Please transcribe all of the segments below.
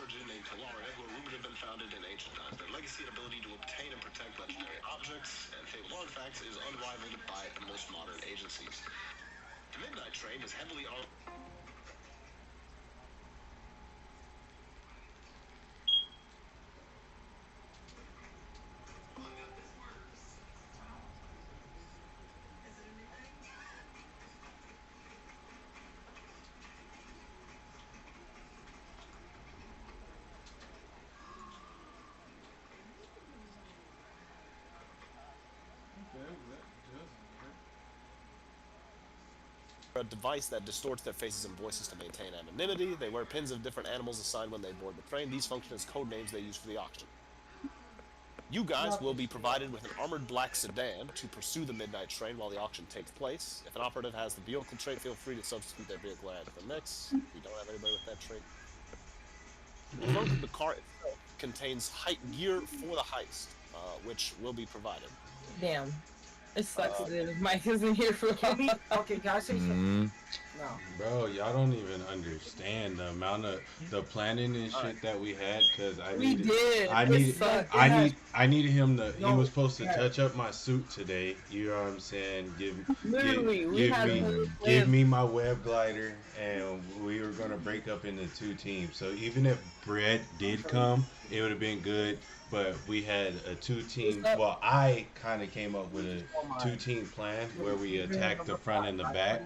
origin in Talaria, where rumored have been founded in ancient times. Their legacy and ability to obtain and protect legendary objects and fabled artifacts is unrivaled by most modern agencies. The Midnight Train is heavily armed. A device that distorts their faces and voices to maintain anonymity. They wear pins of different animals assigned when they board the train. These function as code names they use for the auction. You guys will be provided with an armored black sedan to pursue the Midnight Train while the auction takes place. If an operative has the vehicle trait, feel free to substitute their vehicle and add to the mix. We don't have anybody with that trait. The trunk of the car itself contains height gear for the heist, which will be provided. Damn. It sucks that Mike isn't here for Okay, can I say something? No. Bro, y'all don't even understand the amount of the planning and shit that we had. Cause I needed him to. He was supposed to touch up my suit today. You know what I'm saying? Give me my web glider, and we were gonna break up into 2 teams. So even if Brett did come, it would have been good. But we had a 2-team. Well, I kind of came up with a 2-team plan where we attacked the front and the back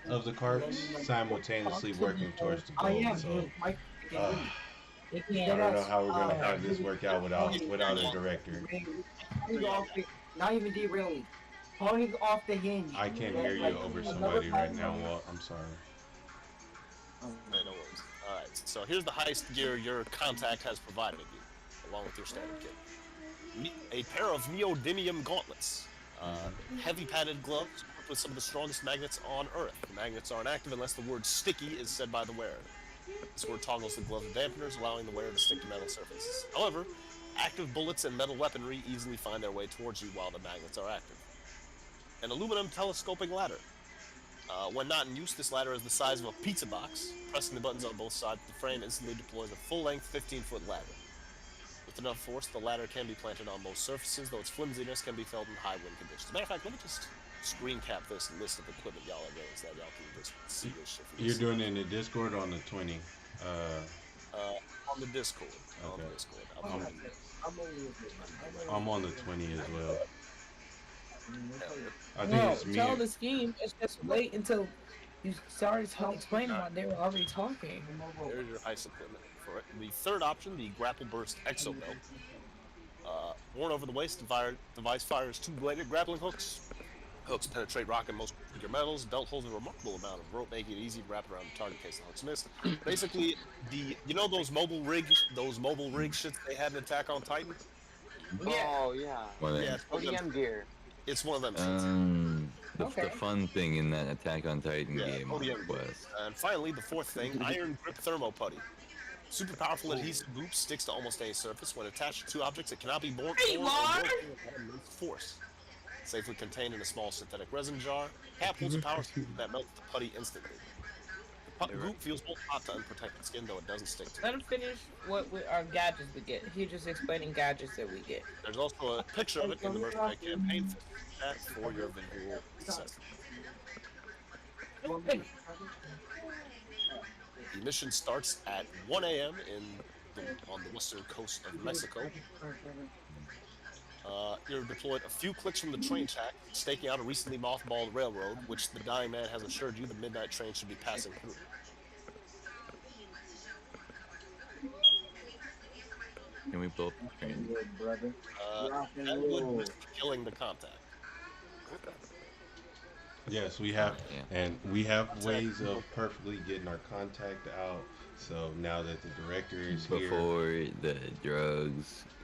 of the carts, simultaneously working towards the goal. So I don't know how we're gonna have this work out without a director. Not even derailing. Pulling off the hinge. I can't hear you over somebody right now. Well, I'm sorry. No worries. All right. So here's the heist gear your contact has provided you, along with your standard kit. A pair of neodymium gauntlets, heavy padded gloves with some of the strongest magnets on Earth. The magnets aren't active unless the word sticky is said by the wearer. This word toggles the glove dampeners, allowing the wearer to stick to metal surfaces. However, active bullets and metal weaponry easily find their way towards you while the magnets are active. An aluminum telescoping ladder. When not in use, this ladder is the size of a pizza box. Pressing the buttons on both sides of the frame instantly deploys a full-length 15-foot ladder. With enough force, the ladder can be planted on most surfaces, though its flimsiness can be felt in high wind conditions. As a matter of fact, let me just screen cap this list of equipment y'all are getting so that y'all can just see this shit. You're doing it in the Discord or on the 20? On the Discord. Okay. On the Discord. I'm on the 20 as well. I think No, it's me. tell the scheme. It's just wait until you started explaining what they were already talking. There's your heist equipment. For it. The third option, the Grapple Burst Exo Belt. Worn over the waist, the device fires 2 bladed grappling hooks. Hooks penetrate rock and most bigger metals. The belt holds a remarkable amount of rope, making it easy to wrap around the target in case the hooks miss. Basically, those mobile rig shits they had in Attack on Titan? Oh yeah. ODM gear. It's one of them shits. The fun thing in that Attack on Titan game was. And finally, the fourth thing, Iron Grip Thermo Putty. Super powerful adhesive goop sticks to almost any surface. When attached to 2 objects, it cannot be borne with force. Safely contained in a small synthetic resin jar. Cap holds a power that melts the putty instantly. The goop feels both hot to unprotected skin, though it doesn't stick to Let him finish what our gadgets we get. He's just explaining gadgets that we get. There's also a picture of it in the mercenary campaign for your visual assessment. The mission starts at 1 a.m. on the western coast of Mexico. You're deployed a few clicks from the train track, staking out a recently mothballed railroad, which the dying man has assured you the midnight train should be passing through. Can we blow up the train? That would risk killing the contact. Yes, we have, and we have ways of perfectly getting our contact out. So now that the director is here,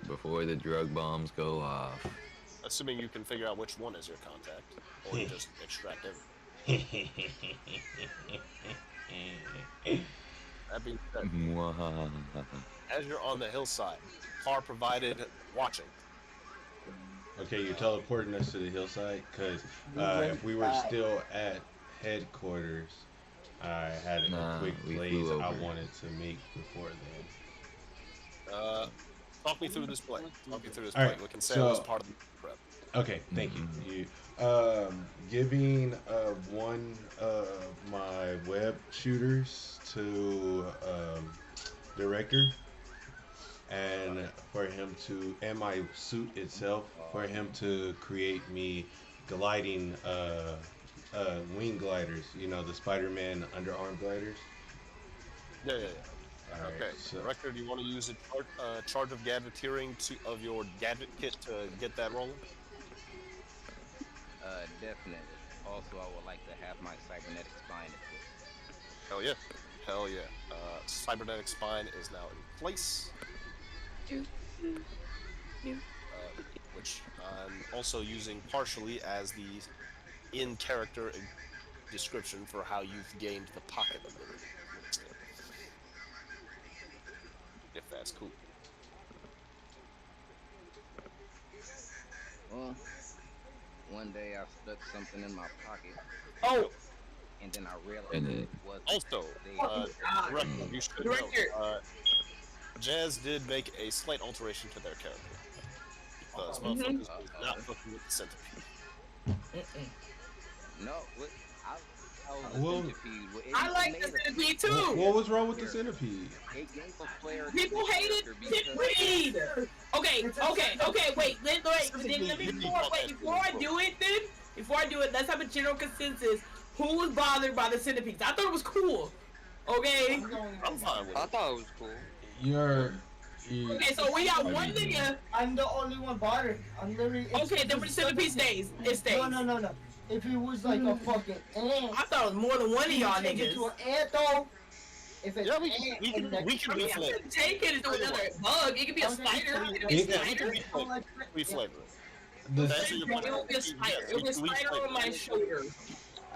before the drug bombs go off. Assuming you can figure out which one is your contact, or you just extract everything. That being said, as you're on the hillside, car provided watching. Okay, you're teleporting us to the hillside, because if we were still at headquarters, I had a quick place I wanted to make before then. Talk me through this play. Talk me through this All play. right, We can say so- it was part of the prep. Okay, thank you. Giving one of my web shooters to director, and for him to, and my suit itself, for him to create me gliding wing gliders. You know, the Spider-Man underarm gliders. Yeah. All right, Okay, so- director, do you want to use a charge of gadgeteering of your gadget kit to get that rolling? Definitely. Also, I would like to have my cybernetic spine equipped. Hell yeah. Cybernetic spine is now in place. Which I'm also using partially as the in-character description for how you've gained the pocket ability. If that's cool. Well, one day I stuck something in my pocket, Oh, and then I realized And it was Also, director, you should know, Jazz did make a slight alteration to their character. Because motherfuckers was not fucking with the centipede. no. I was Well, a centipede. I like the centipede too. What was wrong with the centipede? It gave a flair to People the hated character because- centipede. Okay. Wait. Then let me before I do it, let's have a general consensus. Who was bothered by the centipedes? I thought it was cool. Okay. I'm fine with I it. thought it was cool. Okay, so we got one nigga. I'm the only one bothered. I'm literally. Okay, then when the centipede stays, it stays. No. If it was like a fucking ant, I thought it was more than one of y'all change it niggas. to an ant though. If it's Yeah, an we ant, can and I mean, I reflavor it. couldn't take it into another bug. It could be a spider. It could be a spider. Reflavor it. The That's what you're It would be a spider. It would be a spider on my shoulder.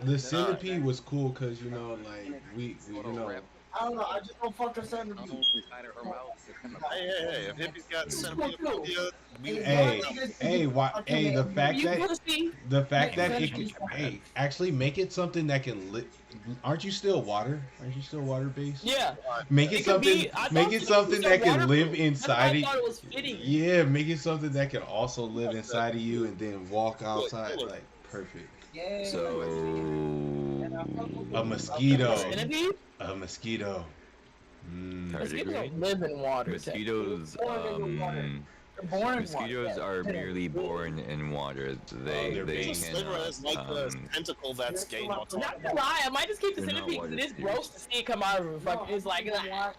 the centipede was cool because you know, like we you know. I don't know. I just don't fuck the centipede. Inside of her mouth. Hey, if Hippie's got centipede phobia, The fact You that pussy. it can, hey, actually make it something that can live. Aren't you still water based? Yeah. Make it It could be- something. I Make thought it it something was that can waterproof. live That's why inside I it. thought it was fitting. Yeah, make it something that can also live inside of you and then walk outside like perfect. Yeah. So A mosquito. Centipede? A mosquito. Mosquitoes don't live in water. mosquitoes, They're born in mosquitoes water. are merely born in water. they're They being- sliver is like the tentacle that's gained autonomy. Not gonna lie, I might just keep the They're not centipede because it is water gross to see it come out of her. Fuck, it's like, I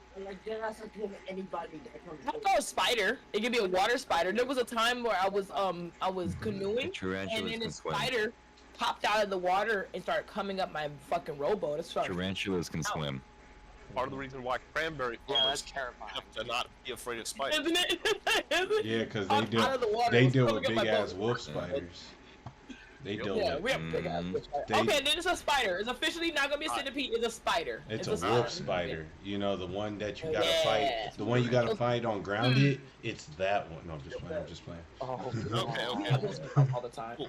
They're not supposed to anybody that comes. thought it was a spider. It could be a water spider. There was a time where I was canoeing, Tarantulas and then a can swim. spider popped out of the water and started coming up my fucking rowboat. It's started. Tarantulas can swim. Part of the reason why cranberry Yeah, farmers that's terrifying. have to not be afraid of spiders. Isn't it? Isn't it? Yeah, because Popped out of the water, they it was deal coming with up my big ass boat. wolf spiders. They deal Yeah, with. we have big ass fish. They- Okay, then it's a spider. It's officially not gonna be a centipede. It's a spider. It's a wolf spider. You know, the one that you gotta Yeah. fight. The one you gotta fight on grounded. It's that one. No, I'm just playing. I'm just playing. Oh, Okay. I just all the time. Cool.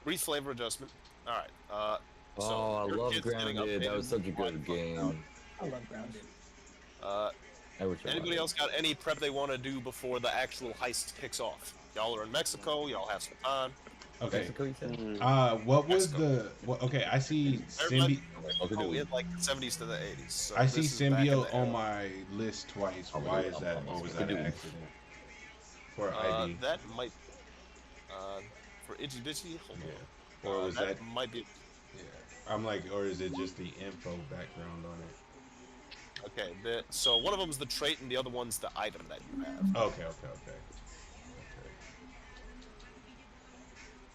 Brief flavor adjustment. All right. So Oh, I your love kid's getting Grounded. That updated was such a good on- game. I love grounded. I wish I Anybody loved else got any prep they want to do before the actual heist kicks off? Y'all are in Mexico. Y'all have some time. Okay. Mexico, you said? What was Mexico. the? What, okay, I see Everybody- Symbi. Oh, in like the 70s to the 80s. So I see this is back in Symbiote the on era. my list twice. Why is that? Or was that an accident? For ID. That might. For Itchy Bitchy. Hold on. Yeah. Or was that? might be. Yeah. I'm like, or is it just the info background on it? Okay. So one of them is the trait, and the other one's the item that you have. Okay.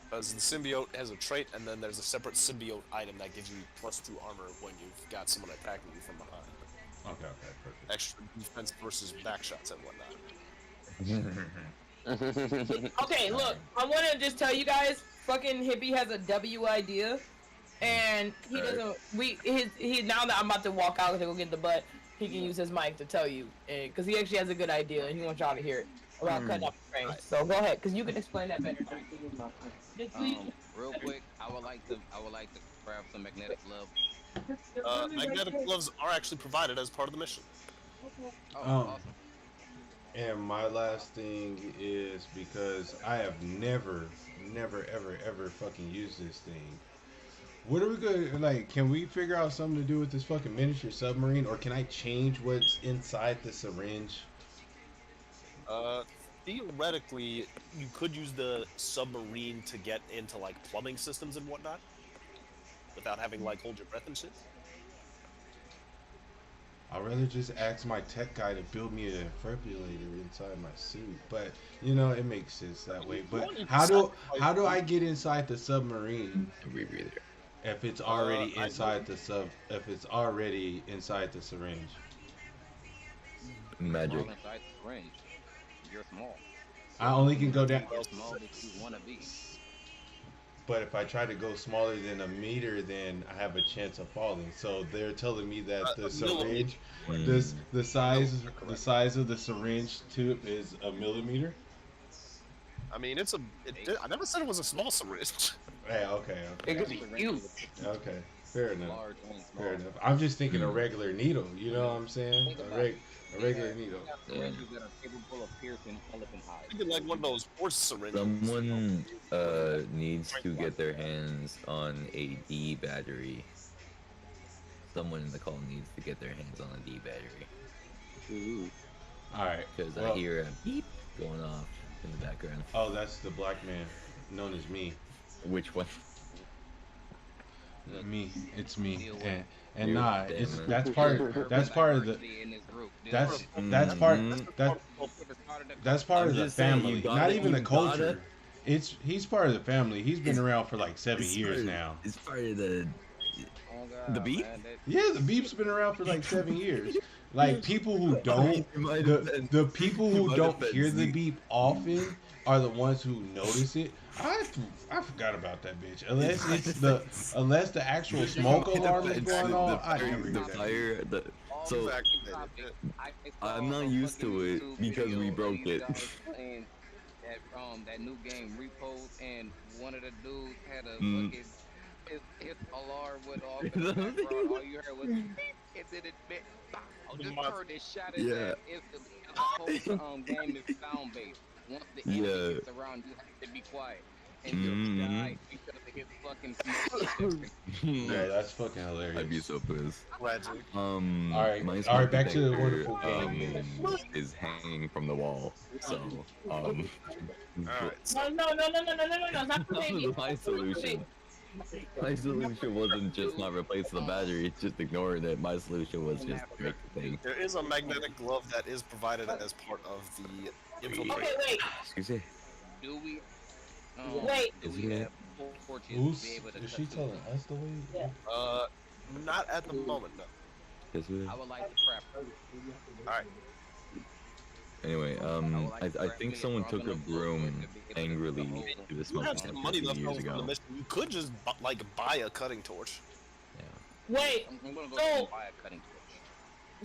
Because the symbiote has a trait, and then there's a separate symbiote item that gives you +2 armor when you've got someone attacking you from behind. Okay, perfect. Extra defense versus backshots and whatnot. Okay, look, I want to just tell you guys, fucking Hippie has a W idea, and he doesn't. He now that I'm about to walk out to go get the butt, he can use his mic to tell you, because he actually has a good idea, and he wants y'all to hear it about cutting off the frames. So go ahead, because you can explain that better. Real quick, I would like to grab some magnetic glove. Magnetic gloves are actually provided as part of the mission. Oh, Um, awesome. And my last thing is because I have never, ever fucking used this thing. What are we gonna like? Can we figure out something to do with this fucking miniature submarine, or can I change what's inside the syringe? Theoretically, you could use the submarine to get into like plumbing systems and whatnot, without having like hold your breath and shit. I'd rather just ask my tech guy to build me a defibrillator inside my suit, but you know it makes sense that way. But how do I get inside the submarine if it's already inside the syringe? Magic. Inside the syringe. You're small. I only can go down. How small that you want to be. But if I try to go smaller than a meter, then I have a chance of falling. So they're telling me that the syringe, the size of the syringe tube is a millimeter. I mean, I never said it was a small syringe. Yeah, okay. It could be huge. Okay, fair enough. Large and small. Fair enough. I'm just thinking a regular needle. You know what I'm saying? A regular needle. Syringes that are capable of piercing elephant hides. Thinking like one of those horse syringes. Someone needs to get their hands on a D battery. Someone in the call needs to get their hands on a D battery. Ooh. All right. Because I hear a beep going off in the background. Oh, that's the black man, known as me. Which one? Me. It's me. And nah, that's part of the that's part of the family, not even the culture. He's part of the family. He's been around for like 7 years now. It's part of the beep. Yeah, the beep's been around for like 7 years. Like people who don't, the people who don't hear the beep often are the ones who notice it. I forgot about that bitch. Unless the actual smoke alarm is going on, I never did that. So I'm not used to it because we broke it. That new game Repos, and one of the dudes had a fucking his alarm went off. And all you heard was beep, and then it bit. Just heard it shot his ass instantly. The whole game is sound based. Once the enemy gets around, you have to be quiet. And just die because of his fucking smoke. Yeah, that's fucking hilarious. I'd be so pissed. All right, back to the wonderful game. Is hanging from the wall. So, No, not My solution wasn't just not replace the battery, it's just ignoring it. My solution was just make the thing. There is a magnetic glove that is provided as part of the infiltrate. Okay, wait. Excuse me. Do we? Wait. Is he there? Is she telling us the way? Not at the moment, no. Yes, we I would like to prep. Alright. Anyway, I think someone took a broom angrily to the You smoke have some money left over from the mission. You could just buy a cutting torch. Wait. I'm gonna go buy a cutting torch.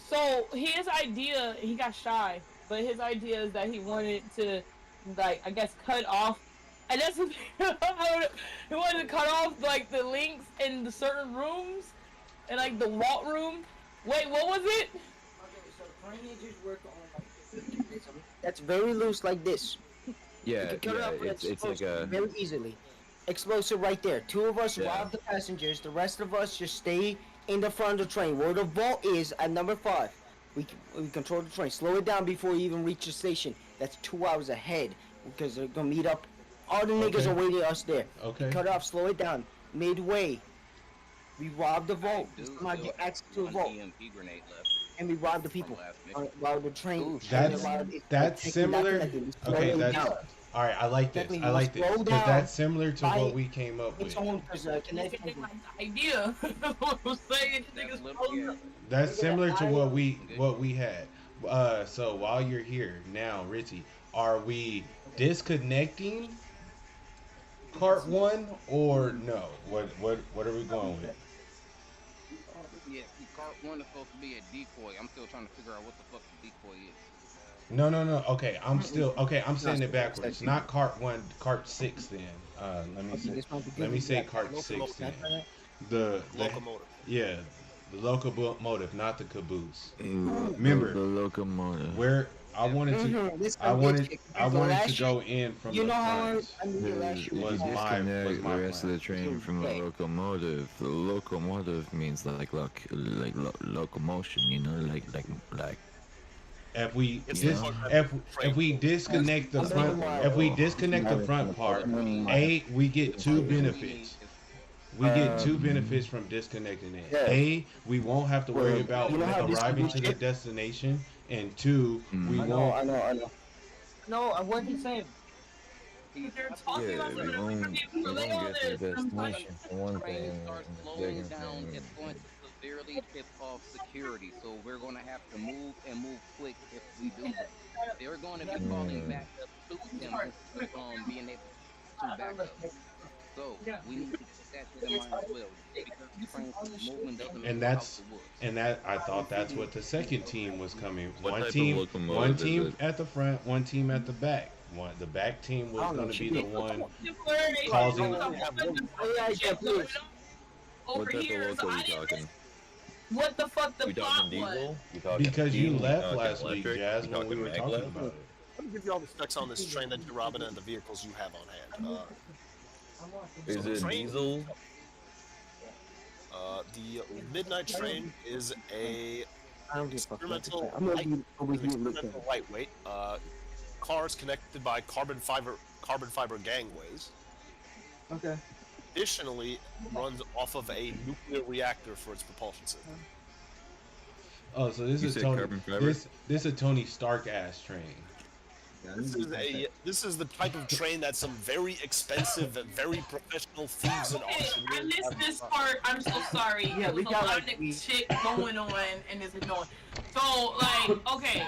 So his idea, he got shy, but his idea is that he wanted to, like, I guess, cut off. And that's the thing. He wanted to cut off like the links in the certain rooms, and like the vault room. Wait, what was it? Okay, so drainages work on like that's very loose like this. Yeah, You can cut it up with it's like a... very easily. Explosive right there. 2 of us rob the passengers. The rest of us just stay in the front of the train where the vault is at number 5. We control the train. Slow it down before you even reach the station. That's 2 hours ahead because they're gonna meet up. All the niggas are waiting us there. Okay. Cut it off. Slow it down. Midway, we rob the vault. Somebody get access to the vault, and we rob the people while the train. That's similar. Okay, that's all right. I like this. I like this because that's similar to what we came up with. Idea. That's similar to what we had. So while you're here now, Richie, are we disconnecting Cart 1 or no? What are we going with? Yeah, Cart 1 is supposed to be a decoy. I'm still trying to figure out what the fuck the decoy is. No. Okay, I'm saying it backwards. Not Cart 1, Cart 6 then. Let me say Cart 6 then. The Locomotive. Yeah, the locomotive, not the caboose. Remember the locomotive. Where I wanted to. This I one wanted. did I kick. So wanted to last year, go in from you the know how front. I knew you last year Was If you my disconnect plan. the rest of the train from the Okay. locomotive, the locomotive means like locomotion, you know, like. If we It's Yeah. if we disconnect the front, if we disconnect the front part, we get two benefits. We get two benefits from disconnecting it. A, we won't have to worry about you know how arriving to the distribution- destination, and two, we I know, won't. I know, I know. No, I wasn't saying. They're talking Yeah, about we something won't, we we relate won't on get to the this. I'm like, destination for one train thing. starts and the slowing second down, thing, it's going to severely tip off security. So we're going to have to move and move quick if we do that. They're going to be calling back up to him instead of being able to back up. So we need to keep that shit in mind as well. Because the train movement doesn't make And it that's out the woods. and that I thought that's what the second team was coming. What One type of team, locomotive one is team it? at the front, one team at the back. The back team was I don't know, going to be the one causing causing. over What type here. of So loco I we didn't talking? what the fuck the We plot talking was. diesel? We talking Because you diesel? We left talking last week, electric? Jazz, We when we talking were maglev? talking about it. Let me give you all the specs on this train that you're robbing and the vehicles you have on hand. Is So it train- diesel? The midnight train is a I don't give a fuck. experimental I'm gonna be over It's here experimental looking. lightweight. Cars connected by carbon fiber gangways. Okay. Additionally, runs off of a nuclear reactor for its propulsion system. Oh, so this You is said Tony. carbon fiber? This is a Tony Stark ass train. This is the type of train that some very expensive, very professional thieves and Okay, I auctioneers missed have this designed. part. I'm so sorry. Yeah, we There's a got, lot like, of shit going on and it's annoying. So, like, okay.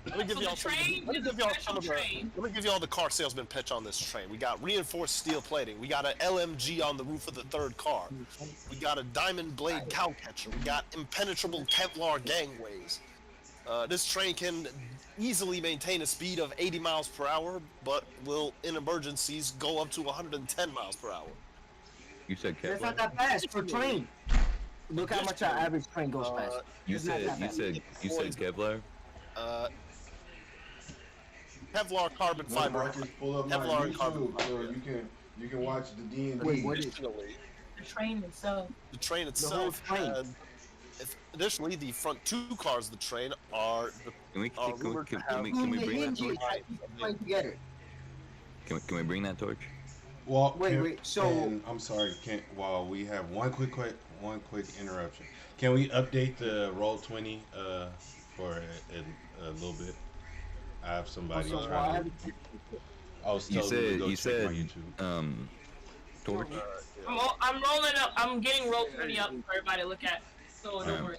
Let me give So y'all the some- train let me is a give y'all special some of the- train. Let me give you all the car salesman pitch on this train. We got reinforced steel plating. We got an LMG on the roof of the third car. We got a diamond blade cowcatcher. We got impenetrable Kevlar gangways. This train can easily maintain a speed of 80 miles per hour, but will, in emergencies, go up to 110 miles per hour. You said That's not Kevlar? that fast for train. Look how much our average train goes fast. You It's not said that you fast. said Kevlar? Kevlar carbon No, fiber. Marcus, pull up my Kevlar and carbon YouTube so fiber. you can watch the D&D. Wait, what is Additionally, The train itself. the train whole itself train. had- additionally, the front two cars of the train are the Can we rumored to have- can we The bring that hinges, torch? I keep trying to get it. Can we bring that torch? Well, Wait, so- and I'm sorry. While we have one quick interruption, can we update the Roll20 for a little bit? I have somebody So trying to. I was You telling them to said go you check said my YouTube. torch. I'm rolling up. I'm getting roll 20 up for everybody to look at. So don't worry.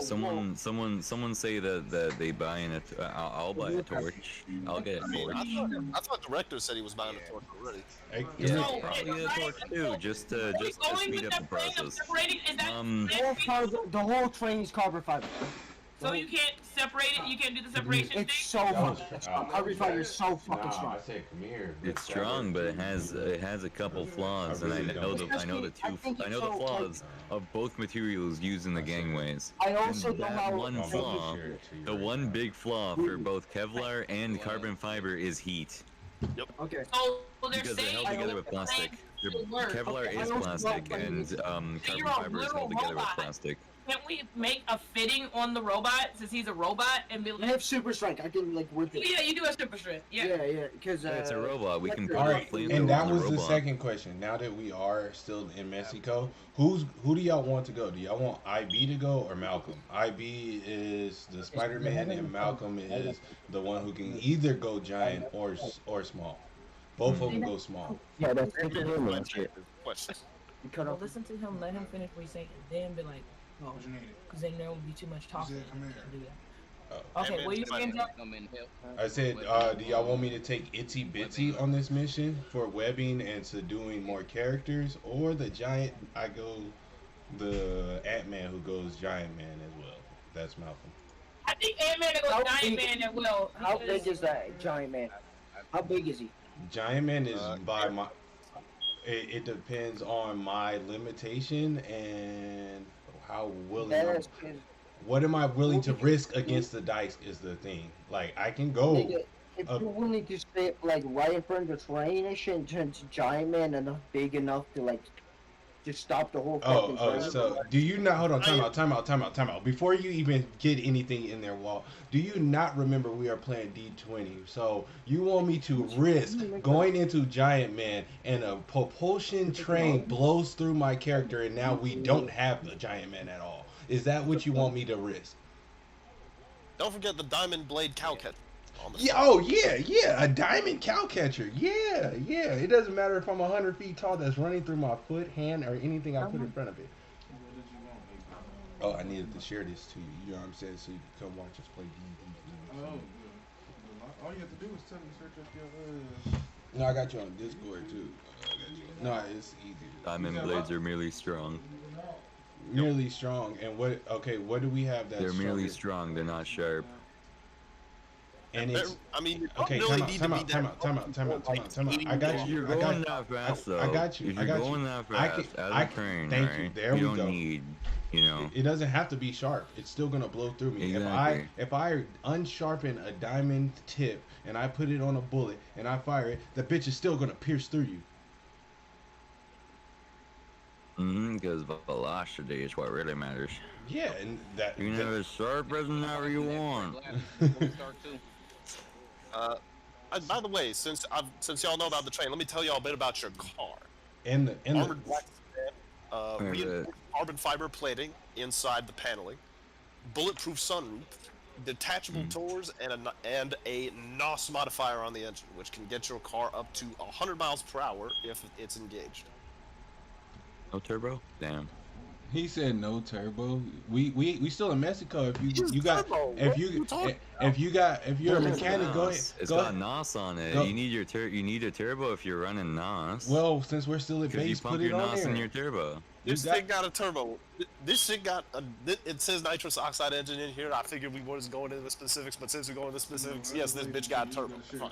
Someone say that they buying it. I'll buy a torch. I'll get a I mean, torch. I thought the rector said he was buying a torch already. Hey, Yeah, So, probably get a right, torch too, just to Are we going speed with up the that plan of process. separating? Is that The whole train is carbon fiber. so you can't separate it? You can't do the separation thing? It's so fucking strong. Carbon fiber is so fucking strong. I said come here. It's strong, but it has a couple flaws, and I know the flaws of both materials used in the gangways. I also And know that how one flaw, the one big flaw for both Kevlar and carbon fiber is heat, Okay. So they're because they're saying held together with plastic. work. Kevlar Okay, is I don't plastic, know. and carbon You're a fiber is held literal together with robot. plastic. Can't we make a fitting on the robot since he's a robot and be I like, have super strength. I can like whip it. yeah, you do have super strength. Yeah. Yeah, because It's a robot. We can put All a right, flamethrower and that on the was the robot. second question. Now that we are still in Mexico, who do y'all want to go? Do y'all want IB to go or Malcolm? IB is the Spider-Man, and Malcolm is the one who can either go giant or small. Both of them go small. yeah, that's Question. You cut off. Listen to him, let him finish what he's saying, then be like, oh, because then there will be too much talking. To do that. Okay, what you saying, Jeff? Come and help. I said, do y'all want me to take Itsy Bitsy on this mission for webbing and to doing more characters, or the giant? I go the Ant-Man who goes Giant Man as well. That's Malcolm. I think Ant-Man goes How Giant big- Man as well. How big is that giant man? How big is he? Giant Man is by my. It depends on my limitation and how willing. That's What am I willing to risk against the dice is the thing. Like, I can go. Nigga, if you're willing to stay like right in front of the train and shit and turn to Giant Man enough big enough to like just stop the whole fucking train. So do you not, hold on, time out. Before you even get anything in there, Walt, do you not remember we are playing D20? So you want me to risk going into Giant Man and a propulsion train blows through my character and now we don't have the Giant Man at all? Is that what you want me to risk? Don't forget the Diamond Blade Cowcatcher. Yeah, a diamond cow catcher. Yeah. It doesn't matter if I'm 100 feet tall that's running through my foot, hand, or anything I put in front of it. Oh, I needed to share this to you. You know what I'm saying? So you can come watch us play D&D. All you have to do is tell me to search up your. No, I got you on Discord too. No, it's easy. Diamond blades are merely strong. Merely strong, and what? Okay, what do we have that's? They're merely strong. They're not sharp. And it's, I mean, okay, time out. I got you. You're going that fast, though. I got you. If you're going that fast, as a train, thank right? you. There we don't go. need, you know. It doesn't have to be sharp. It's still gonna blow through me. Exactly. If I unsharpen a diamond tip and I put it on a bullet and I fire it, the bitch is still gonna pierce through you. Because velocity is what really matters. Yeah, and that. You can have as sharp as whenever you want. By the way, since y'all know about the train, let me tell y'all a bit about your car. Armored black sedan, reinforced carbon fiber plating inside the paneling, bulletproof sunroof, detachable doors, and a NOS modifier on the engine, which can get your car up to 100 miles per hour if it's engaged. No turbo? Damn. He said no turbo. We still in Mexico. If you're a mechanic, go ahead. It's got NOS on it. You need a turbo if you're running NOS. Well, since we're still at base, you pump put your it on NOS there. in your turbo. This thing got a turbo. This shit got it says nitrous oxide engine in here. I figured we wasn't going into the specifics, but since we're going to the specifics, yes, this bitch got a turbo. Fine.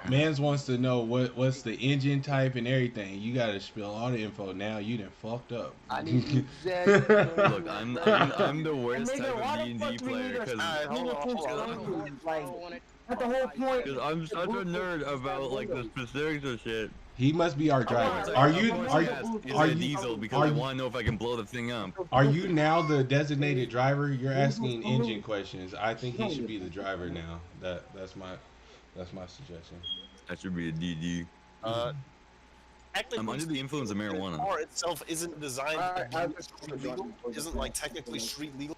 Mans wants to know what's the engine type and everything. You gotta spill all the info now. You done fucked up. I need Look, I'm the worst type of D&D player because That's the whole point. I'm such a nerd about like the specifics of shit. He must be our driver. Are you diesel because I want to know if I can blow the thing up. Are you now the designated driver? You're asking engine questions. I think he should be the driver now. That's my suggestion. That should be a DD. I'm under the influence of marijuana. The car itself isn't designed to be street legal. Isn't like technically street legal.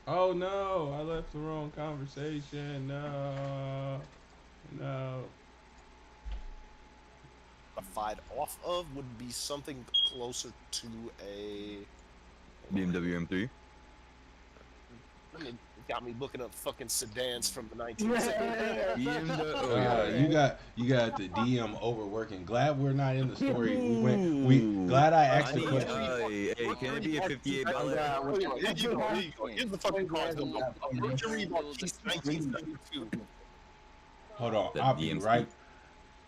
Oh no! I left the wrong conversation. No. Modified off of would be something closer to a BMW M3. I mean, it got me looking up fucking sedans from the 1960s. You got the DM overworking. Glad we're not in the story. Glad I asked the question. Hey, can it be a 58 Here's the fucking cars. A Mercury Marquise 1972. Hold on, I'll be right.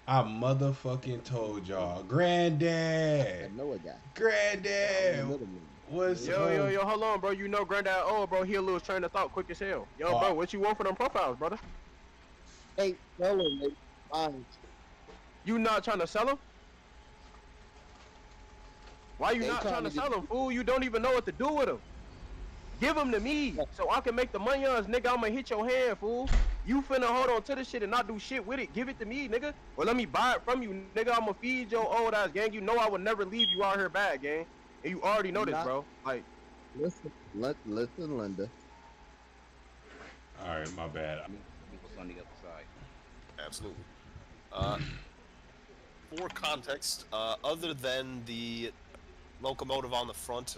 I motherfucking told y'all, Granddad. Granddad. What's yo, hold on, bro. You know Granddad bro, he a little train of thought quick as hell. Yo, bro, what you want for them profiles, brother? Hey, sell them, mate. Fine. You not trying to sell them? Why you not trying to sell them, fool? You don't even know what to do with them. Give them to me so I can make the money on us, nigga. I'ma hit your hand, fool. You finna hold on to this shit and not do shit with it. Give it to me, nigga. Or let me buy it from you, nigga. I'ma feed your old ass, gang. You know I would never leave you out here bad, gang. And you already know this, bro. Like, listen, Linda. All right, my bad. On the other side. Absolutely. For context, other than the locomotive on the front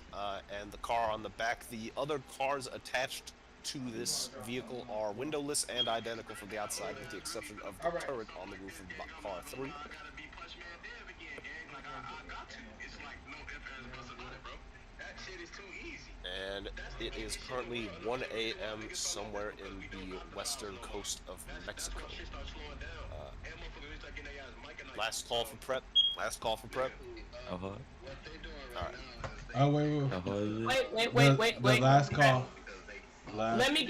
and the car on the back, the other cars attached to this vehicle are windowless and identical from the outside, with the exception of the turret on the roof of car 3. And it is currently 1 a.m. somewhere in the western coast of Mexico. Last call for prep. Uh-huh. Alright. Oh wait. The last call. Let me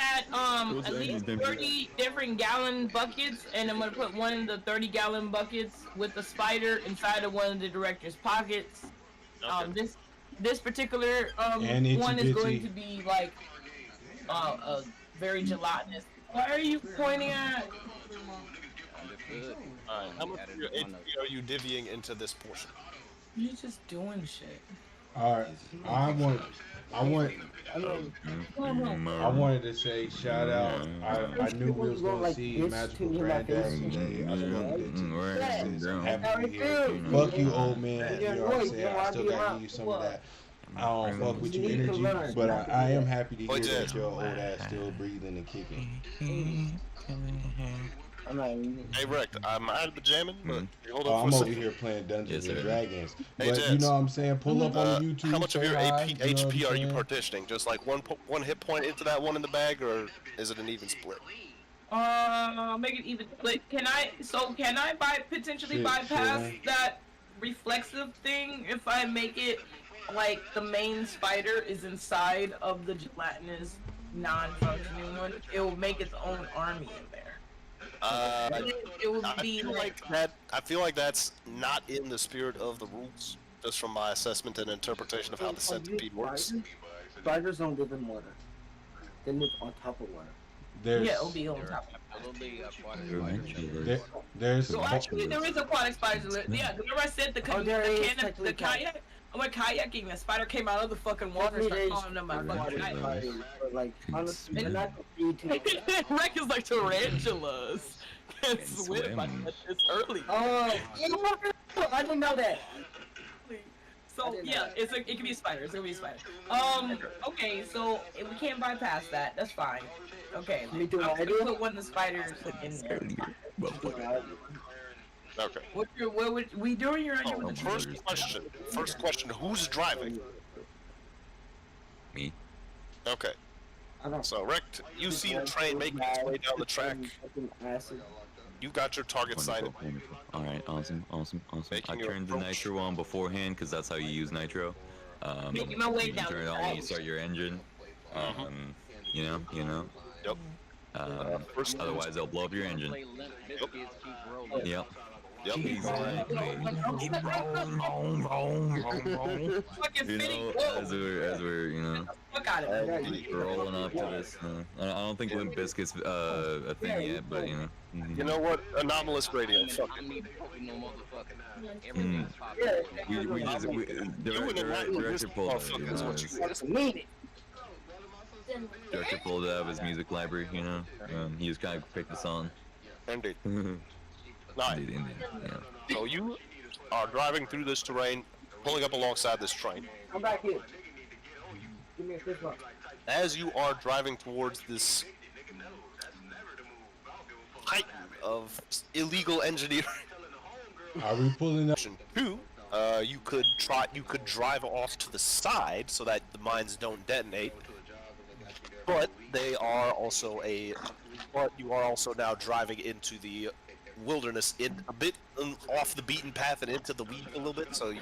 add at least 30 different gallon buckets, and I'm gonna put one of the 30-gallon buckets with the spider inside of one of the director's pockets. Okay. This particular one is going to be like very gelatinous. What are you pointing at? Alright, how much of your HP are you divvying into this portion? You're just doing shit. All right, I wanted to say shout out. I knew we was gonna see Magical Granddad today. I was happy to hear. Fuck you, old man. You know what I'm saying? I still gotta give you some of that. I don't fuck with your energy, but I am happy to hear that your old ass still breathing and kicking. Hey Rick, I'm out of the jamming, but hold on I'm for a over second. here playing Dungeons and Dragons. Hey, But Jets. you know what I'm saying? Pull up on YouTube. How much of say your hi, you know what I'm HP are you saying? partitioning? Just like one hit point into that one in the bag, or is it an even split? Make it even split. Can I potentially Shit, bypass sure. that reflexive thing if I make it like the main spider is inside of the gelatinous non-functioning one? It will make its own army in there. It would be I feel like that's not in the spirit of the rules, just from my assessment and interpretation of how the centipede works. Spiders don't live in water. They live on top of water. Yeah, it'll be on top. There's So actually, there is aquatic spiders. Yeah, remember I said the kayak? I went kayaking. The spider came out of the fucking water and started calling them my fucking kayak. Like, honestly, they're not Rick is like tarantulas. Can't swim this early. Oh, I didn't know that. So yeah, it can be a spider. It's gonna be a spider. Okay, so we can't bypass that. That's fine. Okay, I'm gonna put one of the spiders in there. Okay. What would we doing your idea with the First question, who's driving? Me. Okay. So, Rick, you see the train making its way down the track. You got your target sighted. Alright, awesome. Making I your turned the nitro on beforehand because that's how you use nitro. Making my way you down turn it the on when you track. start your engine. You know. Yep. Otherwise, they'll blow up your engine. Yep. You know, as we're rolling up to this. I don't think Limp Bizkit's a thing yet, but you know. You know what? Anomalous radio. Fuck Director pulled Director pulled out of his music library, you know. He just kind of picked the song. Indeed. Nice. So you are driving through this terrain, pulling up alongside this train. Come back here. Give me a fist bump. As you are driving towards this height of illegal engineering, are we pulling up? Two, you could drive off to the side so that the mines don't detonate. But they are also you are also now driving into the wilderness, in a bit off the beaten path and into the weed a little bit. So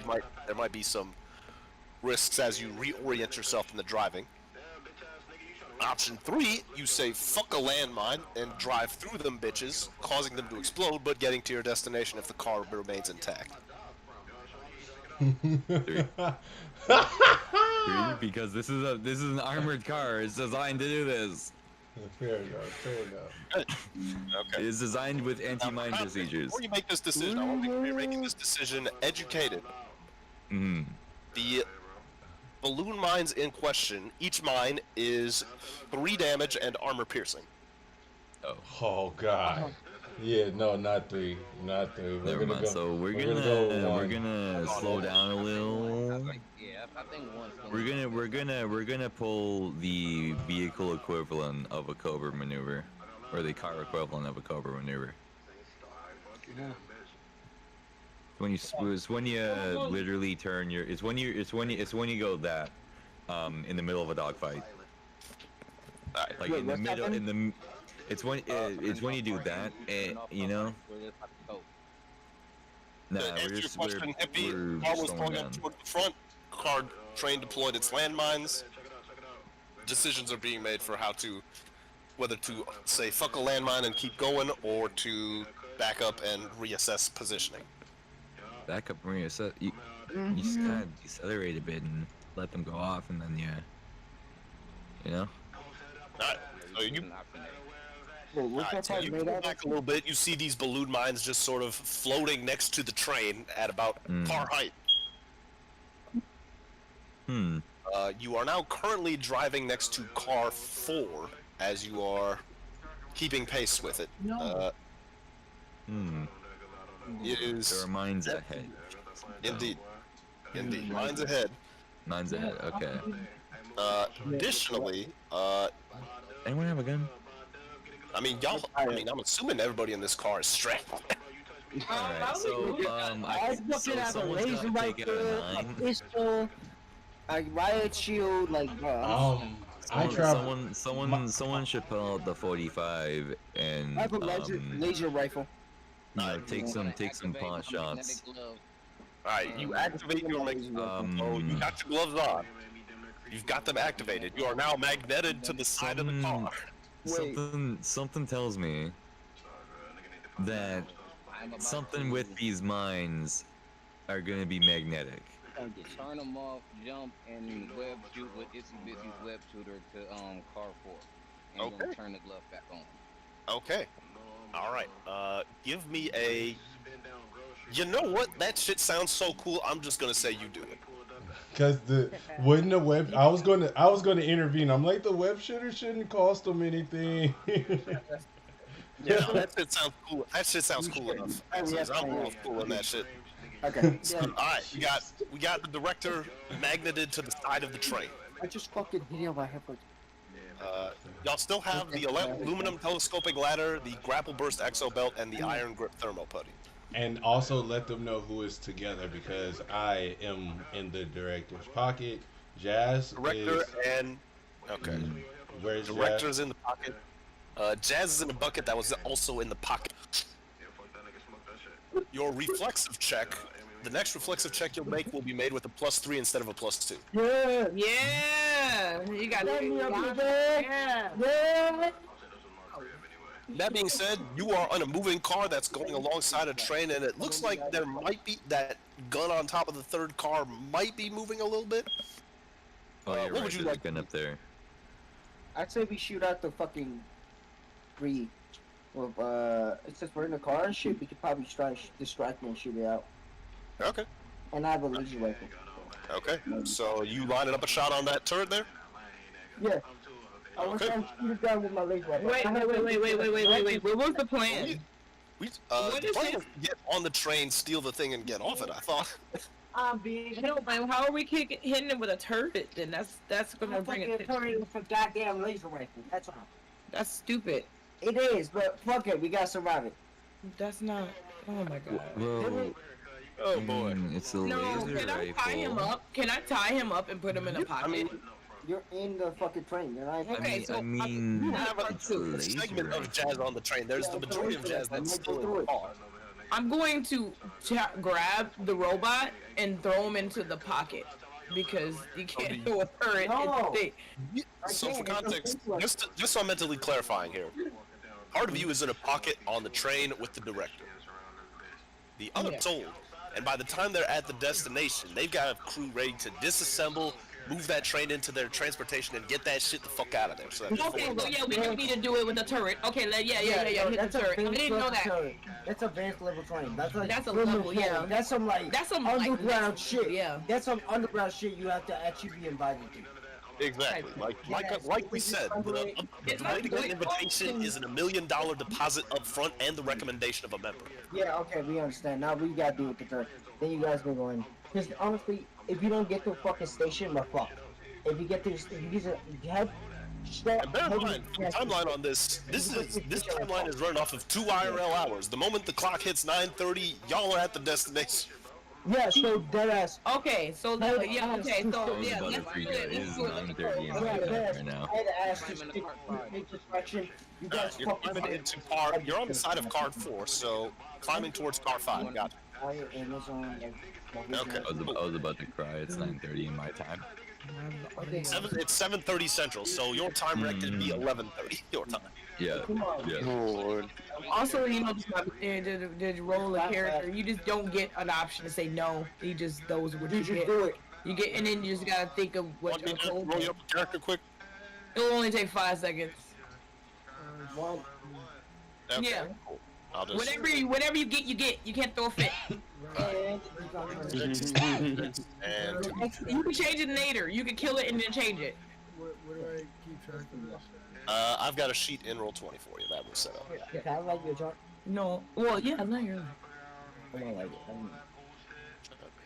there might be some risks as you reorient yourself in the driving. Option 3, you say fuck a landmine and drive through them bitches, causing them to explode, but getting to your destination if the car remains intact. 3, because this is an armored car. It's designed to do this. Fair enough. Okay. It's designed with anti-mine procedures. Before you make this decision, I want to make sure you're making this decision educated. The balloon mines in question, each mine is 3 damage and armor piercing. Oh God. Yeah, no, not 3. Never mind. So we're gonna slow down a little. I think one's We're gonna pull the vehicle equivalent of a Cobra maneuver, or the car equivalent of a Cobra maneuver. It's when you literally turn your. It's when you go that, in the middle of a dogfight. Like in the middle, it's when you do that, you know. Nah, To answer we're your just question, Hippie, we're car was slowing pulling up down. toward the front. Car train deployed its landmines. Decisions are being made for how to, whether to say fuck a landmine and keep going, or to back up and reassess positioning. Back up, Maria. So you just kind of decelerate a bit and let them go off, and then you know. Alright, so you What's that so part you made pull out of? back a little bit, you see these balloon mines just sort of floating next to the train at about car height. You are now currently driving next to car 4 as you are keeping pace with it. It is... There are mines ahead. Indeed. Indeed. Mines ahead. Mines ahead, okay. Additionally, anyone have a gun? I mean, y'all, I'm assuming everybody in this car is strapped. Alright, so, someone's gotta take out a 9. Pistol, a riot shield, like, bro. Someone should pull out the 45 and I have a laser rifle. take some pot shots. Alright, you activate your oh, you got your gloves on. You've got them activated. You are now magneted to the side of the car. Something tells me that something with these mines are gonna be magnetic. Turn them off, jump, and web shoot with Itsy Bitsy's web shooter to car 4. And then turn the glove back on. Okay. Alright, give me a... You know what? That shit sounds so cool, I'm just gonna say you do it. Cause wouldn't the web? I was gonna intervene. I'm like, the web shooter shouldn't cost them anything. Yeah, that shit sounds cool. That shit sounds cool enough. I'm real cool in that shit. Okay. Alright, we got the director magneted to the side of the train. I just fucking hit you on my headphones. Y'all still have the aluminum telescopic ladder, the grapple burst exo belt, and the iron grip thermo putty. And also let them know who is together, because I am in the director's pocket. Jazz Director is... and... Okay. Where's Director's Jazz? in the pocket. Jazz is in a bucket that was also in the pocket. Your reflexive check, the next reflexive check you'll make will be made with a +3 instead of a +2. Yeah. Yeah. You got it. Yeah. That being said, you are on a moving car that's going alongside a train, and it looks like there might be that gun on top of the third car might be moving a little bit. Oh, you're what right, would you there's like a gun up there. I'd say we shoot out the fucking 3. Well, since we're in the car and shit, we could probably try to distract me and shoot it out. Okay. And I have a laser rifle. Okay. So you lining up a shot on that turret there? Yeah. I was trying to shoot it down with my laser rifle. Wait. What was the plan? The plan was to get on the train, steal the thing, and get off it, I thought. No, man, how are we hitting it with a turret? Then that's gonna bring it. Turret with a goddamn laser rifle. That's all. That's stupid. It is, but fuck it, we gotta survive it. That's not. Oh my god. Whoa. Oh boy. It's a No, laser can I rifle. tie him up? Can I tie him up and put him in a pocket? I mean, You're in the fucking train. You're not. Okay, so I mean, you have it's a a laser segment of Jazz on the train. There's the majority of Jazz that's still in the car. I'm going to grab the robot and throw him into the pocket because you can't throw a turret. No. So for context, just so I'm mentally clarifying here, part of you is in a pocket on the train with the director. The other sold, and by the time they're at the destination, they've got a crew ready to disassemble, move that train into their transportation, and get that shit the fuck out of there. So Okay, well, yeah, we just need to do it with the turret. Okay, yeah, hit the turret. I didn't know that. That's advanced level train. That's a level, yeah. That's some underground shit. Yeah. That's some underground shit you have to actually be invited to. Exactly. Like we said, the invitation is a $1 million deposit up front and the recommendation of a member. Yeah, okay, we understand. Now we gotta do with the turret. Then you guys can go in. Because honestly, if you don't get to the fucking station, we're fucked. If you get to you have... And bear in mind, the timeline on this timeline is running off of 2 IRL hours. The moment the clock hits 9:30, y'all are at the destination. Yeah, so deadass. Okay, so let's do it. It is 9:30 right now. I had to ask you to make distraction. You guys You're climbing into car. You're on the side of car 4, so climbing towards car 5. Gotcha. Amazon. Okay. I was about to cry. It's 9:30 in my time. It's 7:30 Central, so your time rec could be 11:30 your time. Yeah. Lord. Also, you know, to roll a character, you just don't get an option to say no. He just knows what you get. Do it. You get, and then you just gotta think of what Want me you're to told. roll your character quick? It'll only take 5 seconds. Okay, Yeah. cool. I'll just... Whatever you get, you get. You can't throw a fit. And You can change it later. You can kill it and then change it. Where do I keep track of this? I've got a sheet in roll 20 for you. That was set up. Can I like your chart? No. Well, yeah, no, you're. I don't like it.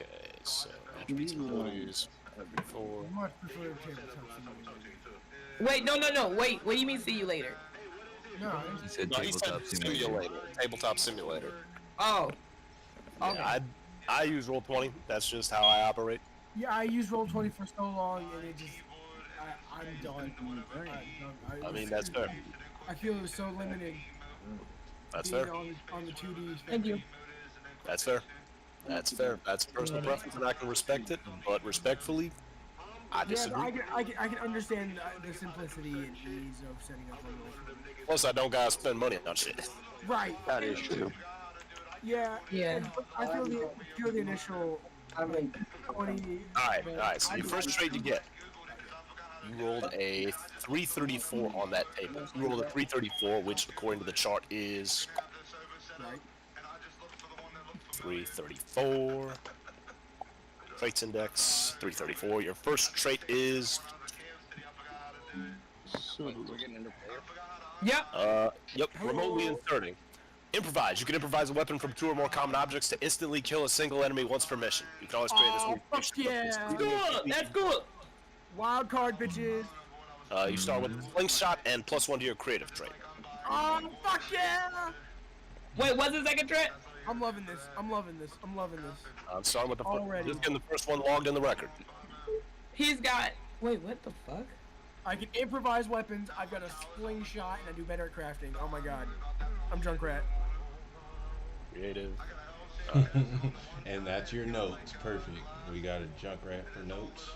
Okay, so attributes and abilities. Before. Much prefer tabletop simulator. Wait, no. Wait. What do you mean? See you later? No, He said No, he said tabletop simulation. simulator. Tabletop simulator. Oh. Okay. Yeah, I use roll 20. That's just how I operate. yeah, I used Roll20 for so long, and it just, I'm done. I mean, that's fair. I feel it was so limited. That's being fair. On the 2D. Thank you. That's fair. That's fair. That's personal preference, and I can respect it. But respectfully, I Yeah, disagree. but I can understand the simplicity and ease of setting up a relationship. Plus, I don't gotta spend money on shit. Right. That is true. Yeah. Yeah. and I feel the initial 20. Alright, so your first trade you get. You rolled a 334 on that table. You rolled a 334, which according to the chart is Right. 334. Traits index 334. Your first trait is We're getting into player. Yep. remotely inserting. Improvise. You can improvise a weapon from 2 or more common objects to instantly kill a single enemy once per mission. You can always create Oh, fuck this. yeah. Cool. That's cool. Wild card, bitches. You start with slingshot and +1 to your creative trait. Oh, fuck yeah. Wait, what's the second threat? I'm loving this. I'm loving this. I'm starting with the Already. just getting the first one logged in the record. He's got. Wait, what the fuck? I can improvise weapons. I've got a slingshot, and I do better at crafting. Oh my god. I'm Junkrat. Creative. And that's your notes. Perfect. We got a Junkrat for notes.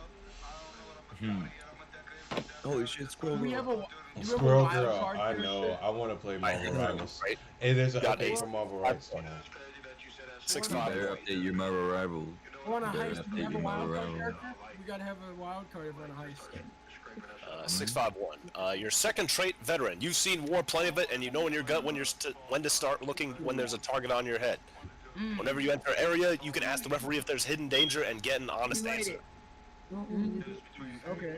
Holy shit, scroll. Do we have a, do we have a Squirrel wild Girl, card I character? know. I want to play Marvel Rivals. Right. Hey, there's an Got update eight. for Marvel Rivals now. 6'5". Better update your Marvel rival. I want a Better heist. Do we update have a your wild Marvel card rival. character? We gotta have a wild card if we're on a heist. 651. Your second trait, veteran. You've seen war, plenty of it, and you know in your gut when when to start looking when there's a target on your head. Whenever you enter an area, you can ask the referee if there's hidden danger and get an honest answer. Okay.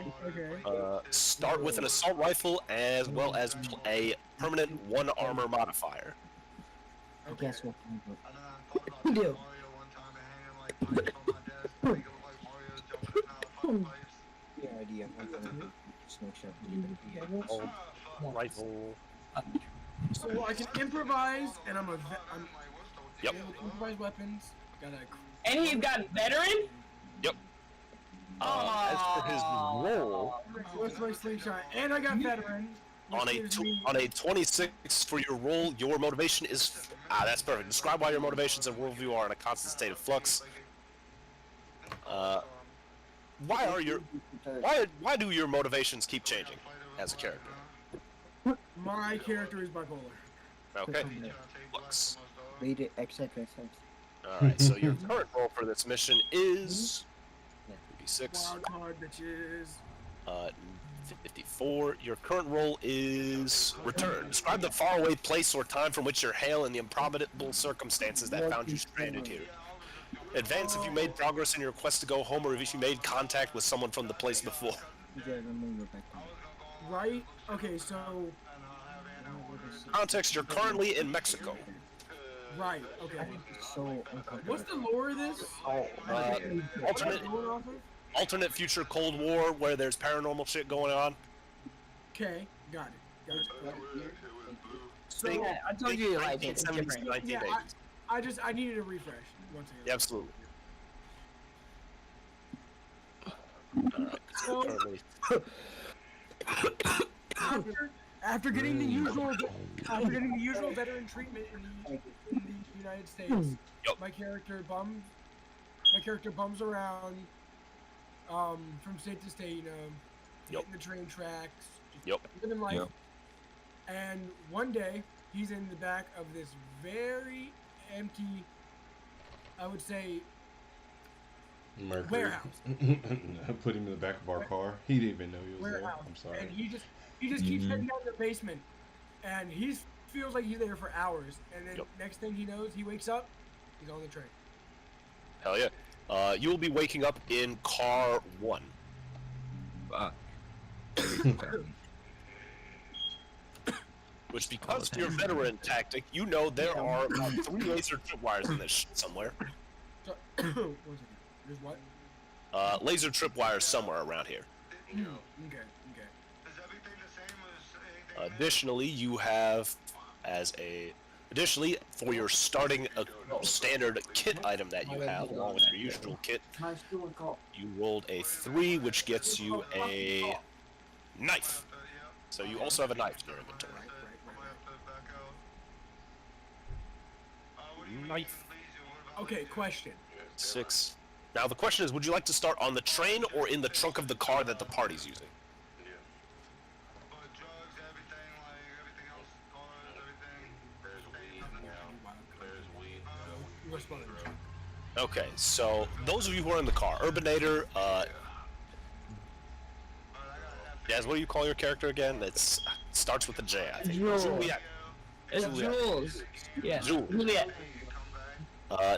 Start with an assault rifle as well as a permanent 1 armor modifier. Guess what? Deal. Your idea. Just make sure. Rifle. So I can improvise, and I'm Yep. able to improvise weapons. Got a And he's got veteran? Yep. As for his roll, what's my slingshot? And I got veteran. on a 26 for your roll, your motivation is that's perfect. Describe why your motivations and worldview are in a constant state of flux. Why do your motivations keep changing as a character? My character is bipolar. Okay. Flux. Read it, etc. Alright, so your current roll for this mission is 56. Wild card, bitches. 54. Your current role is return. Describe the faraway place or time from which you're hail and the improbable circumstances that found you stranded here. Advance if you made progress in your quest to go home or if you made contact with someone from the place before. Right? Okay, so. Context, you're currently in Mexico. Right, okay. So, What's the lore of this? Alternate future Cold War where there's paranormal shit going on. Okay, got it. So, Yeah, I told you like it's 1970s, different. 1980s. Yeah, I needed a refresh. Once again. Yeah, absolutely. So, after getting the usual veteran treatment in the United States. Yup. My character bums around from state to state, you know, hitting the train tracks, just living life. Yep. And one day, he's in the back of this very empty, I would say, Mercury. warehouse. I put him in the back of our car. He didn't even know he was there. Warehouse. I'm sorry. And he just keeps heading down to the basement, and he feels like he's there for hours. And then next thing he knows, he wakes up, he's on the train. Hell yeah. You will be waking up in car 1. Which, because you're veteran tactic, you know there are about 3 laser tripwires in this shit somewhere. So, there's what? Laser tripwires somewhere around here. Okay. Additionally, you have Additionally, for your starting standard kit item that you have, along with your usual kit, you rolled a 3, which gets you a knife. So you also have a knife in your inventory. Knife. Okay, question. 6. Now the question is, would you like to start on the train or in the trunk of the car that the party's using? Okay, so those of you who are in the car, Urbanator, Jazz, what do you call your character again? It starts with a J, I think. Juliet. It's Jules. Yeah. Juliet.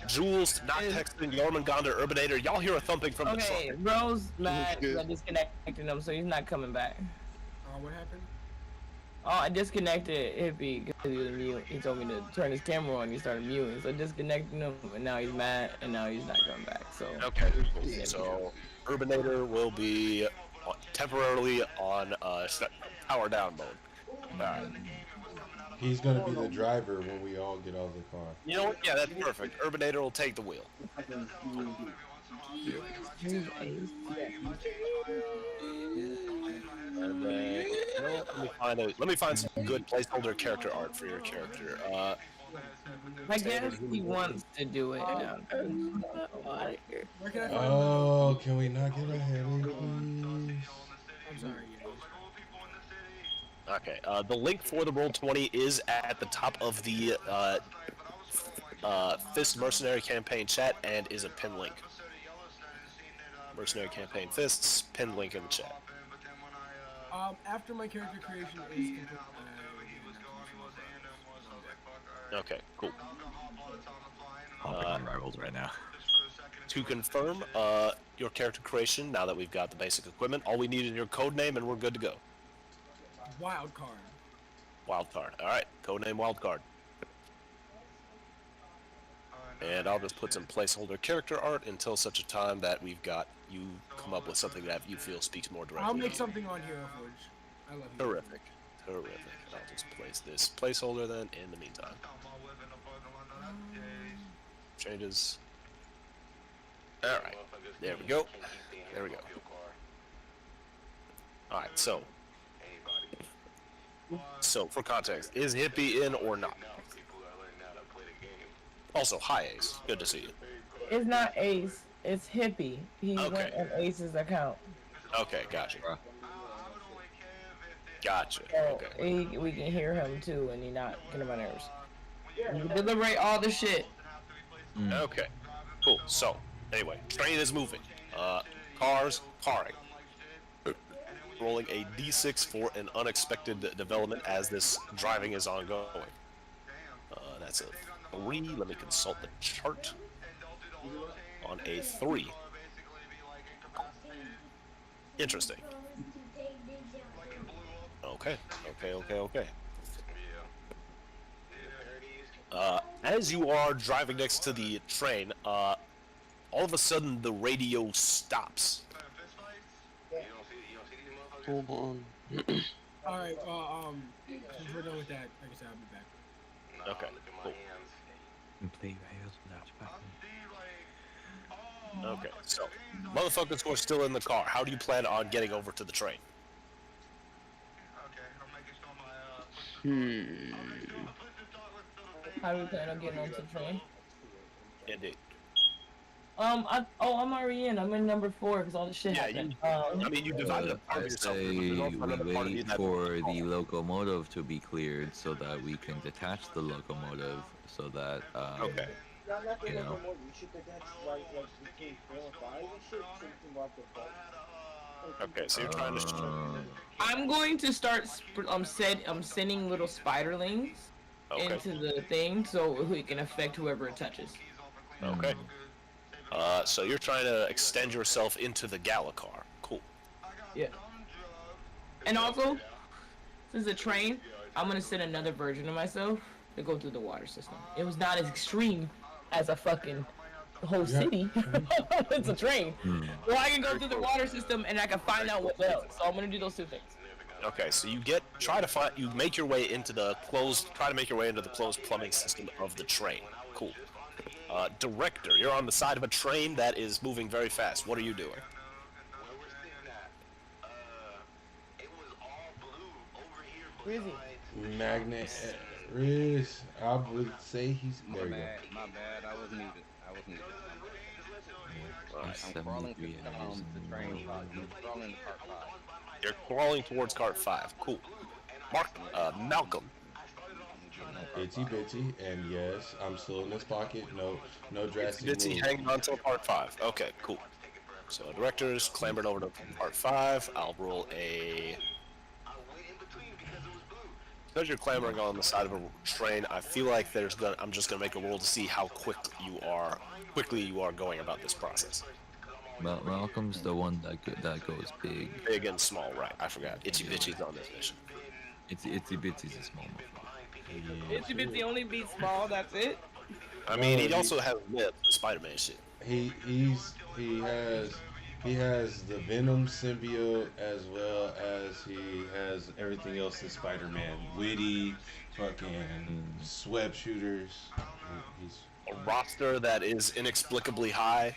Jules, not texting, Jormungandr, Urbanator, y'all hear a thumping from the trunk. Okay, Bro's mad because I disconnected him, so he's not coming back. What happened? Oh, I disconnected Hippie because he was mute. He told me to turn his camera on. He started muting, so I disconnected him, and now he's mad, and now he's not coming back. So okay, cool. So Urbanator will be temporarily on power down mode. He's gonna be the driver when we all get out of the car. You know what? Yeah, that's perfect. Urbanator will take the wheel. And then, let me find some good placeholder character art for your character. I guess he wants to do it now. Oh, can we not get ahead of please? I'm sorry. Okay, the link for the Roll20 is at the top of the Fist Mercenary Campaign chat and is a pinned link. Mercenary Campaign Fists, pinned link in the chat. After my character creation is complete. Okay, cool. On Rivals right now. To confirm your character creation, now that we've got the basic equipment, all we need is your code name and we're good to go. Wildcard. Wildcard. Alright, codename Wildcard. And I'll just put some placeholder character art until such a time that we've got you come up with something that you feel speaks more directly. I'll make something on Hero Forge. I love you. Terrific. Terrific. I'll just place this placeholder then in the meantime. Changes. Alright. There we go. There we go. Alright, so for context, is Hippie in or not? Also, hi Ace. Good to see you. It's not Ace. It's Hippie. He went on Ace's account. Okay, gotcha. Gotcha. So okay. we can hear him too, and he not getting on my nerves. You can deliberate all the shit. Okay. Cool. So, anyway, train is moving. Cars, carring. Rolling a d6 for an unexpected development as this driving is ongoing. That's a 3. Let me consult the chart. On a 3. Interesting. Okay. As you are driving next to the train, all of a sudden the radio stops. Hold on. Alright, since we're done with that, like I said, I'll be back. Okay, cool. Okay, so, motherfuckers who are still in the car, how do you plan on getting over to the train? How do we plan on getting onto the train? Indeed. I'm already in. I'm in number 4 because all this shit happened. I mean, you divided up part of I yourself. say There's also we another part of you wait that- for the locomotive to be cleared so that we can detach the locomotive so that Okay. you know. Okay, so you're trying to. I'm going to start. I'm sending little spiderlings Okay. into the thing so it can affect whoever it touches. Okay. So you're trying to extend yourself into the Galacar. Cool. Yeah. And also, since it's a train, I'm gonna send another version of myself to go through the water system. It was not as extreme as a fucking whole city. It's a train. Well, I can go through the water system and I can find out what's else. So I'm gonna do those 2 things. Okay, so you make your way into the closed plumbing system of the train. Cool. Director, you're on the side of a train that is moving very fast. What are you doing? Where is he? Magnet Riz, I would say he's My there. You go. bad, my bad. I was muted. I'm crawling to the train. I'm crawling to cart 5. You're crawling towards cart 5. Cool. Malcolm. Itsy bitsy, and yes, I'm still in this pocket. No drastic Bitsy move. hanging on till part 5. Okay, cool. So directors clambered over to part 5. I'll roll a. Because you're clambering on the side of a train, I feel like I'm just gonna make a roll to see how quickly you are going about this process. Malcolm's the one that goes big. Big and small, right? I forgot. Itsy Bitsy's on this mission. Itsy Bitsy's a small one. Itsy Bitsy only beats small. That's it. I mean, he also has whip, Spider-Man shit. He has the Venom symbiote as well as he has everything else in Spider-Man. Witty, fucking web shooters. He's A roster that is inexplicably high.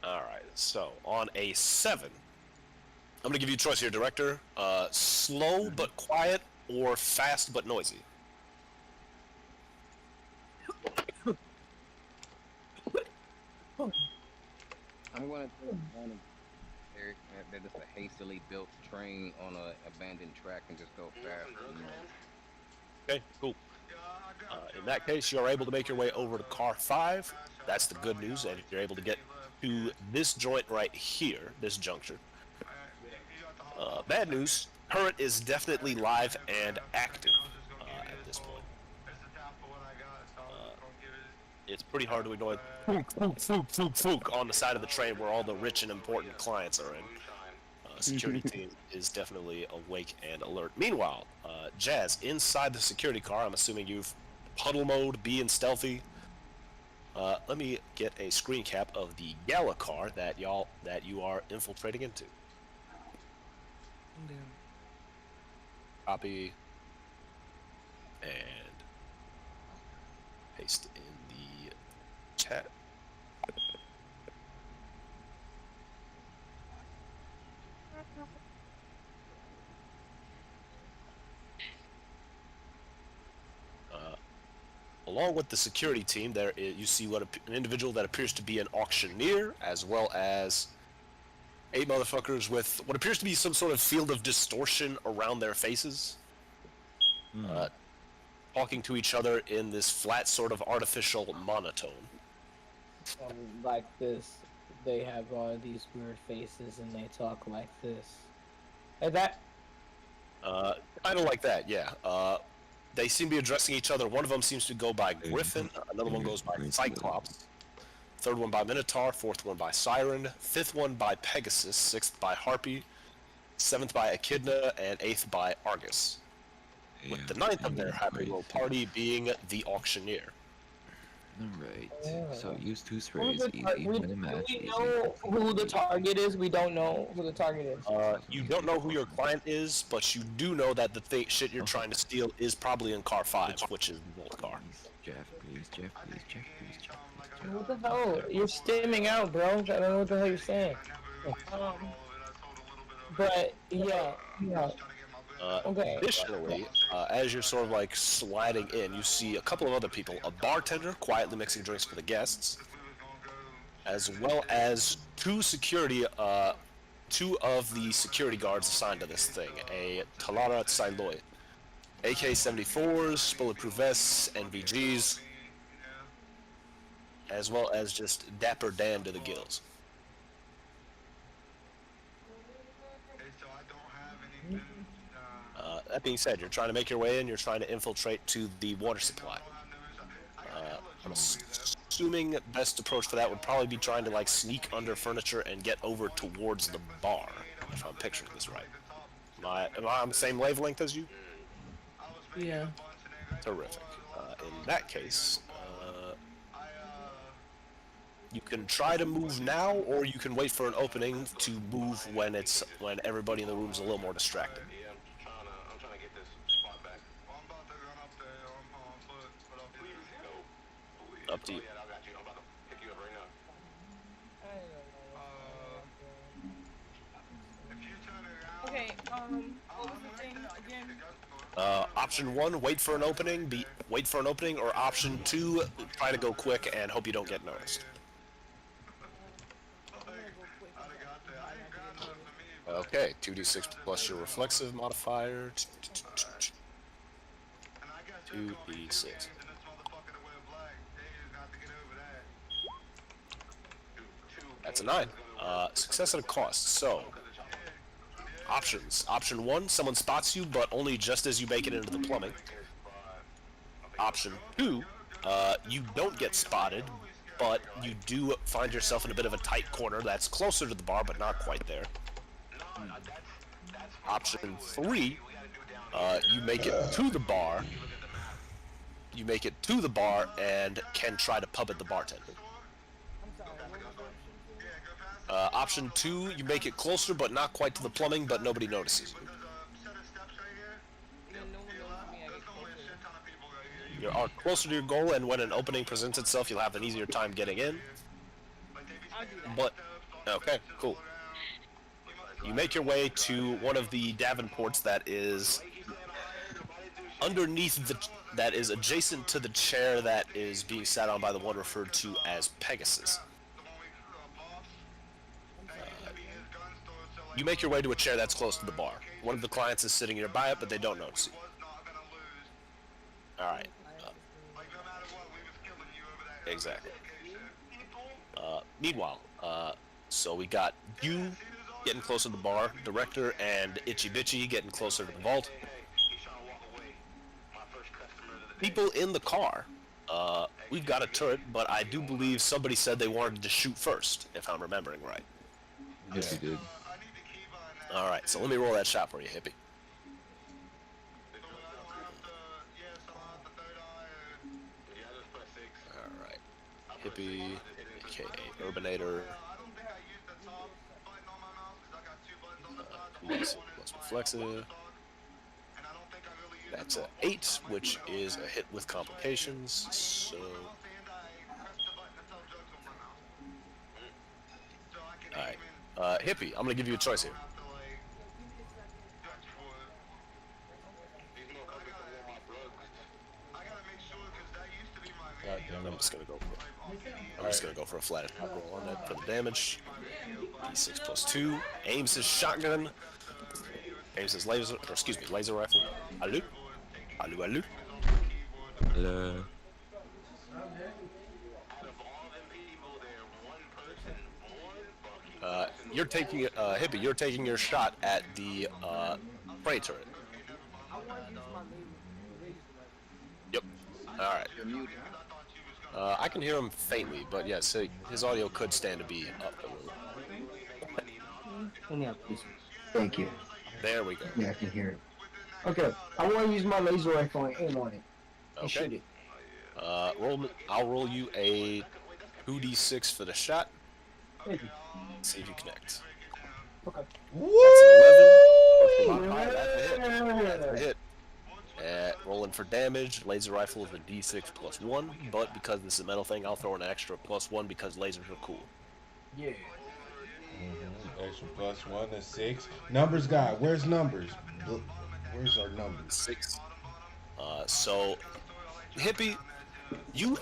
Alright, so on a 7, I'm gonna give you a choice here, director. Slow but quiet or fast but noisy? I'm going to Eric, that is a hastily built train on a abandoned track and just go fast. Okay, cool. In that case, you're able to make your way over to car 5. That's the good news, and you're able to get to this joint right here, this juncture. Bad news, turret is definitely live and active at this point. It's pretty hard to ignore fook on the side of the train where all the rich and important clients are in. Security team is definitely awake and alert. Meanwhile, Jazz, inside the security car, I'm assuming you've puddle mode, being stealthy. Let me get a screen cap of the Galacar that you are infiltrating into. Copy and paste in the chat. Along with the security team, you see an individual that appears to be an auctioneer, as well as 8 motherfuckers with what appears to be some sort of field of distortion around their faces, talking to each other in this flat sort of artificial monotone. Like this, they have all these weird faces and they talk like this. Like that? Kind of like that, yeah. They seem to be addressing each other. One of them seems to go by Griffin, another one goes by Cyclops, third one by Minotaur, fourth one by Siren, fifth one by Pegasus, sixth by Harpy, seventh by Echidna, and eighth by Argus. With the ninth of their happy little party being the auctioneer. Alright, so use 2 sprays, easy, win a match, We easy. know who the target is. We don't know who the target is. You don't know who your client is, but you do know that the shit you're trying to steal is probably in car 5, which is the Volt car. Jeff, please, Jeff, please, Jeff, please, Jeff, please, Jeff. What the hell? You're stimming out, bro. I don't know what the hell you're saying. But yeah. Okay. Additionally, as you're sort of like sliding in, you see a couple of other people, a bartender quietly mixing drinks for the guests, as well as two of the security guards assigned to this thing, a Talara Tsailoy, AK-74s, bulletproof vests, NVGs, as well as just Dapper Dan to the gills. That being said, you're trying to make your way in, you're trying to infiltrate to the water supply. I'm assuming best approach for that would probably be trying to like sneak under furniture and get over towards the bar, if I'm picturing this right. Am I on the same wavelength as you? Yeah. Terrific. In that case, you can try to move now, or you can wait for an opening to move when everybody in the room's a little more distracted. Up to you. Okay, what was the thing again? Option 1, wait for an opening, or option 2, try to go quick and hope you don't get noticed. Okay, 2d6 plus your reflexive modifier. 2d6. That's a 9. Success at a cost. So, options. Option 1, someone spots you, but only just as you make it into the plumbing. Option 2, you don't get spotted, but you do find yourself in a bit of a tight corner that's closer to the bar, but not quite there. Option 3, you make it to the bar. You make it to the bar and can try to puppet the bartender. Option 2, you make it closer but not quite to the plumbing, but nobody notices you. You are closer to your goal, and when an opening presents itself, you'll have an easier time getting in. But, okay, cool. You make your way to one of the Davenports that is that is adjacent to the chair that is being sat on by the one referred to as Pegasus. You make your way to a chair that's close to the bar. One of the clients is sitting nearby it, but they don't notice you. Alright. Exactly. Meanwhile, so we got you getting closer to the bar, Director and Itchy Bitchy getting closer to the vault. People in the car, we've got a turret, but I do believe somebody said they wanted to shoot first, if I'm remembering right. Yes, you did. Alright, so let me roll that shot for you, Hippie. Alright. Hippie, aka Urbanator. Plus reflexive. That's a 8, which is a hit with complications, so... Alright. Hippie, I'm gonna give you a choice here. I'm just gonna go for a flat attack roll on that for the damage. D6 plus 2. Aims his shotgun. Aims his laser rifle. Allu. Allu. Hello. You're taking Hippie. You're taking your shot at the prey turret. Yep. All right. I can hear him faintly, but yes, his audio could stand to be up a little. Thank you. There we go. Yeah, I can hear it. Okay, I want to use my laser rifle and aim on it. And shoot it. I'll roll you a 2d6 for the shot. Thank you. See if you connect. Okay. That's an 11. That's a hit. Rolling for damage, laser rifle is a d6 plus 1, but because this is a metal thing, I'll throw an extra plus 1 because lasers are cool. Yeah. Extra plus 1 is 6. Numbers guy, where's numbers? Where's our numbers? 6. So, Hippie, you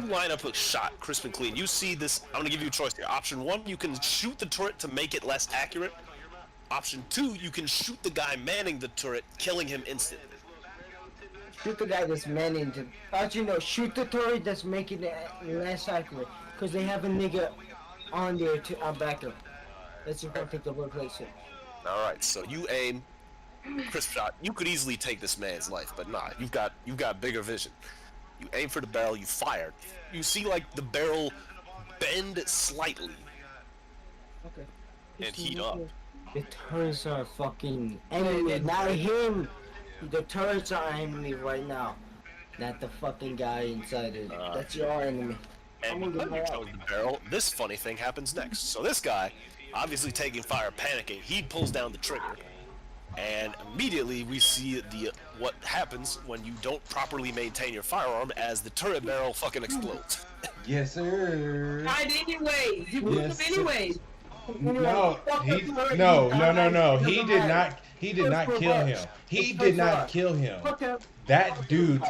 line up a shot, crisp and clean. You see this. I'm gonna give you a choice here. Option 1, you can shoot the turret to make it less accurate. Option 2, you can shoot the guy manning the turret, killing him instantly. Shoot the guy that's manning to. Actually, no. Shoot the turret that's making it less accurate, cause they have a nigga on there to back up. That's your take the replace it. All right, so you aim, crisp shot. You could easily take this man's life, but nah, you've got bigger vision. You aim for the barrel, you fire. You see like the barrel bend slightly Okay. and heat up. The turrets are fucking enemy, not him. The turrets are enemy right now, not the fucking guy inside it. That's your enemy. And because you chose the barrel, this funny thing happens next. So this guy, obviously taking fire, panicking, he pulls down the trigger, and immediately we see what happens when you don't properly maintain your firearm as the turret barrel fucking explodes. Yes, sir. Died anyways. You moved him anyways. No, he did not kill him. He did not kill him. That dude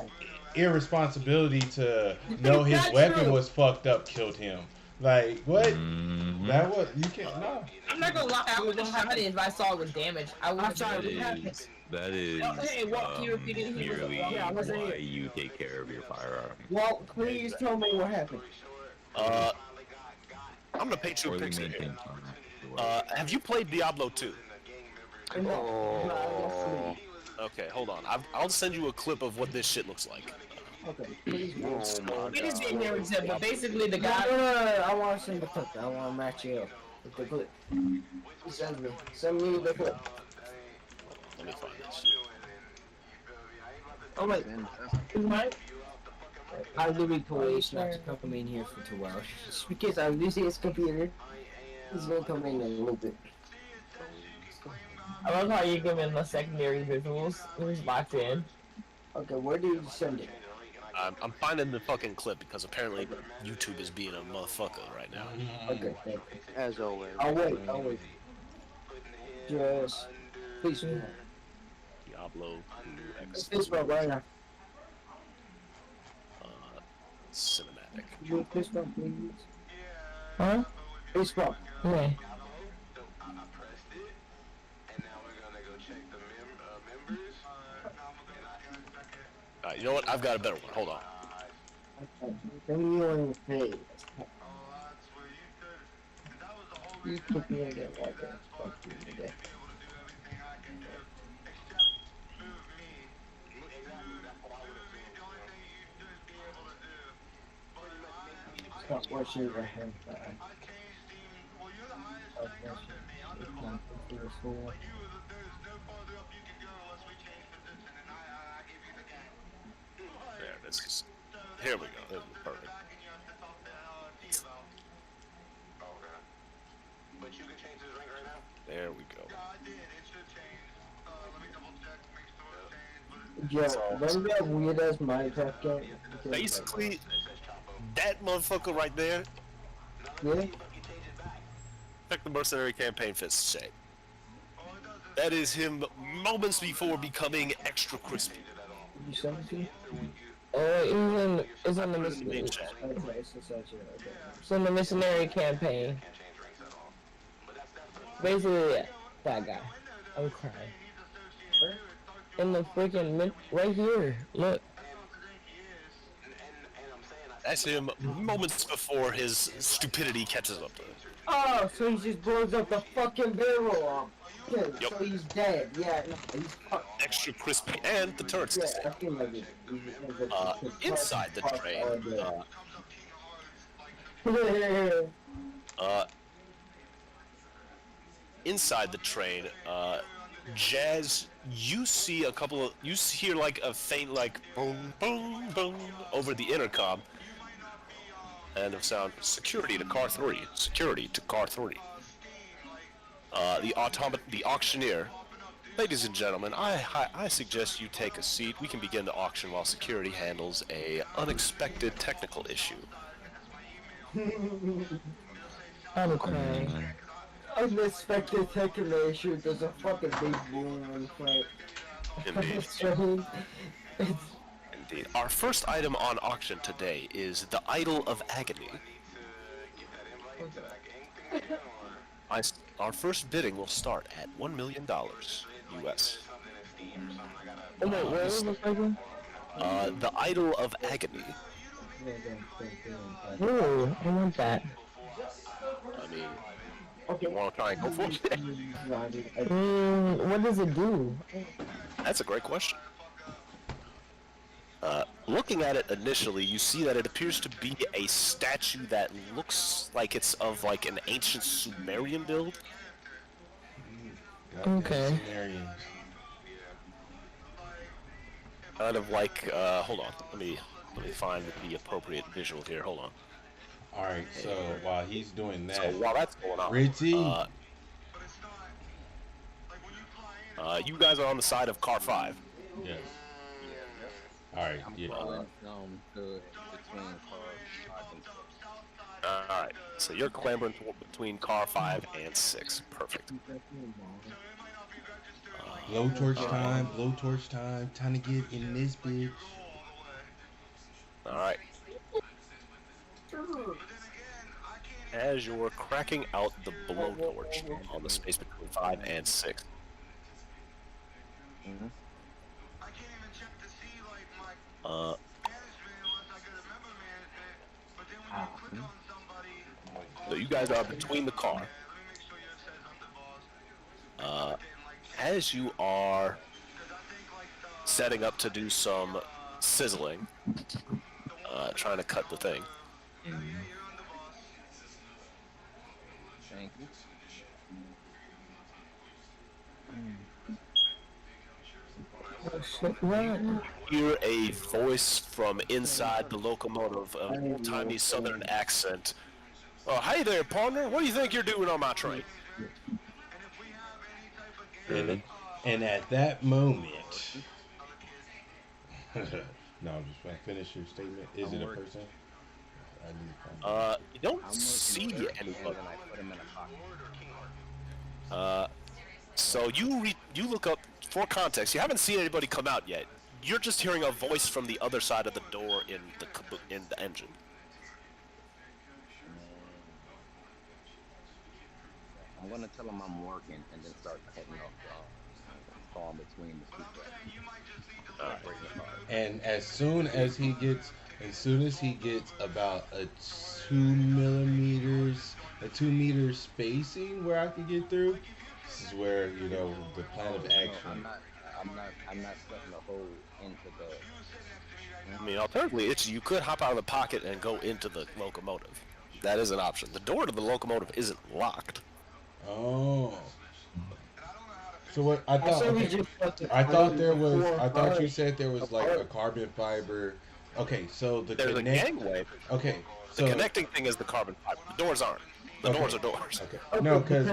irresponsibility to know his weapon was fucked up killed him. Like what? That was you can't no. I'm not gonna lie, I would have shot it if I saw it was damaged. I would have shot it. That is merely why you take care of your firearm. Well, please tell me what happened. I'm gonna paint you a picture here. Have you played Diablo 2? No. Okay, hold on. I'll send you a clip of what this shit looks like. Okay, please. We just didn't hear it, but basically the guy. No, I want to send the clip. I want to match you up with the clip. Send me the clip. Let me find this. Oh wait, I literally told Ace not to come in here for 2 hours. Just because I'm using his computer, he's gonna come in a little bit. I love how you give him the secondary visuals. He's locked in. Okay, where do you send it? I'm finding the fucking clip because apparently YouTube is being a motherfucker right now. Okay, thank you. As always. I'll wait. Just, please. Diablo 2 X. This one right now. Cinematic. This one, please. Huh? This one. Okay. Alright, you know what? I've got a better one. Hold on. Then you on the page. You took me again like that. Fuck you today. Stop watching your hand. There, this is. Here we go. This is perfect. There we go. Yeah, remember that weird ass Minecraft game? Basically, that motherfucker right there. Yeah? Check the mercenary campaign fist shape. That is him moments before becoming extra crispy. You send it to me? It's on the missionary. It's on the missionary campaign. Basically, that guy. I'm crying. In the freaking right here. Look. That's him moments before his stupidity catches up to him. Oh, so he just blows up the fucking barrel off. Okay, Yep. so he's dead. Yeah, no, he's fucked. Extra crispy, and the turret's Yeah, the I feel like it. inside the train. Inside the train, Jazz, you see a couple of, you hear like a faint like boom, boom, boom over the intercom, and of sound, security to car 3, security to car 3. The auctioneer, ladies and gentlemen, I suggest you take a seat. We can begin the auction while security handles a unexpected technical issue. I'm crying. unexpected technical issue. There's a fucking big boom in front. Indeed. Indeed. Our first item on auction today is the Idol of Agony. Our first bidding will start at $1 million US. Oh, wait, where is this again? The Idol of Agony. Ooh, I want that. I mean, you want to try and go for it? What does it do? That's a great question. Looking at it initially, you see that it appears to be a statue that looks like it's of like an ancient Sumerian build. Okay. Sumerians. Kind of like, hold on, let me find the appropriate visual here. Hold on. All right, so while he's doing that, So while that's going on, Ritzy, you guys are on the side of car 5. yes. All right, yeah. Good between cars 5 and 6. All right, so you're clambering between car 5 and 6. Perfect. Blowtorch time, time to get in this bitch. All right. As you're cracking out the blowtorch on the space between 5 and 6. So you guys are between the car. As you are setting up to do some sizzling, trying to cut the thing. Thank you. Hear a voice from inside the locomotive, an old-timey southern accent. Oh, hey there, partner. What do you think you're doing on my train? And at that moment, no, I'm just trying to finish your statement. Is it a person? I need to find You don't see anybody. So you look up for context. You haven't seen anybody come out yet. You're just hearing a voice from the other side of the door in the engine. I'm gonna tell him I'm working and then start cutting off the call between the two. And as soon as he gets about a 2 meter spacing where I can get through, this is where, you know, the plan of action. I'm not cutting the hole into the. I mean, alternatively, you could hop out of the pocket and go into the locomotive. That is an option. The door to the locomotive isn't locked. Oh. So what I thought? Okay, I thought you said there was like a carbon fiber. Okay, so there's a gangway. Okay, so the connecting thing is the carbon fiber. The doors aren't. The doors are doors. Okay. No, because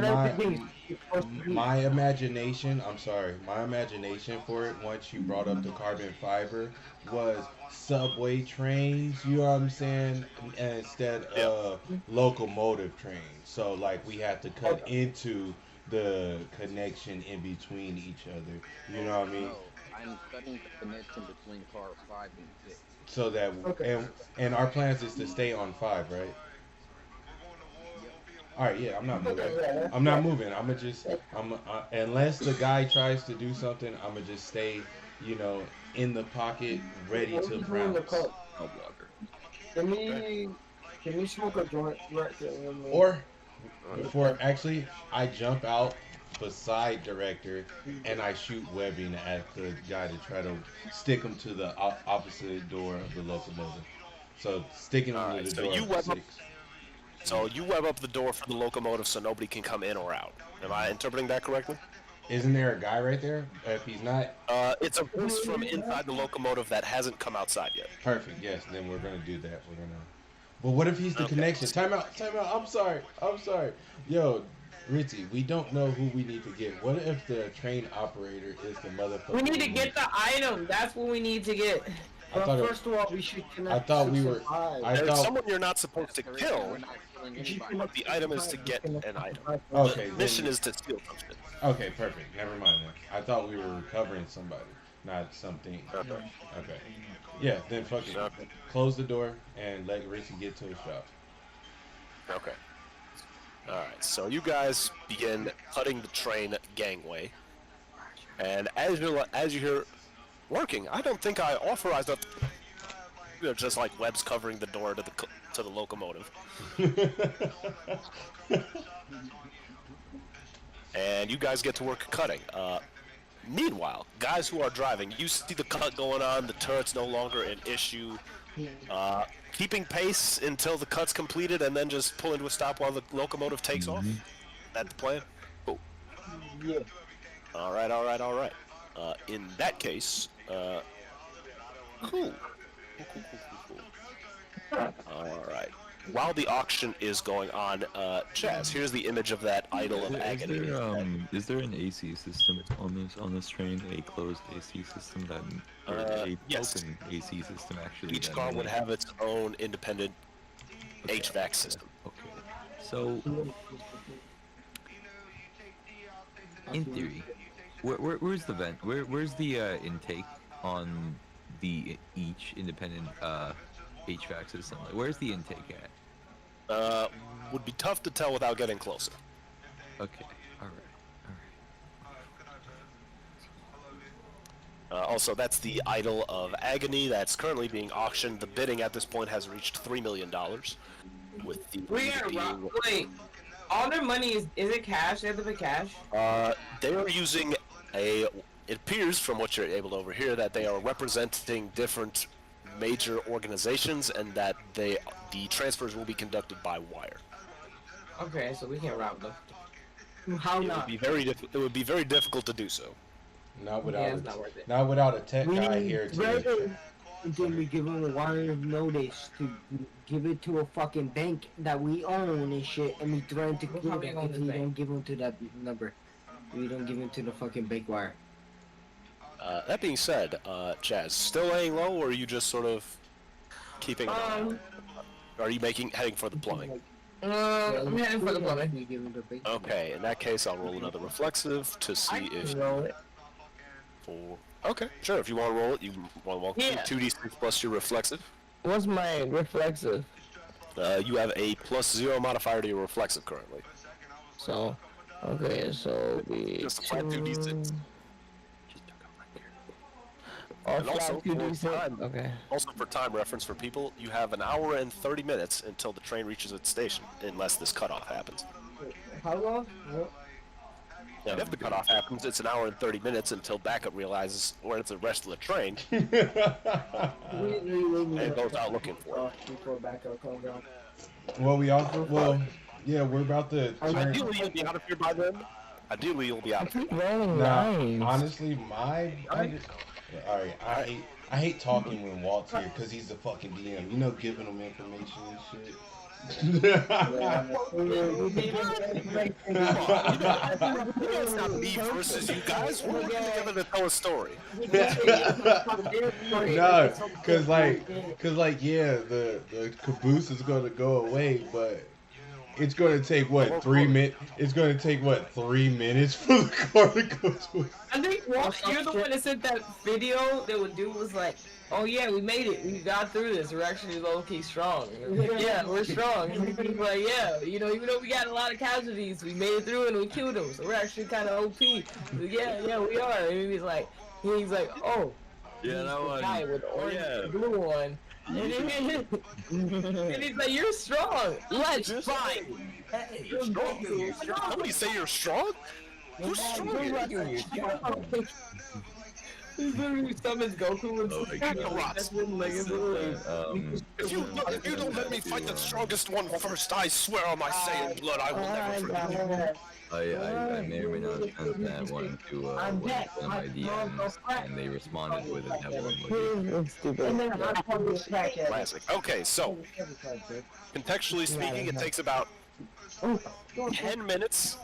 my imagination. I'm sorry. My imagination for it once you brought up the carbon fiber was subway trains. You know what I'm saying? Instead of locomotive trains. So like we have to cut into the connection in between each other. You know what I mean? No, I'm cutting the connection between car 5 and 6. So that and our plans is to stay on 5, right? All right, yeah, I'm not moving. Unless the guy tries to do something, I'm gonna just stay, you know, in the pocket, ready to pounce. I'll block her. Can we smoke a joint right there? Or, before actually, I jump out beside director and I shoot webbing at the guy to try to stick him to the opposite door of the locomotive. So sticking him to the door. So you web up the door for the locomotive so nobody can come in or out. Am I interpreting that correctly? Isn't there a guy right there? If he's not, it's a voice from inside the locomotive that hasn't come outside yet. Perfect. Yes. Then we're gonna do that. But what if he's the connection? Time out. I'm sorry. Yo, Ritzy, we don't know who we need to get. What if the train operator is the motherfucker? We need to get the item. That's what we need to get. I thought it, first of all, we should connect. I thought we six were. and five. I There's thought. someone you're not supposed to kill, We're not killing You should anybody. connect the item is to get an item. Okay. The mission then- is to steal something. Okay, perfect. Never mind then. I thought we were recovering somebody, not something. Okay. Okay. Yeah, then fuck it. Okay. Close the door and let Richie get to his shop. Okay. Alright, so you guys begin cutting the train gangway. And as you're working, I don't think I authorized that. They're just like webs covering the door to the locomotive. And you guys get to work cutting. Meanwhile, guys who are driving, you see the cut going on, the turret's no longer an issue. Keeping pace until the cut's completed and then just pulling to a stop while the locomotive takes off? That's the plan? Cool. Yeah. Alright. In that case, cool. Alright. While the auction is going on, Chaz, here's the image of that idol of agony. Is there an AC system on this train? A closed AC system or a yes. open AC system actually? Each car would have its own independent HVAC system. Okay. So, in theory, where's the vent? Where's the intake on each independent HVAC system? Like, where's the intake at? Would be tough to tell without getting closer. Okay. All right. Also, that's the idol of agony that's currently being auctioned. The bidding at this point has reached $3 million. With the Wait, all their money is it cash? They have to pay cash? They are using it appears from what you're able to overhear that they are representing different major organizations and that the transfers will be conducted by wire. Okay, so we can't rob them. How It not? would be very difficult to do so. Not without. Yeah, it's not worth it. Not without a tech We guy need here to. rather than we give him a wire of notice to give it to a fucking bank that we own and shit, and we threaten to kill How we them own if this we bank? don't give him to that number. We don't give him to the fucking bank wire. That being said, Chaz, still laying low, or are you just sort of keeping? Are you heading for the plumbing? I'm heading for the plumbing. We give him the bank. Okay, in that case, I'll roll another reflexive to see if. roll it. Okay, sure. If you want to roll it, you want to walk Yeah. 2d6 plus your reflexive. What's my reflexive? You have a +0 modifier to your reflexive currently. So, okay, so be Just a flat 2d6. And also, for time, Okay. also for time reference for people, you have an hour and 30 minutes until the train reaches its station, unless this cutoff happens. How long? And if the cutoff happens, it's an hour and 30 minutes until backup realizes where it's the rest of the train and goes out looking for it. Before backup comes out. Well, well, yeah, we're about to turn. Ideally, you'll be out of here by then. Ideally, you'll be out of here. Nah, honestly, alright, I hate talking when Walt's here because he's the fucking DM. You know, giving him information and shit. It's not me versus you guys. We're working together to tell a story. No, cause like, yeah, the caboose is gonna go away, but it's gonna take what 3 minutes? It's gonna take what 3 minutes for the car to go to. I think you're the one that sent that video that would do was like, oh yeah, we made it. We got through this. We're actually low-key strong. Yeah, we're strong. He's like, yeah, you know, even though we got a lot of casualties, we made it through and we killed them. So we're actually kind of OP. Yeah, we are. And he's like, oh, Yeah, he's that the one. guy with the orange yeah. and blue one. And he's like, you're strong. Let's fight. You're strong. Somebody say you're strong? Who's strong? He literally summons Goku and Oh my God. that's when Lego's literally. If you don't let me fight the strongest one first, I swear on my Saiyan blood, I will never forgive you. I may or may not have sent that one to one of my DMs, and they responded with a devil emoji. Classic. Okay, so contextually speaking, it takes about 10 minutes.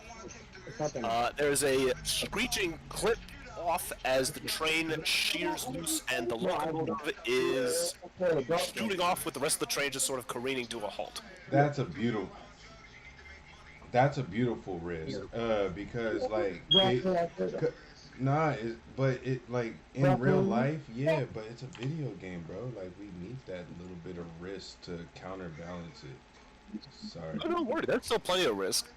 There's a screeching clip off as the train shears loose and the locomotive is shooting off with the rest of the train just sort of careening to a halt. That's a beautiful risk. Because like but it like in real life, yeah, but it's a video game, bro. Like we need that little bit of risk to counterbalance it. Sorry. Oh, don't worry, there's still plenty of risk.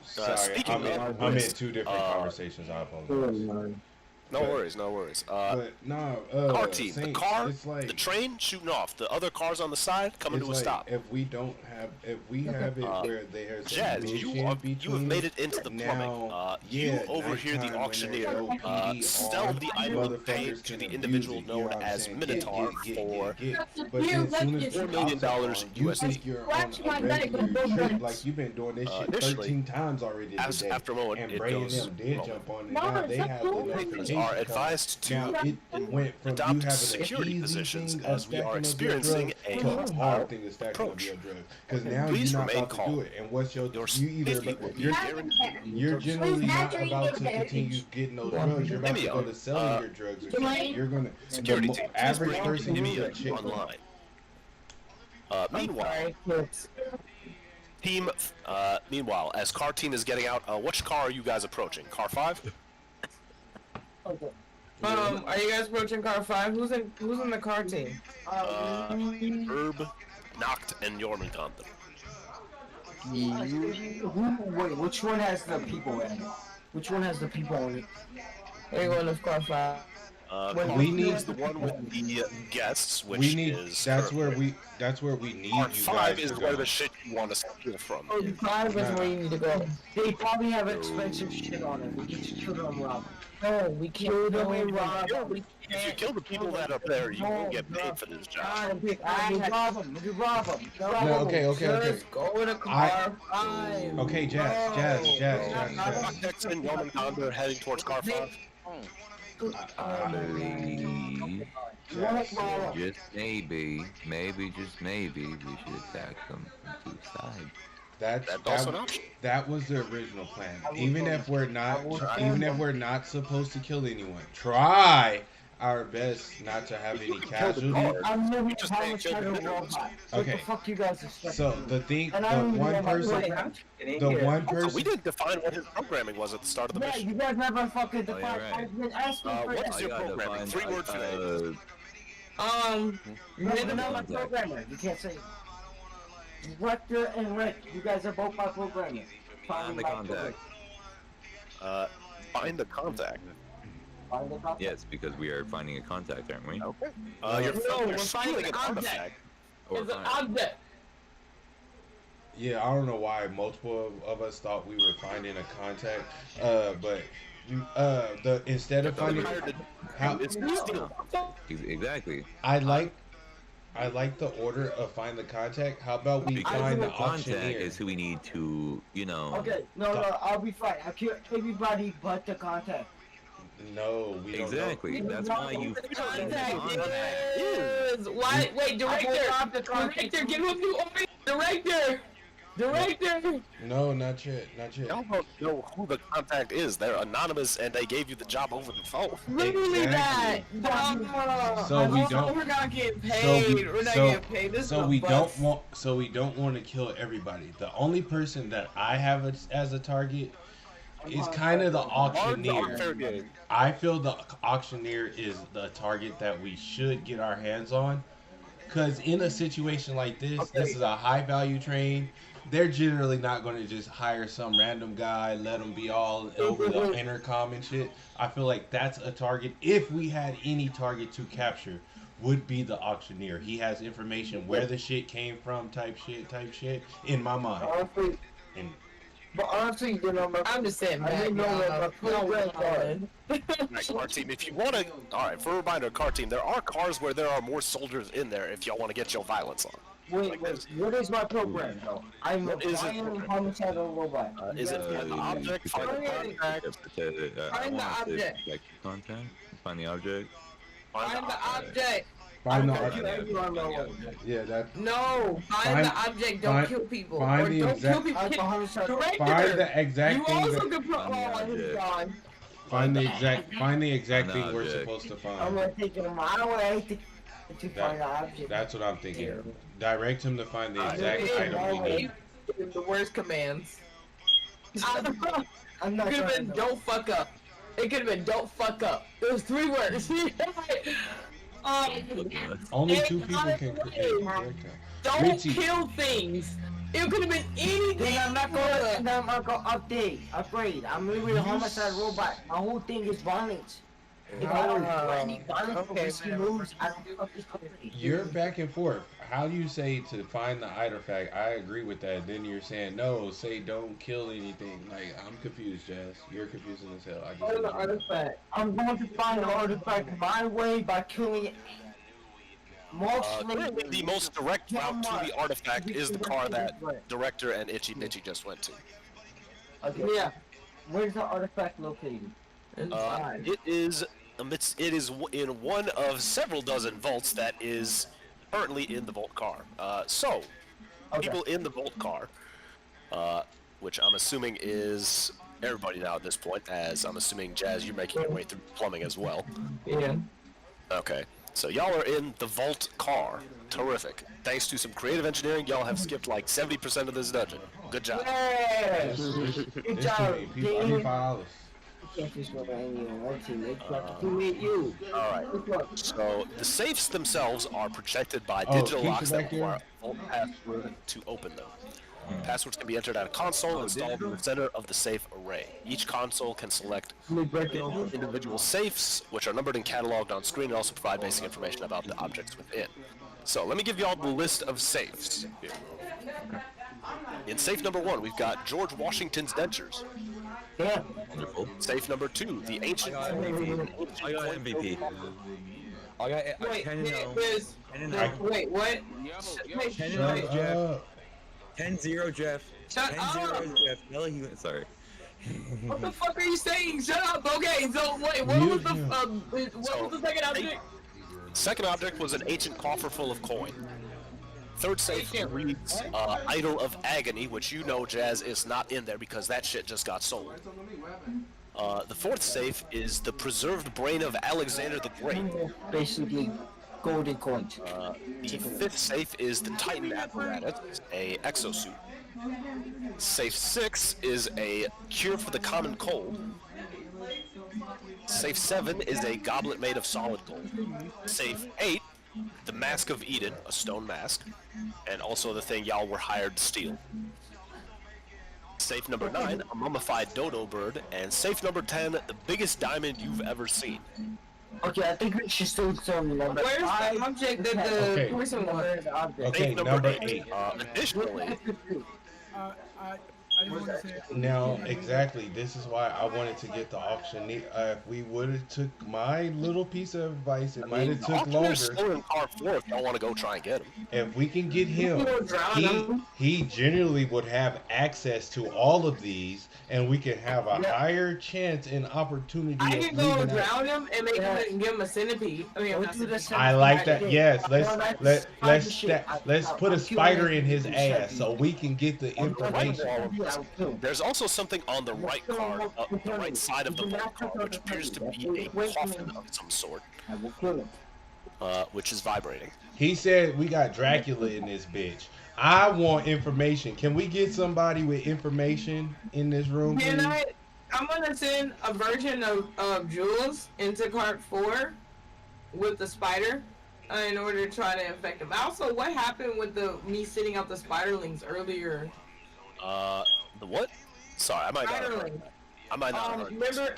Sorry, I'm in two different conversations. I apologize. No worries. But no, car team, Saints, the car, it's like, the train shooting off, the other cars on the side coming to a like stop. If we have it where there's Jazz, a you mission have between made it into the plumbing. You overhear the auctioneer sell the item of paid to the individual known as Minotaur for But then as soon as $4 million you USD. think you're on a regular trip, like you've been doing this shit Initially, 13 times already today, after a moment, and it Bray and goes them did wrong. jump on it. Now they have the notification Are come. advised to Now it went from you adopt having an security easy positions thing as of we are stacking up your experiencing drugs a to a hard thing of stacking up approach. your drugs. Because now Please you're not remain about to calm. do it. And what's you either You're you're generally not about to continue getting those drugs. You're about to go to selling your drugs or something. You're gonna security the team. average person Give who's me a chick. online. Meanwhile, as car team is getting out, which car are you guys approaching? Car 5? Are you guys approaching car 5? Who's in the car team? Herb, Noct, and Jormungandr. Wait, which one has the people in it? Which one has the people in it? They're going to car 5. We need the one with the guests, which we need is that's where we need Part you 5 guys is to where go. the shit you want to steal from. Oh, 5 is where you need to go. They probably have expensive shit on it. We can just kill them and rob them. No, we can't kill them and rob them. If you kill the people that are there, you won't get paid for this job. We rob them. We rob them. No, okay. Just go in a car 5. Okay, Jazz. Noct and Jormungandr heading towards car 5. I believe just maybe, just maybe, we should attack them from two sides. That's also an option. That was the original plan. Even if we're not supposed to kill anyone, try our best not to have any casualties. I'm never how much I don't robot. What Okay. the fuck you guys expect? So the thing, And I don't even know my way. Also, we didn't define what his programming was at the start of the Yeah, mission. you guys never fucking Oh, yeah, defined. right. I've been asking for What that. is your programming? 3 words for that. You never know my programmer. You can't say. Rector and Rick, you guys are both my programmer. Find the contact. Find the contact. Find the contact. Yes, because we are finding a contact, aren't we? Okay. No, You're we're finding stealing an an artifact. Or It's an find- object. Yeah, I don't know why multiple of us thought we were finding a contact. But the instead of finding how It's stealing. Exactly. I like the order of find the contact. How about we Because find the the contact auctioneer? is who we need to, Okay, no, I'll be fine. I kill everybody but the contact. No, we don't know. Exactly. That's why you The find the contact contact. is. Why? Wait, director. Director, give him the director. Director. No, not yet. Y'all don't know who the contact is. They're anonymous and they gave you the job over the phone. Literally that. So we don't. We're not getting So paid. we, We're not so, getting paid. This so is we a don't bust. want. So we don't want to kill everybody. The only person that I have as a target is kind of the auctioneer. Fair game. I feel the auctioneer is the target that we should get our hands on. Because in a situation like this, this is a high value train. They're generally not going to just hire some random guy, let them be all over the intercom and shit. I feel like that's a target. If we had any target to capture, would be the auctioneer. He has information where the shit came from, type shit, in my mind. And But honestly, you know, I'm just saying, I didn't know what my program was. Alright, car team, if you want to, alright, for a reminder, car team, there are cars where there are more soldiers in there if y'all want to get your violence on. Wait, what is my program though? I'm a What is it? violent homicidal robot. Is it find the object, find the contact, Find the object. Contact. Find the object. Find the object. find the Kill auctioneer. everyone though. Yeah, that. No, find the object. Don't find- kill people. find Or the don't exact- kill people. I'm a homicidal. Director. Find the exact You thing also that. can put. Oh, he's gone. Find the exact thing An we're object. supposed to I'm find. gonna take it my way to find the object. That's what I'm thinking. Direct him to find the exact It item we need. the worst commands. I'm not It could have trying been to- don't fuck up. It could have been don't fuck up. It was 3 words. Only and 2 people can correct that. Don't Richie. kill things. It could have been anything. Then I'm not gonna upgrade. I'm literally a homicide robot. My whole thing is violence. If I don't do any violence or risky moves, I don't fucking upgrade. You're back and forth. How do you say to find the artifact? I agree with that. Then you're saying no. Say don't kill anything. Like I'm confused, Jazz. You're confusing as hell. I Find the just artifact. I'm going to find the artifact my way by killing Currently, the most direct route to the artifact is the car that Director and Itchy Bitchy just went to. Okay. Yeah. Where's the artifact located? It is in one of several dozen vaults that is currently in the vault car. People in the vault car, which I'm assuming is everybody now at this point, as I'm assuming, Jazz, you're making your way through plumbing as well. Yeah. Okay. So y'all are in the vault car. Terrific. Thanks to some creative engineering, y'all have skipped like 70% of this dungeon. Good job. Yes. Good It's job. too many people. I need $5. Can't just rely on you on one team. They got to do it, you. Alright. So the safes themselves are protected by Oh, digital keep locks it that back there. require a vault password to open them. Passwords can be entered at a console installed in the center of the safe array. Each console can select individual safes, which are numbered and cataloged on screen, and also provide basic information about the objects within. So let me give you all the list of safes. In safe number 1, we've got George Washington's dentures. Yeah. Wonderful. Safe number 2, the ancient. I got MVP. I got Wait, 10 and 0. there's, 10 and there's, 0. wait, what? Ten and Shut 0, Jeff. up. 10-0, Jeff. Shut 10-0, up! Jeff. No, he went. Sorry. What the fuck are you saying? Shut up! Okay, so wait, what was the what was the second object? Second object was an ancient coffer full of coin. Third safe reads Idol of Agony, which you know, Jazz, is not in there because that shit just got sold. The fourth safe is the preserved brain of Alexander the Great. Basically, golden coins. The fifth safe is the Titan apparatus, a exosuit. Safe 6 is a cure for the common cold. Safe 7 is a goblet made of solid gold. Safe 8, the Mask of Eden, a stone mask, and also the thing y'all were hired to steal. Safe number 9, a mummified dodo bird, and safe number 10, the biggest diamond you've ever seen. Okay, I think we should still tell me number Where's the object that the Okay. person was? Okay, Safe number 8. Additionally, I just want to say, Now, exactly, this is why I wanted to get the auction. If we would have took my little piece of advice, it might have took auctioneer's longer. still in car 4 if y'all want to go try and get him. If we can get him, You don't drown him. he generally would have access to all of these, and we can have a higher chance and opportunity. I of can go leaving out. drown him and make him and give him a centipede. I mean, not centipede. I like that. Yes, let's put a I'm spider killing in his it. ass so we can get the information. There's also something on the right car, the right side of the vault car, which appears to be a coffin of some sort, I will kill him. which is vibrating. He said we got Dracula in this bitch. I want information. Can we get somebody with information in this room, please? I'm gonna send a version of Jules into cart 4 with the spider in order to try to infect him. Also, what happened with me sitting out the spiderlings earlier? The what? Sorry, I might not. Spiderling. I might not. have heard this. Remember,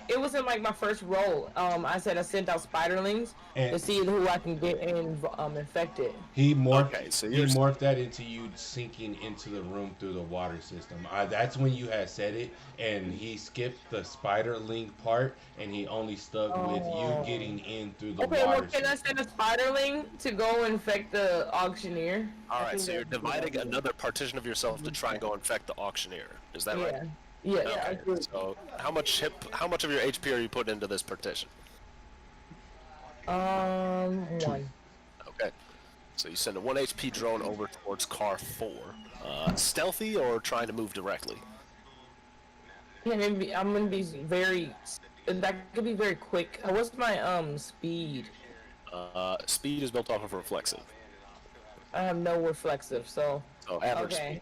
it was in like my first role. I said I sent out spiderlings to see who I can get infected. He morphed. Okay, so he you're- morphed that into you sinking into the room through the water system. That's when you had said it, and he skipped the spiderling part, and he only stuck with you getting in through the Okay, well, water can I system. send a spiderling to go infect the auctioneer? All right, so you're dividing another partition of yourself to try and go infect the auctioneer. Is that right? Yeah. Okay. So how much of your HP are you putting into this partition? 1. Okay. So you send a 1 HP drone over towards car 4. Stealthy or trying to move directly? I'm gonna be very. That could be very quick. What's my speed? Speed is built off of reflexive. I have no reflexive, so. So average Okay. speed.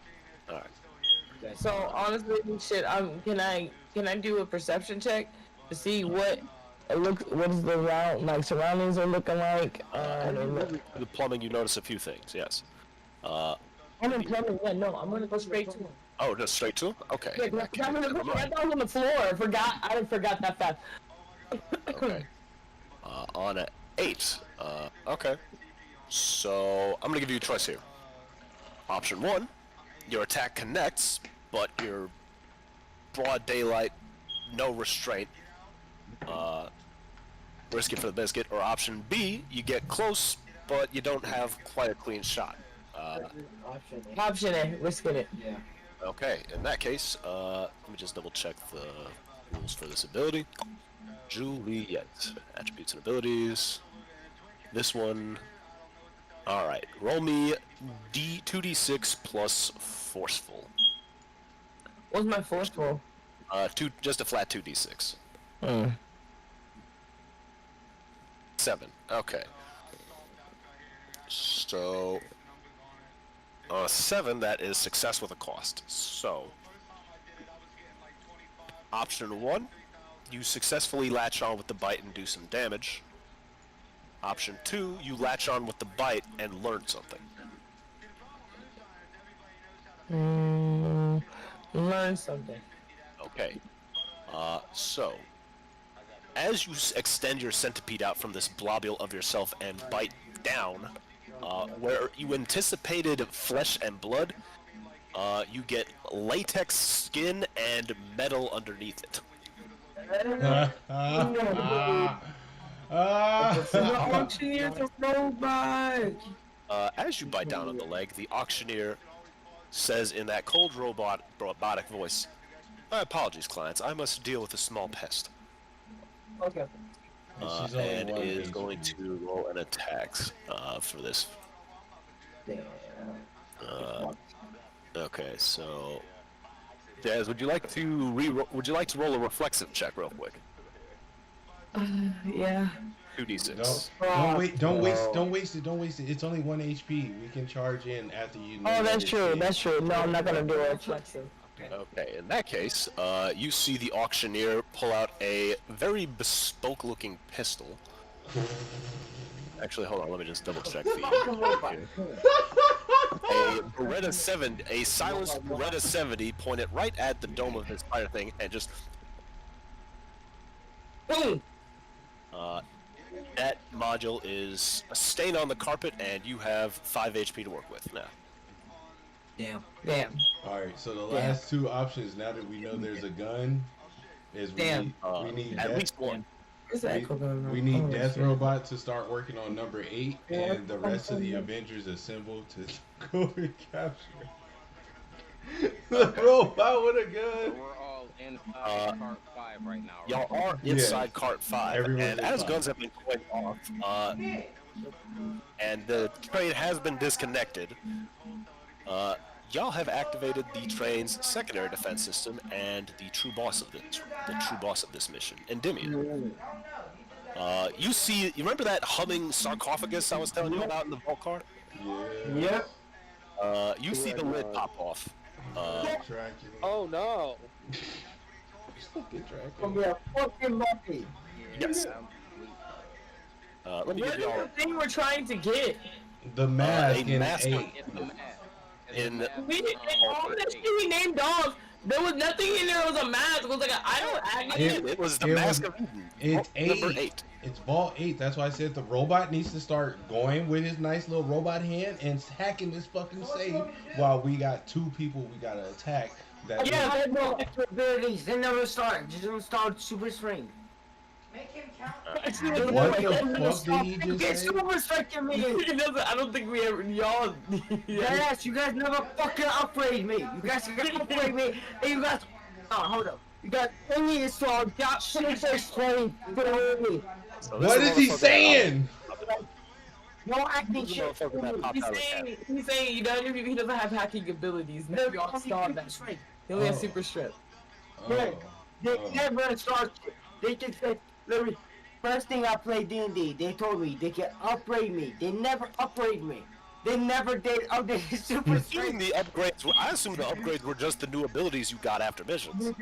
All right. So honestly, shit. Can I do a perception check to see what it looks? What is the like surroundings are looking like? The plumbing, you notice a few things. Yes. I'm in plumbing. Yeah, no, I'm gonna go straight to him. Oh, just straight to him? Okay. Yeah, I'm gonna go right down on the floor. I forgot that fast. Okay. On a 8. Okay. So I'm gonna give you a choice here. Option 1, your attack connects, but you're broad daylight, no restraint. Risk it for the biscuit. Or option B, you get close, but you don't have quite a clean shot. Option A, risking it. Yeah. Okay, in that case, let me just double check the rules for this ability. Juliet, attributes and abilities. This one. Alright, roll me 2d6 plus forceful. What's my forceful? Just a flat 2d6. 7. Okay. So 7, that is success with a cost. So option 1, you successfully latch on with the bite and do some damage. Option 2, you latch on with the bite and learn something. Learn something. Okay. So as you extend your centipede out from this globule of yourself and bite down, where you anticipated flesh and blood, you get latex skin and metal underneath it. As you bite down on the leg, the auctioneer says in that cold robotic voice, "My apologies, clients. I must deal with a small pest." Okay. And is going to roll an attack for this. Okay, so Jazz, would you like to roll a reflexive check real quick? Yeah. 2d6. Don't waste it. It's only 1 HP. We can charge in after you. Oh, that's true. That's true. No, I'm not gonna do a reflexive. Okay, in that case, you see the auctioneer pull out a very bespoke-looking pistol. Actually, hold on, let me just double-check the a silenced Beretta 70 pointed right at the dome of this fire thing and just... Boom! That module is a stain on the carpet, and you have 5 HP to work with now. Damn. Alright, so the last two options, now that we know there's a gun, is we need at least one. We need Death Robot to start working on number 8, and the rest of the Avengers assemble to go and capture the robot with a gun. We're all inside cart 5 right now. Right? Y'all are inside cart 5, Everyone's and as inside. guns have been going off, and the train has been disconnected, y'all have activated the train's secondary defense system and the true boss of this mission, Endymion. You remember that humming sarcophagus I was telling you about in the vault car? Yep. You see the lid pop off. Oh no. Gonna be a fucking monkey. Yes. Let me What give is y'all the thing we're trying to get? The mask a in mask. 8. It's the mask. in All that shit we named dogs. There was nothing in there. It was a mask. It was like it was the Mask of Eden. It's Number 8. 8. It's Vault 8. That's why I said the robot needs to start going with his nice little robot hand and hacking this fucking safe while we got 2 people we gotta attack. That Yeah, they no extra abilities. They never start. Just don't start super strength. What the fuck did he just Get say? super strength in me. I don't think we ever y'all. Yes, you guys never fucking upgrade me. You guys can upgrade me. And you guys. Oh, hold up. You got 10 years strong. Got super strength. Put it on me. What is he saying? No acting shit. He's saying he doesn't have hacking abilities. Maybe y'all start that. He only has super strength. Oh. They never start shit. They just said, literally, first thing I played D&D, they told me they can upgrade me. They never upgrade me. They never did upgrade super Assuming the upgrades were, I assume the upgrades were just the new abilities you got after missions.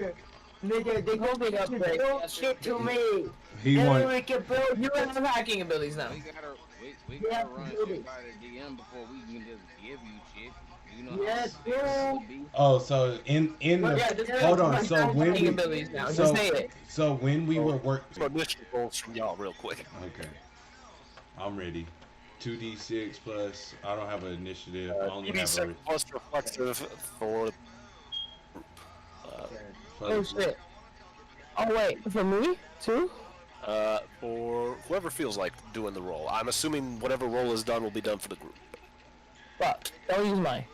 Nigga, they go big upgrade. Build shit to me. He Then want. we can build You have hacking abilities now. We gotta run shit by the DM before we can just give you shit. You know Yes, how it dude. be. Oh, so in the hold on. So when hacking we abilities now. so, Just say it. so when we were So initial goals from y'all real quick. Okay, I'm ready. 2d6 plus. I don't have an initiative. I only have 2d6 plus reflexive for. Oh shit. Oh wait, for me too? For whoever feels like doing the roll. I'm assuming whatever roll is done will be done for the group. Fuck. Don't use mine.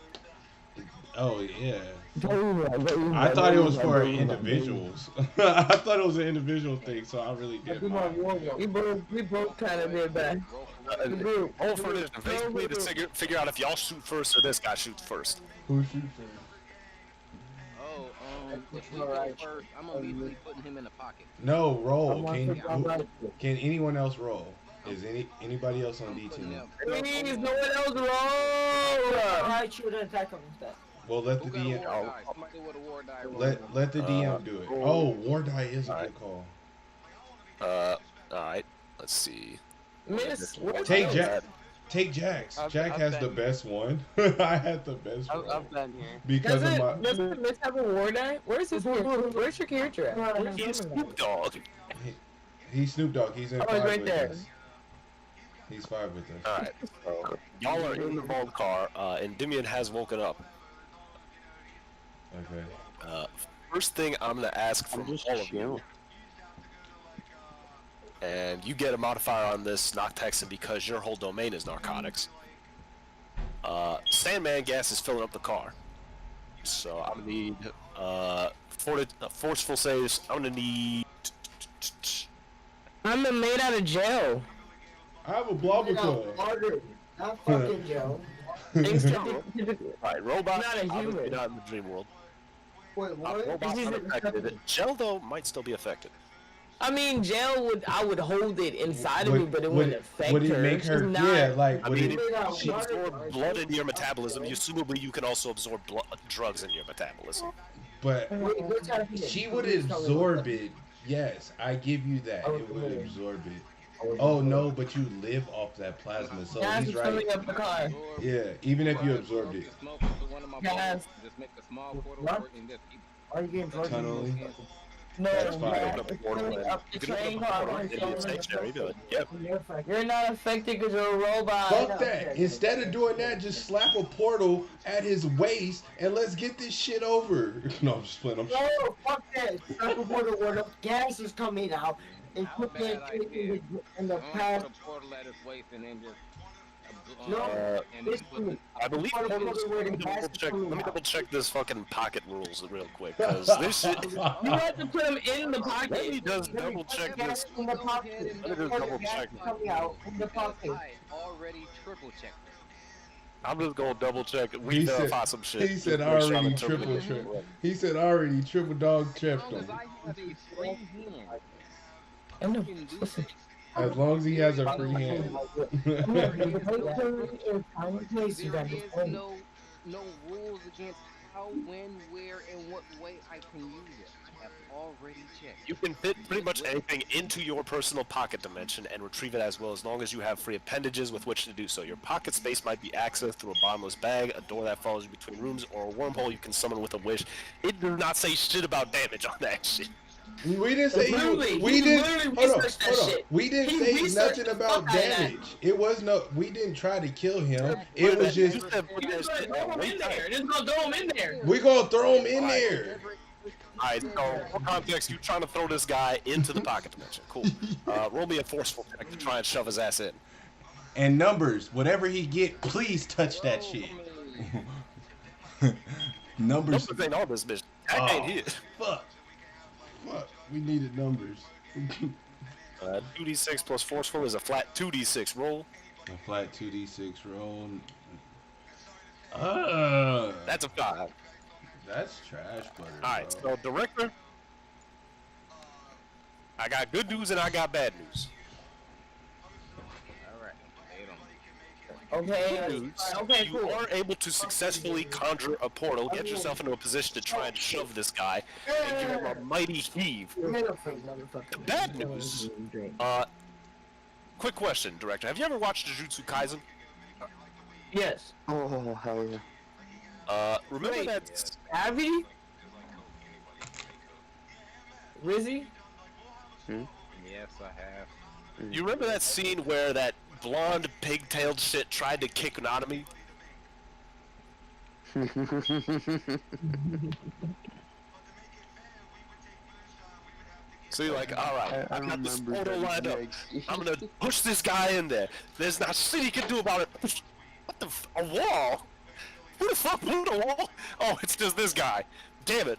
Oh yeah. Don't use mine. Don't use I mine. thought it Don't was use for mine. Don't use mine. individuals. I thought it was an individual thing, so I really did. We both kind of did that. Roll for initiative. Basically, to figure out if y'all shoot first or this guy shoots first. Who shoots first? Oh, if we go first, I'm immediately putting him in the pocket. No, roll. Can anyone else roll? Is anybody else on D team? Please, no one else roll! I should attack him instead. Well, let the DM. Let the DM do it. Oh, war die is a good call. Alright. Let's see. Miss, Take Jack. Take Jack's. Jack has the best one. I had the best one. I've been here. Because of my. Doesn't Miss have a war die? Where's his Where's your character at? He's Snoop Dogg. He's Snoop Dogg. He's in Oh, he's 5 right with there. us. He's 5 with us. Alright. So, y'all are in the vault car, and Endymion has woken up. Okay. First thing I'm gonna ask from all of you. And you get a modifier on this Noctexan because your whole domain is narcotics. Sandman gas is filling up the car. So I'm gonna need forceful saves. I'm gonna need. I'm made out of jail. I have a Blobberclaw. Not fucking Joe. Alright, robot. Not a human. Obviously not in the dream world. Wait, what? Robot's unaffected. Gel though might still be affected. I mean, jail I would hold it inside of me, but it wouldn't affect would her. it make her? She's not, Yeah, like. I Would mean, it, she absorbs blood into your metabolism. Assumably, you can also absorb drugs into your metabolism. but What's happening? she would absorb it. Yes, I give you that. It would absorb it. Oh no, but you live off that plasma, so gas he's is right. filling up the car. Yeah, even if you absorbed it. Gas. Just make a small portal What? work and just keep Are you getting drugs? Tunneling. No, That's fine. gas is filling up the train car. Yep. You're not affected because you're a robot. Fuck that. Instead of doing that, just slap a portal at his waist and let's get this shit over. No, I'm just playing. I'm just... No, fuck that. Stop the water where the gas is coming out and put that shit in the past. put a portal at his waist and then just No, and this then put the dude. I believe Part of the portals. where Let the me gas double is check. coming Let me out. double check this fucking pocket rules real quick, because this shit. You have to put them in the Let me pocket. just double check Gas this. in the pocket. Let me just Part double of the gas check. is coming out in the pocket. I already triple checked. I'm just gonna double check. He We said- verify some shit. He said Just make sure I'm already interpreting triple it. check. He said already triple dog checked As long him. as I have a free hand, I know. I can do this. As long as he has a free hand. There is no rules against how, when, where, and what way I can use it. I have already checked. You can fit pretty much anything into your personal pocket dimension and retrieve it as well, as long as you have free appendages with which to do so. Your pocket space might be accessed through a bottomless bag, a door that follows you between rooms, or a wormhole you can summon with a wish. It does not say shit about damage on that shit. We didn't say Literally, we he didn't literally hold on, researched that hold on. shit. We didn't He say researched nothing the about fuck out of that. damage. It was no we didn't try to kill him. It was just You just throw them in there. Just go throw them in there. we gonna throw him in there. Alright, so for context, you trying to throw this guy into the pocket dimension. Cool. Roll me a forceful check to try and shove his ass in. And numbers, whatever he get, please touch that shit. Numbers. Numbers ain't all this bitch. That ain't it. Fuck. Fuck. We needed numbers. 2d6 plus forceful is a flat 2d6 roll. A flat 2d6 roll. That's a 5. That's trash butter. Alright, bro. so director, I got good news and I got bad news. Okay. Okay. You Cool. are able to successfully conjure a portal, get yourself into a position to try and shove this guy, and give him a mighty heave. The bad news. Quick question, director. Have you ever watched Jujutsu Kaisen? Yes. Oh, hell yeah. Remember Wait. that? Abby? Rizzy? Yes, I have. You remember that scene where that blonde, pigtailed shit tried to kick Nanami? So you're like, alright, I got this portal lined up. I'm gonna push this guy in there. There's not shit he can do about it. What the a wall? Who the fuck put a wall? Oh, it's just this guy. Damn it.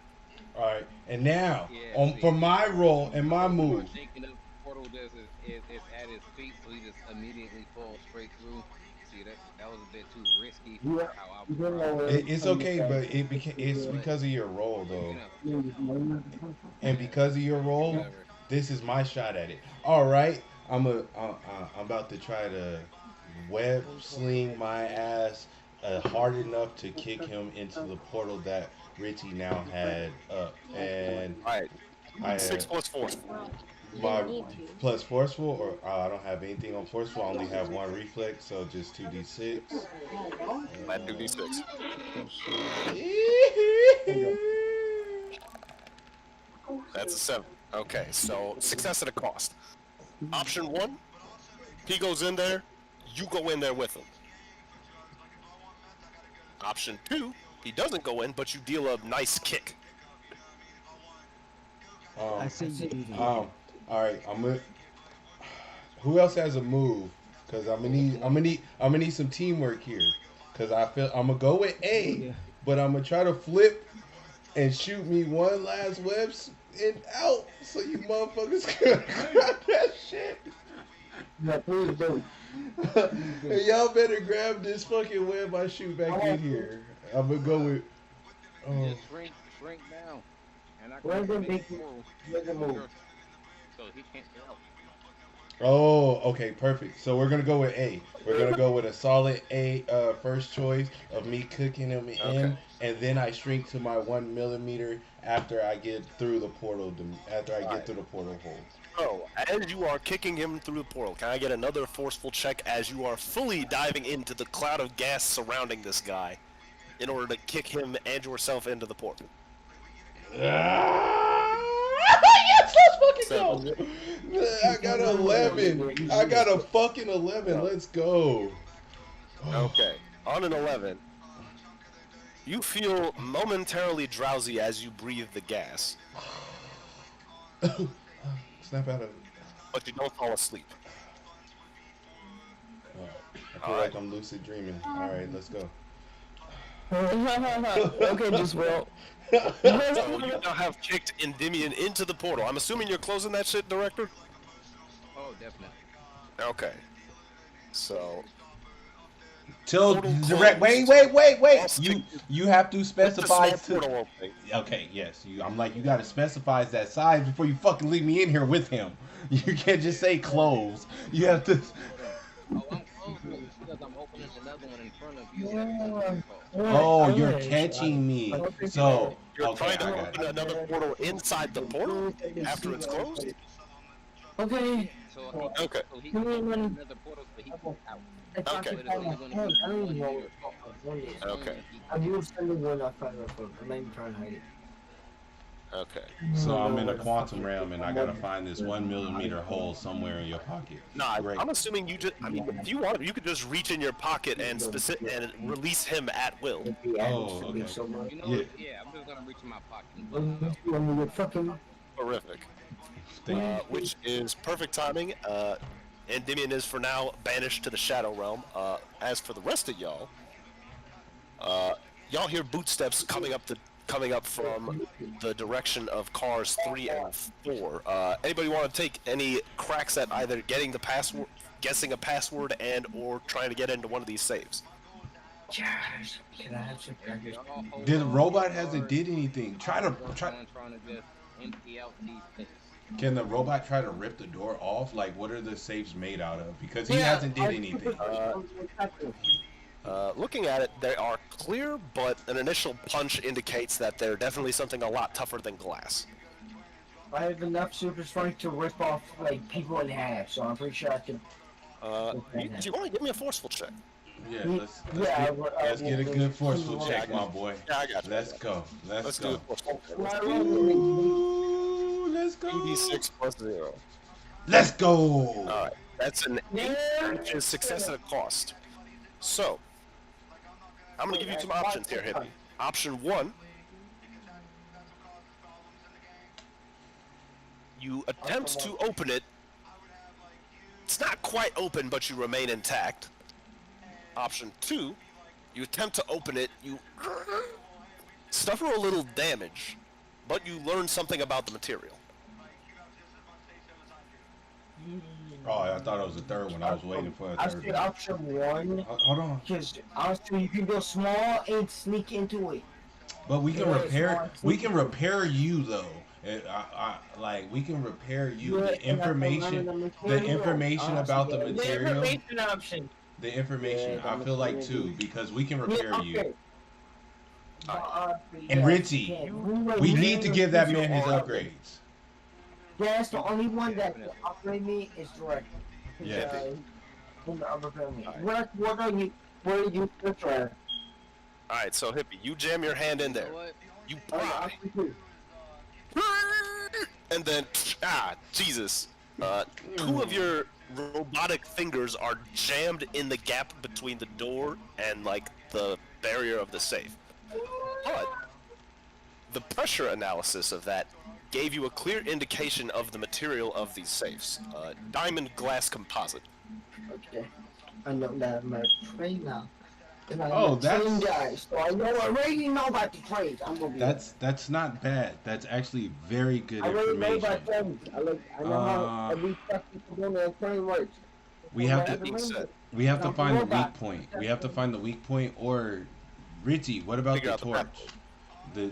All right, and now Yeah, for my role and my move. Thinking of the portal does is at his feet, so he just immediately falls straight through. See, that was a bit too risky for how I was. It's okay, but it's because of your role though, and because of your role, this is my shot at it. All right, I'm about to try to web sling my ass hard enough to kick him into the portal that Richie now had up, and Alright. I 6 plus 4. my plus forceful, or I don't have anything on forceful. I only have 1 reflex, so just 2d6. Flat 2d6. That's a 7. Okay, so success at a cost. Option 1, he goes in there, you go in there with him. Option 2, he doesn't go in, but you deal a nice kick. I say you do that. All right, I'm gonna. Who else has a move? Cause I'm gonna need some teamwork here. Cause I feel I'm gonna go with A, but I'm gonna try to flip and shoot me one last web and out, so you motherfuckers can grab that shit. Yeah, please do. Hey, y'all better grab this fucking web I shoot back in here. I'm gonna go with. Just shrink down. And I Where's the can big- make it where's the move? so he can't help. Oh, okay, perfect. So we're gonna go with A. We're gonna go with a solid A first choice of me cooking him in, Okay. and then I shrink to my 1 millimeter after I get through the portal. Through the portal hole. So, as you are kicking him through the portal, can I get another forceful check as you are fully diving into the cloud of gas surrounding this guy in order to kick him and yourself into the portal? Yes, let's fucking go. I got 11. I got a fucking 11. Let's go. Okay, on an 11, you feel momentarily drowsy as you breathe the gas, Snap out of it. but you don't fall asleep. I feel like I'm lucid dreaming. All right, let's go. Okay, just well. So you now have kicked Endymion into the portal. I'm assuming you're closing that shit, Director? Oh, definitely. Okay. So, Till Portal direct. closed. Wait. You have to with the specify. small portal opening. Okay, yes. I'm like, you gotta specify that size before you fucking leave me in here with him. You can't just say close. You have to. Oh, I'm close because I'm opening another one in front of you. Oh, you're catching me. So, You're okay, trying to I got open it. another portal inside the portal after it's closed? Okay. So Okay. so he opens another portal so he can out. Okay. But it's only gonna be one year. Okay. I'm used to the one I found my phone. I'm not even trying to hide it. Okay. So I'm in a quantum realm and I gotta find this 1 millimeter hole somewhere in your pocket. Nah, Great. I'm assuming you just, I mean, if you want, you could just reach in your pocket and and release him at will. Oh, okay. So much. You know Yeah. what? Yeah, I'm just gonna reach in my pocket and pull it out. When you fucking Horrific. Thank you. Which is perfect timing. Endymion is for now banished to the Shadow Realm. As for the rest of y'all, y'all hear bootsteps coming up from the direction of cars 3 and 4. Anybody want to take any cracks at either getting the password, guessing a password, and or trying to get into one of these saves? Can I have some crackers? Y'all hold The on robot to hasn't yours. did anything. Try to. I'm trying to just empty out these things. Can the robot try to rip the door off? Like, what are the safes made out of? Because he hasn't did anything. Looking at it, they are clear, but an initial punch indicates that they're definitely something a lot tougher than glass. I have enough super strength to rip off like people in half, so I'm pretty sure I can. Do you want to give me a forceful check? Yeah, let's get a good forceful check, my boy. Yeah, I got you. Let's go. Let's go. Do a forceful check. Ooh, let's go. 2d6 plus 0. Let's go. Alright, that's an 8, which is success at a cost. So, I'm going to give you some options here, Hippie. Option 1, you attempt to open it. It's not quite open, but you remain intact. Option 2, you attempt to open it, you suffer a little damage, but you learn something about the material. Oh, I thought it was the third one. I was waiting for a I third said one. option 1. Hold on. Because honestly, you can go small and sneak into it. But we can Yeah, repair. it's We can repair you though. Like we can repair you. Yeah, The information. The information about the The material. information option. The information. Yeah, I feel like too because we can repair you. Okay. And Ritzy, we need to give that man his upgrades. That's the only one that can upgrade me is direct. Yeah. What are you trying? Alright, so Hippie, you jam your hand in there. You pry. And then, Jesus. 2 of your robotic fingers are jammed in the gap between the door and, like, the barrier of the safe. But the pressure analysis of that gave you a clear indication of the material of these safes. Diamond glass composite. Okay. I know that I'm a train now. And I'm Oh, a train that's- guy, so I already know about the trades. I'm gonna be. That's not bad. That's actually very good I already know information. about trades. I know how every fucking component of the train works. We have That being said, We have to Now, find the robot. weak point. We have to find the weak point. Or, Richie, what about Figure the out the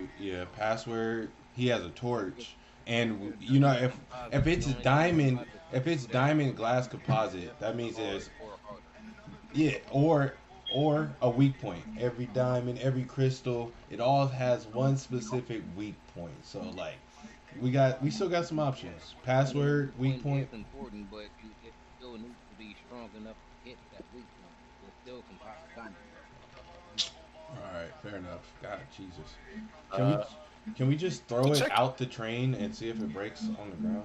torch? Password. He has a torch, and you know if it's diamond glass composite, that means there's or a weak point. Every diamond, every crystal, it all has one specific weak point. So like, we still got some options. Password, weak point. It's important, but it still needs to be strong enough to hit that weak point. It's still composite diamond. All right, fair enough. God, Jesus. Can we just throw it out the train and see if it breaks on the ground?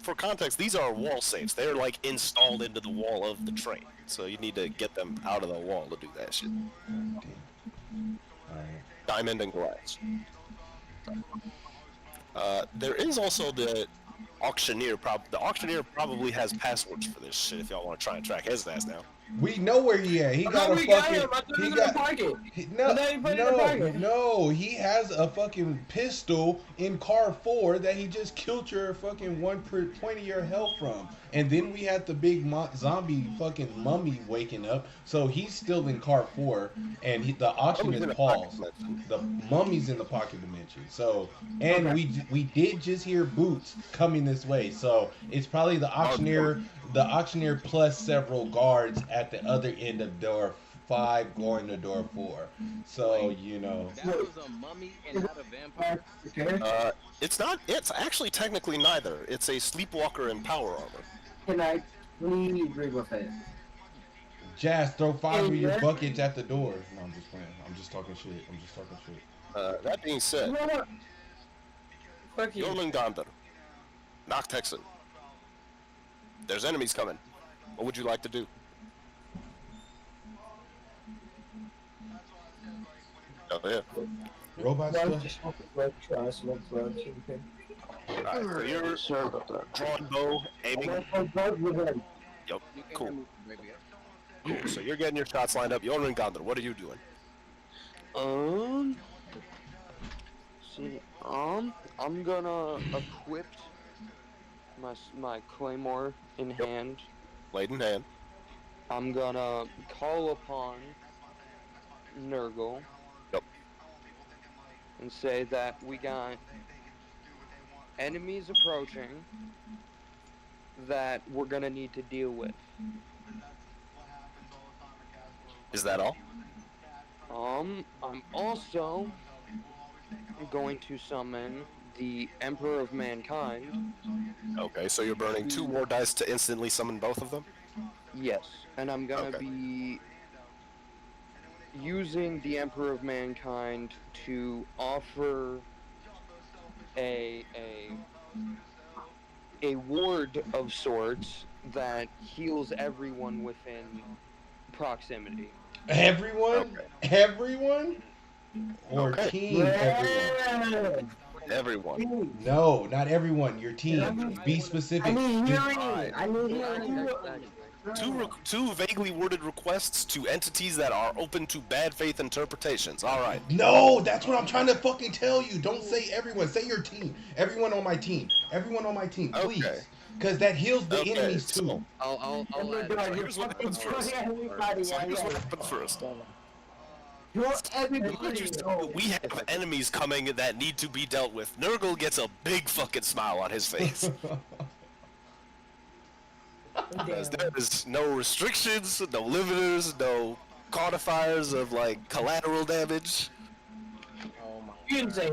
For context, these are wall safes. They're like installed into the wall of the train. So you need to get them out of the wall to do that shit. Diamond and glass. There is also the auctioneer. The auctioneer probably has passwords for this shit if y'all want to try and track his ass down. We know where he at. He got a fucking. No. He has a fucking pistol in car 4 that he just killed your fucking 1 point of your health from. And then we had the big zombie fucking mummy waking up. So he's still in car 4, and the auction is paused. The mummy's in the pocket dimension. So, and we did just hear boots coming this way. So it's probably the auctioneer. The auctioneer plus several guards at the other end of door 5 going to door 4. So, you know. That was a mummy and not a vampire? It's not. It's actually technically neither. It's a sleepwalker in power armor. Can I please agree with that? Jazz, throw 5 of your buckets at the door. No, I'm just playing. I'm just talking shit. That being said, Fuck you. Jormungandr, Noct Texan. There's enemies coming. What would you like to do? Oh yeah. Robot stuff. Alright, so you're drawing bow, aiming. Yep, cool. Cool. So you're getting your shots lined up. Jormungandr, what are you doing? I'm gonna equip my claymore in hand. Blade in hand. I'm gonna call upon Nurgle. Yep. and say that we got enemies approaching that we're gonna need to deal with. Is that all? I'm also going to summon the Emperor of Mankind. Okay, so you're burning 2 more dice to instantly summon both of them? Yes, and I'm gonna be using the Emperor of Mankind to offer a ward of sorts that heals everyone within proximity. Everyone? Everyone? Or team everyone? Everyone. No, not everyone. Your team. Be specific. I need Two vaguely worded requests to entities that are open to bad faith interpretations. All right. No, that's what I'm trying to fucking tell you. Don't say everyone. Say your team. Everyone on my team. Everyone on my team, please. Okay. Because that heals the enemies too. So, I'll here's what happens first. So here's what happens first. We have enemies coming that need to be dealt with. Nurgle gets a big fucking smile on his face. Because there is no restrictions, no limiters, no quantifiers of like collateral damage. You didn't say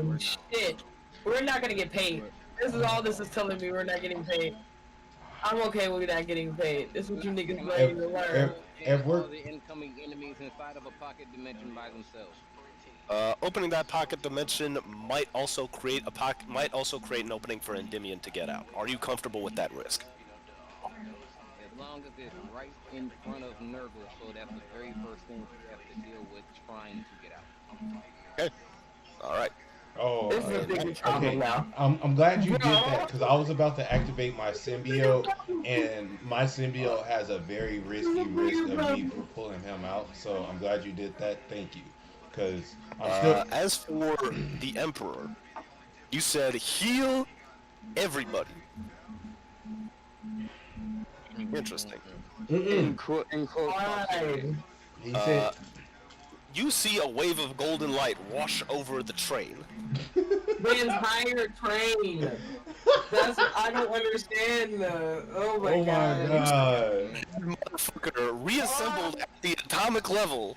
shit. We're not gonna get paid. This is all this is telling me. We're not getting paid. I'm okay with not getting paid. This is what you niggas ready to learn. If we're the incoming enemies inside of a pocket dimension by themselves. Opening that pocket dimension might also create an opening for Endymion to get out. Are you comfortable with that risk? As long as it's right in front of Nurgle, so that's the very first thing we have to deal with trying to get out. Okay. All right. Oh, This is a big trouble okay. now. I'm glad you did that because I was about to activate my symbiote, and my symbiote has a very risky risk of me pulling him out. So I'm glad you did that. Thank you, because I'm still. As for the Emperor, you said heal everybody. Interesting. In close proximity. He said. You see a wave of golden light wash over the train. The entire train. I don't understand. Oh my god. Motherfucker reassembled at the atomic level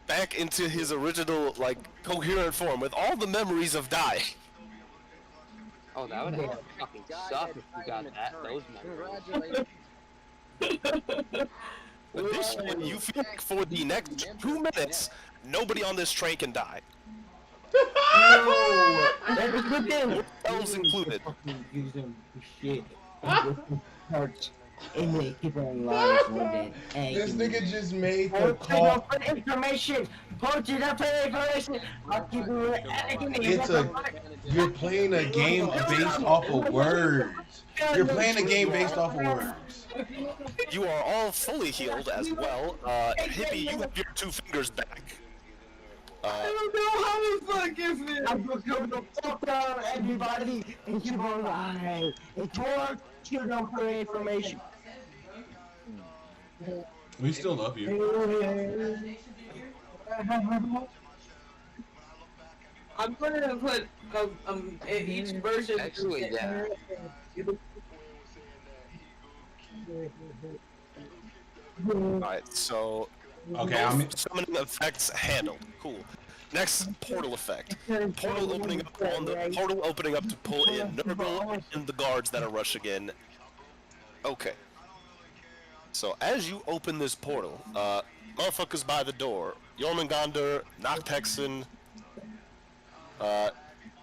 back into his original, like, coherent form with all the memories of dying. Oh, that would have fucking suck if you got those memories. Additionally, you feel like for the next 2 minutes, nobody on this train can die. No! That was good thing! Elves included. Use them for shit. Hurts. And they keep on lives wounded. This nigga just made the call. Post it up for information! Post it up for information! I'll keep you You're playing a game based off of words. You're playing a game based off of words. You are all fully healed as well. Hippie, you have your 2 fingers back. I don't know how the fuck is it? I'm gonna go fuck down everybody and keep on lying. It's your children for information. We still love you. I'm gonna put each version. Actually, yeah. Alright, so summoning effects handled. Cool. Next, portal effect. Portal opening up to pull in Nurgle and the guards that are rushing in. Okay. So as you open this portal, motherfuckers by the door, Jormungandr, Noctexen,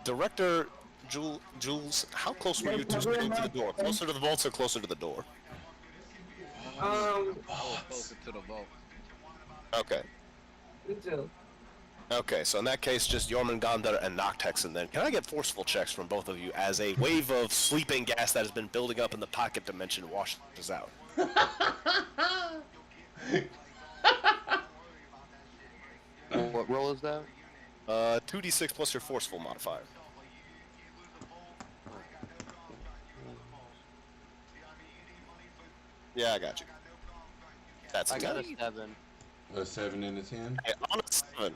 Director Jules, how close were you to getting to the door? Closer to the vaults or closer to the door? Closer to the vault. Okay. Me too. Okay, so in that case, just Jormungandr and Noctexen then. Can I get forceful checks from both of you as a wave of sleeping gas that has been building up in the pocket dimension washes out? What roll is that? 2d6 plus your forceful modifier. Yeah, I got you. That's I got a good. 7. A 7 and a 10. Okay, on a 7.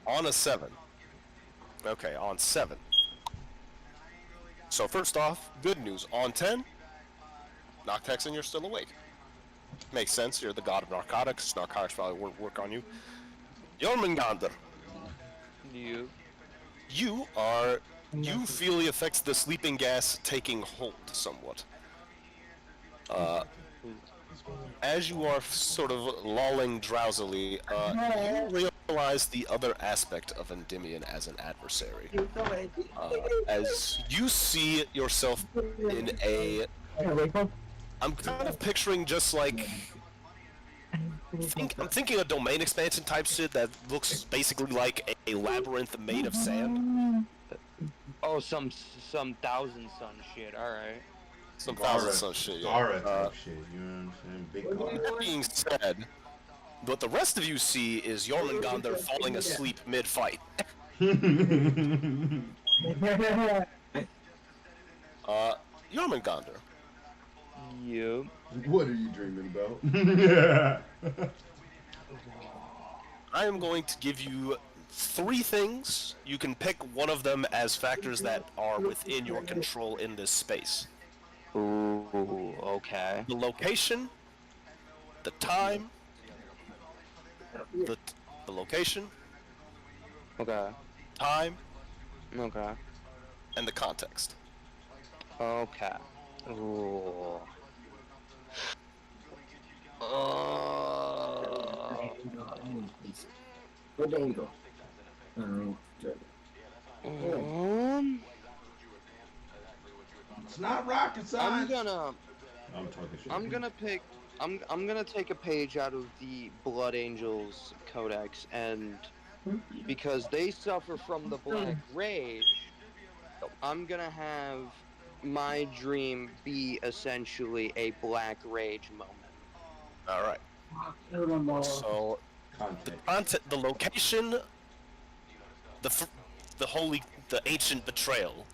On a 7. Okay, on 7. So first off, good news. On 10, Noctexan, you're still awake. Makes sense. You're the god of narcotics. Narcotics probably won't work on you. Jormungandr. You feel the effects of the sleeping gas taking hold somewhat. As you are sort of lolling drowsily, you realize the other aspect of Endymion as an adversary. As you see yourself in a... I'm kind of picturing just like... I'm thinking a domain expansion type shit that looks basically like a labyrinth made of sand. Oh, some Thousand Sun shit. All right. Some Thousand Sun shit. Yeah. Gara type shit. You know what I'm saying? Big Gara. That being said, what the rest of you see is Jormungandr falling asleep mid-fight. Jormungandr. Yep. What are you dreaming about? I am going to give you 3 things. You can pick one of them as factors that are within your control in this space. Ooh, okay. The location, the time, the location, Okay. time, Okay. and the context. Okay. Ooh. Good angle. It's not rocket science. I'm talking shit. I'm gonna take a page out of the Blood Angels Codex, and because they suffer from the Black Rage, I'm gonna have my dream be essentially a Black Rage moment. All right. So the location, the ancient betrayal,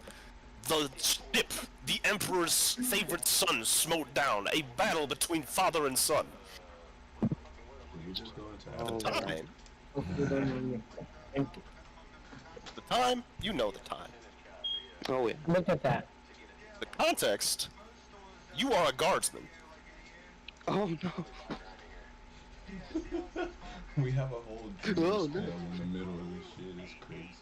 the ship the Emperor's favorite son smote down, a battle between father and son. The time, you know the time. Oh yeah. Look at that. The context, you are a guardsman. Oh no. We have a whole Oh, in the middle of this shit. It's crazy.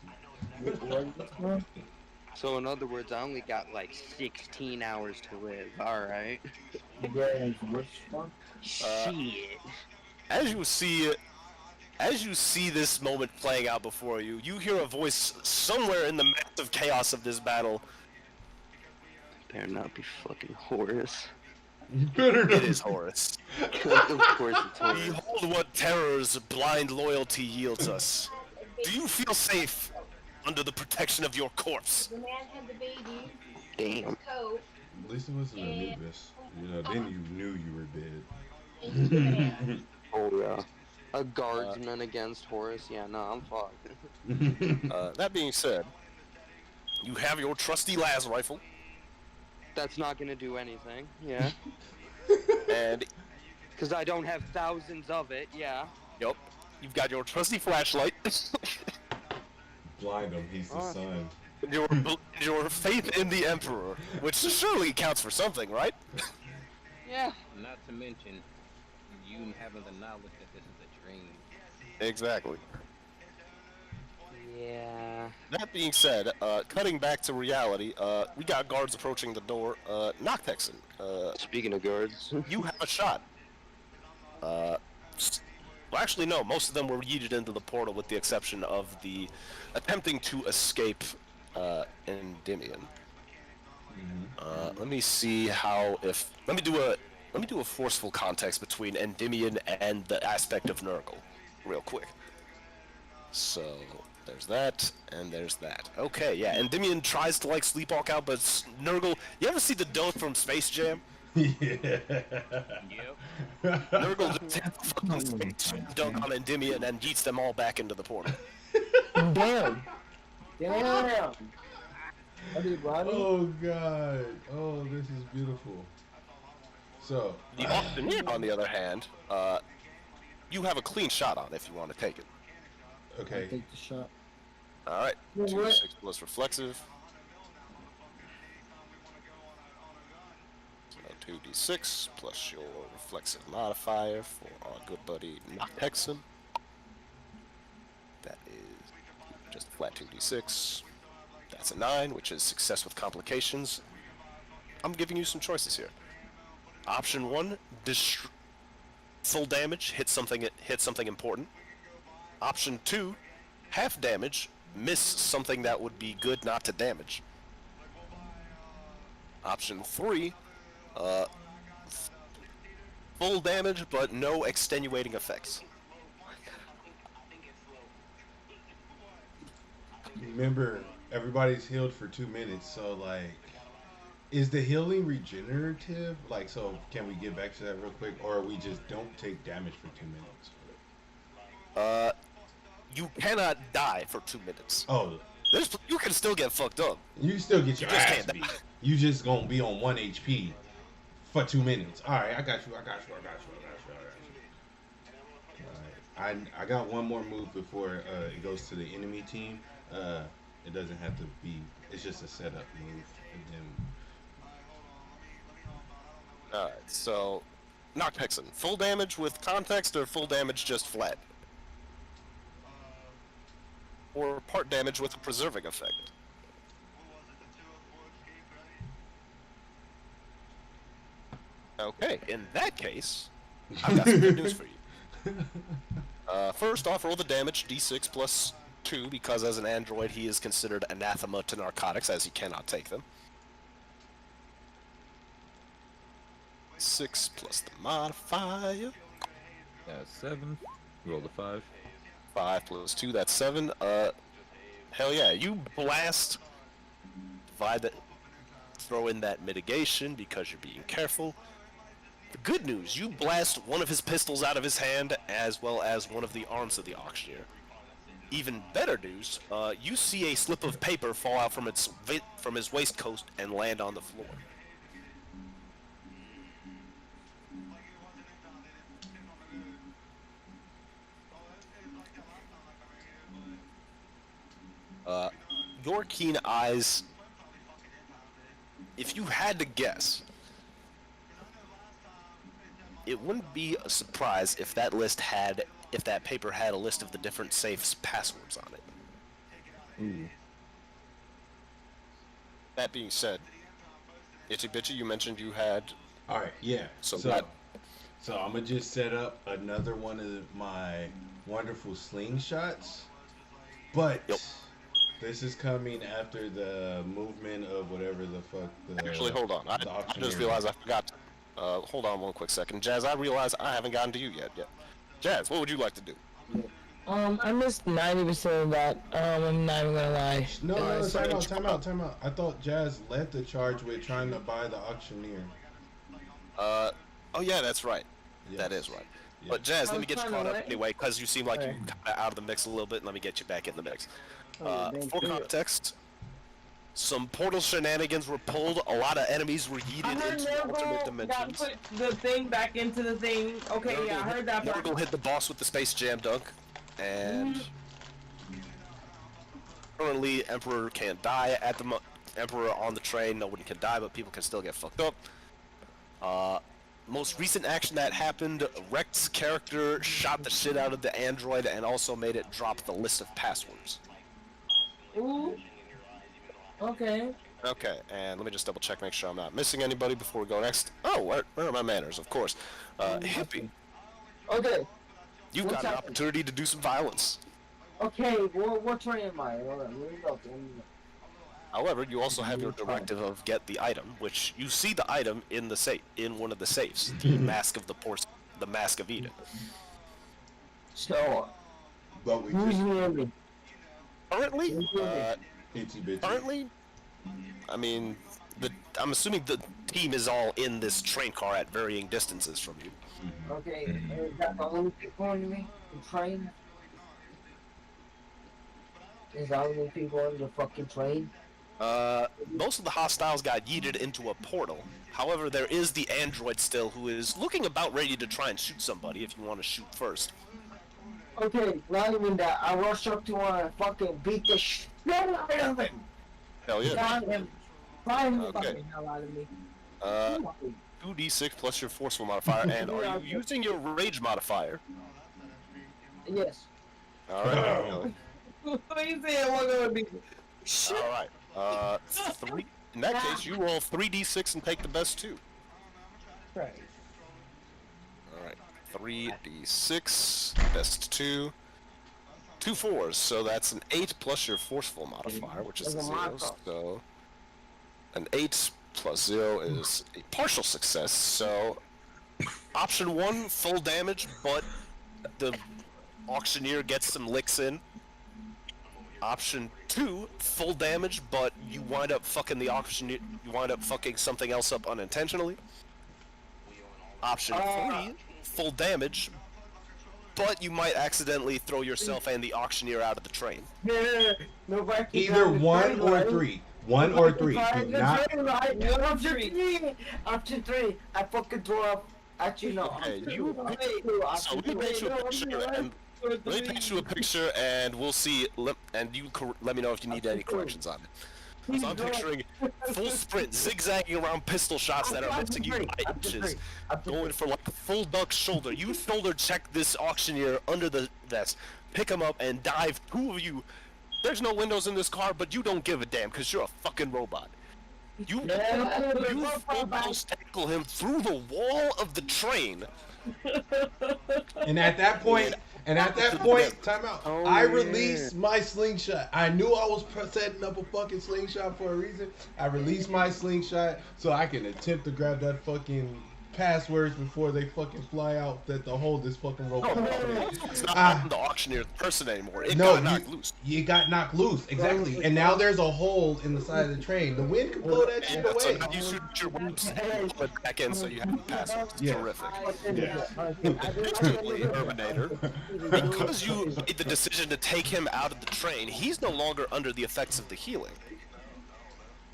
So in other words, I only got like 16 hours to live. All right. Shit. As you see this moment playing out before you, you hear a voice somewhere in the midst of chaos of this battle. Better not be fucking Horus. It is Horus. Of course it's Horus. Behold what terrors blind loyalty yields us. Do you feel safe under the protection of your corpse? The man had the baby. Damn. Coat. At least it wasn't Anubis. You know, then you knew you were dead. Oh yeah. A guardsman against Horus? Yeah, no, I'm fucked. That being said, you have your trusty las rifle. That's not gonna do anything, yeah. And... Because I don't have thousands of it, yeah. Yup. You've got your trusty flashlight. Blind him, he's the sun. Your faith in the Emperor, which surely counts for something, right? Yeah. Not to mention, you having the knowledge that this is a dream. Exactly. Yeah. That being said, cutting back to reality, we got guards approaching the door. Noctexan, Speaking of guards. you have a shot. Well, actually, no. Most of them were yeeted into the portal, with the exception of the attempting to escape Endymion. Let me see how let me do a forceful context between Endymion and the aspect of Nurgle, real quick. So there's that, and there's that. Okay, yeah. Endymion tries to like sleepwalk out, but Nurgle. You ever see the dunk from Space Jam? Yeah. Yep. Nurgle just hits the fucking Space Jam dunk on Endymion and yeets them all back into the portal. Damn. Damn. Oh god. Oh, this is beautiful. So The Auctioneer, on the other hand, you have a clean shot on if you want to take it. Okay. Take the shot. All right. Well, 2d6 plus reflexive. So 2d6 plus your reflexive modifier for our good buddy Hexen. That is just a flat 2d6. That's a 9, which is success with complications. I'm giving you some choices here. Option 1, full damage, hit something important. Option 2, half damage, miss something that would be good not to damage. Option 3, full damage but no extenuating effects. Remember, everybody's healed for 2 minutes, so like, is the healing regenerative? Like, so can we get back to that real quick, or we just don't take damage for 2 minutes? You cannot die for 2 minutes. Oh, You can still get fucked up. you still get your You just ass can't beat. die. You just gonna be on 1 HP for 2 minutes. All right, I got you. All right, I got one more move before it goes to the enemy team. It doesn't have to be. It's just a setup move, and then. Alright, so Hexen, full damage with context or full damage just flat? Or part damage with a preserving effect? Okay, in that case, I've got some good news for you. First off, roll the damage, d6 plus 2, because as an android he is considered anathema to narcotics, as he cannot take them. 6 plus the modifier. That's 7. Roll the 5. 5 plus 2, that's 7. Hell yeah, you blast. Divide that. Throw in that mitigation because you're being careful. The good news, you blast one of his pistols out of his hand as well as one of the arms of the auctioneer. Even better news, you see a slip of paper fall out from his waistcoat and land on the floor. Your keen eyes, if you had to guess, it wouldn't be a surprise if that paper had a list of the different safes' passwords on it. Ooh. That being said, Itchy Bitchy, you mentioned you had. All right, yeah. So I'm gonna just set up another one of my wonderful slingshots, but this is coming after the movement of whatever the fuck. Actually, hold on. I just realized I forgot. Hold on one quick second, Jazz. I realize I haven't gotten to you yet. Jazz, what would you like to do? I missed 90% of that. I'm not even gonna lie. No, time out. I thought Jazz led the charge with trying to buy the auctioneer. Oh yeah, that's right. Yes. That is right. Yeah. But Jazz, I let me was get you trying caught to up anyway, because you seem like you're kind of out of the mix a little bit, and let me get you back in the mix. For context, some portal shenanigans were pulled, a lot of enemies were yeeted into alternate dimensions. Put the thing back into the thing. Okay, Nurgle yeah, I heard that part. Nurgle hit the boss with the Space Jam dunk, and currently Emperor can't die at the Emperor on the train. No one can die, but people can still get fucked up. Most recent action that happened, Rect's character shot the shit out of the android and also made it drop the list of passwords. Ooh. Okay. Okay, and let me just double check, make sure I'm not missing anybody before we go next. Oh, where are my manners? Of course. Hippie, Okay. you've What's got an happening? opportunity to do some violence. Okay, what train am I? Hold on, let me look. However, you also have your directive of get the item, which you see the item in the safe, in one of the safes, the mask of the mask of Eden. So, But we who's just near me? Currently, itsy bitsy. currently, I mean, I'm assuming the team is all in this train car at varying distances from you. Okay, is that the only people on me? The train? Is that only people on the fucking train? Most of the hostiles got yeeted into a portal. However, there is the android still who is looking about ready to try and shoot somebody if you want to shoot first. Okay, not even that. I rush up to him and fucking beat the shit out of him. Hell yeah. Find him. Find him Okay. fucking hell out of me. 2d6 plus your forceful modifier, and are you using your rage modifier? Yes. All right. What you saying? What gonna be? All right. 3. In that case, you roll 3d6 and take the best 2. Right. All right. 3d6, best 2. 2 4s, so that's an 8 plus your forceful modifier, which is a 0. So an 8 plus 0 is a partial success. So option 1, full damage, but the auctioneer gets some licks in. Option 2, full damage, but you wind up fucking the auctioneer. You wind up fucking something else up unintentionally. Option 3, full damage, but you might accidentally throw yourself and the auctioneer out of the train. Either 1 or 3. 1 or 3. Do not. Option 3. I fucking throw up. Actually, no. Okay, so let me paint you a picture, and let me paint you a picture, and we'll see. And you let me know if you need any corrections on it. So I'm picturing full sprint, zigzagging around pistol shots that are missing you by inches, going for like full duck shoulder. You shoulder check this auctioneer under the vest, pick him up, and dive. 2 of you. There's no windows in this car, but you don't give a damn because you're a fucking robot. You almost tackle him through the wall of the train. And at that point, time out. I released my slingshot. I knew I was setting up a fucking slingshot for a reason. I released my slingshot so I can attempt to grab that fucking passwords before they fucking fly out that to hold this fucking robot. It's not the auctioneer's person anymore. It got knocked loose. You got knocked loose, exactly. And now there's a hole in the side of the train. The wind can blow that shit away. So now you shoot your whoops and pull it back in so you have the passwords. It's terrific. Interestingly, Terminator, because you made the decision to take him out of the train, he's no longer under the effects of the healing.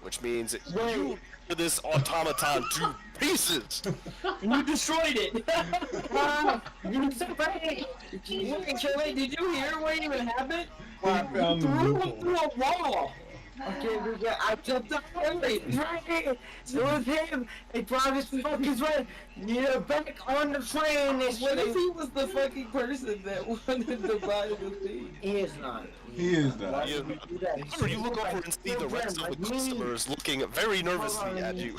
Which means you tore this automaton to pieces. You destroyed it. You surprised. Wait, did you hear what even happened? Found the Threw him loophole. through a wall. Okay, I jumped up early. It was him. He brought his fucking friend. You're back on the train. What if he was the fucking person that wanted to buy the thing? He is not. He is not. You look over and see the rest of the customers looking very nervously at you.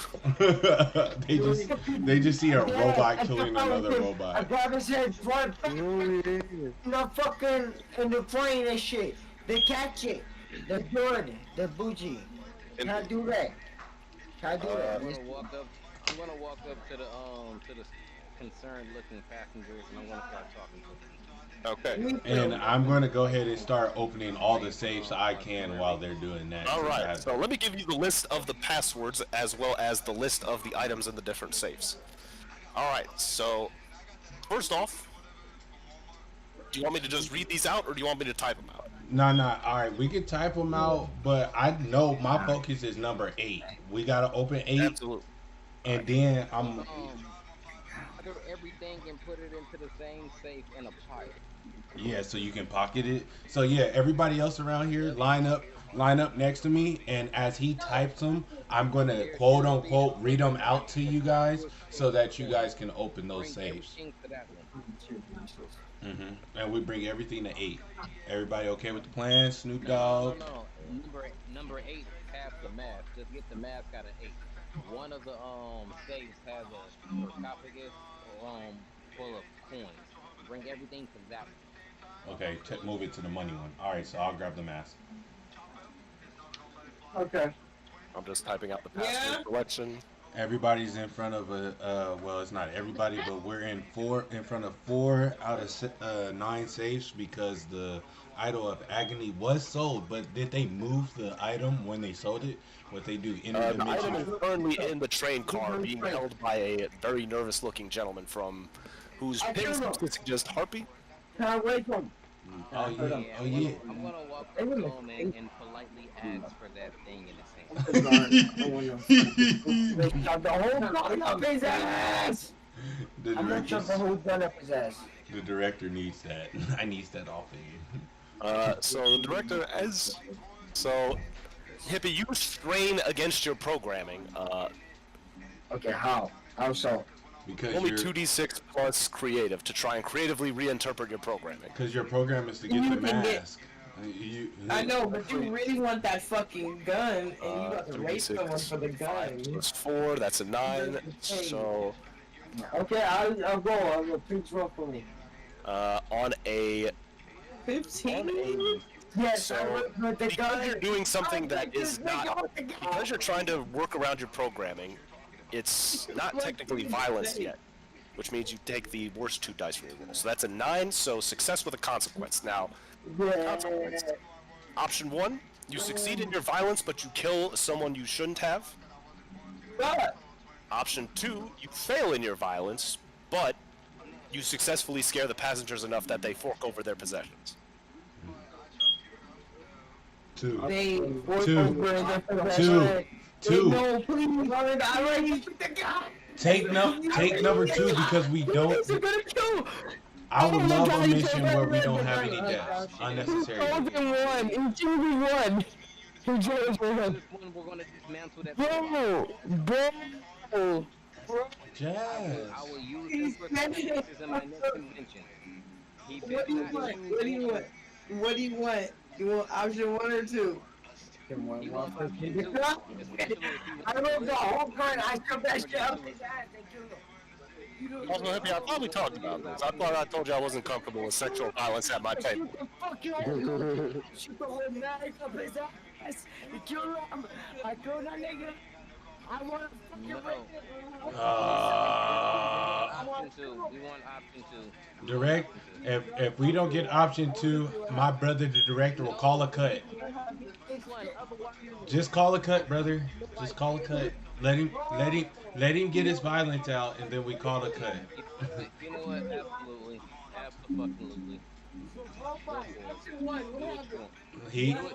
they just see a robot killing another I robot. grab his head, right back in the fucking in the train and shit. They catch it. They're good. They're bougie. Can't do that. Can't do that. I'm gonna walk up to the concerned looking passengers, and I'm gonna start talking to them. Okay. And I'm going to go ahead and start opening all the safes I can while they're doing that. All right. So let me give you the list of the passwords as well as the list of the items in the different safes. All right. So first off, do you want me to just read these out, or do you want me to type them out? No. All right, we can type them out, but I know my focus is number 8. We got to open 8. Absolutely. And then I'm... Do everything and put it into the same safe in a pile. Yeah, so you can pocket it. So yeah, everybody else around here, line up next to me, and as he types them, I'm gonna quote unquote read them out to you guys so that you guys can open those safes. And we bring everything to 8. Everybody okay with the plan? Snoop Dogg. No. Number 8 has the mask. Just get the mask out of 8. One of the safes has a sarcophagus full of coins. Bring everything to that one. Okay, move it to the money one. All right, so I'll grab the mask. Okay. I'm just typing out the password collection. Everybody's in front of well, it's not everybody, but we're in front of 4 out of 9 safes because the Idol of Agony was sold. But did they move the item when they sold it? What they do? The item is currently in the train car, being held by a very nervous-looking gentleman from whose pins suggest Harpy. Can't wait for him. Oh yeah. I'm gonna walk up to him and politely ask for that thing in the same. Shove the whole gun up his ass! I'm gonna shove the whole gun up his ass. The director needs that. I need that off of you. So the director, Hippie, you strain against your programming. Okay, how? How so? Because only you're, 2d6 plus creative to try and creatively reinterpret your programming. Because your program is to get the mask. I know, but you really want that fucking gun, and you got to race 2d6 someone for the gun. plus 4, that's a 9. So Okay, I'll go. I'll go. Please roll for me. on a 15? Yes, So, but the because gun. you're doing something that is not, because you're trying to work around your programming, it's not technically violence yet, which means you take the worst 2 dice from your roll. So that's a 9, so success with a consequence. Now, consequence. Option 1, you succeed in your violence, but you kill someone you shouldn't have. Option 2, you fail in your violence, but you successfully scare the passengers enough that they fork over their possessions. 2. They Two. No, please, I already took the gun. Take number 2 because we don't. I would love a mission where we don't have any deaths. Unnecessary. One. It's 2v1. This one we're gonna dismantle that. Bro. Jazz. I will use this for consequences in my next convention. What do you want? What do you want? You want option 1 or 2? I don't know. Whole gun. I come back up. Also, Hippie, I thought we talked about this. I thought I told you I wasn't comfortable with sexual violence at my table. Option 2. We want option 2. Direct. If we don't get option 2, my brother, the director, will call a cut. Just call a cut, brother. Just call a cut. Let him get his violence out, and then we call a cut. You know what? Absolutely. Absolutely.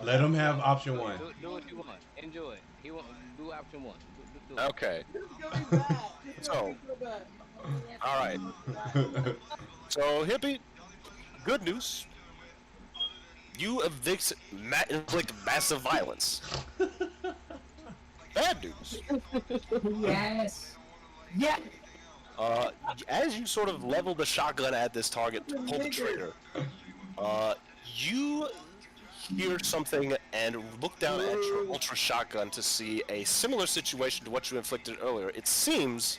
Let him have option 1. Do what you want. Enjoy. He want do option 1. Do it. Okay. So, all right. So, Hippie, good news. You inflict massive violence. Bad news. Yes. Yeah. As you sort of level the shotgun at this target to pull the trigger, you hear something and look down at your ultra shotgun to see a similar situation to what you inflicted earlier. It seems,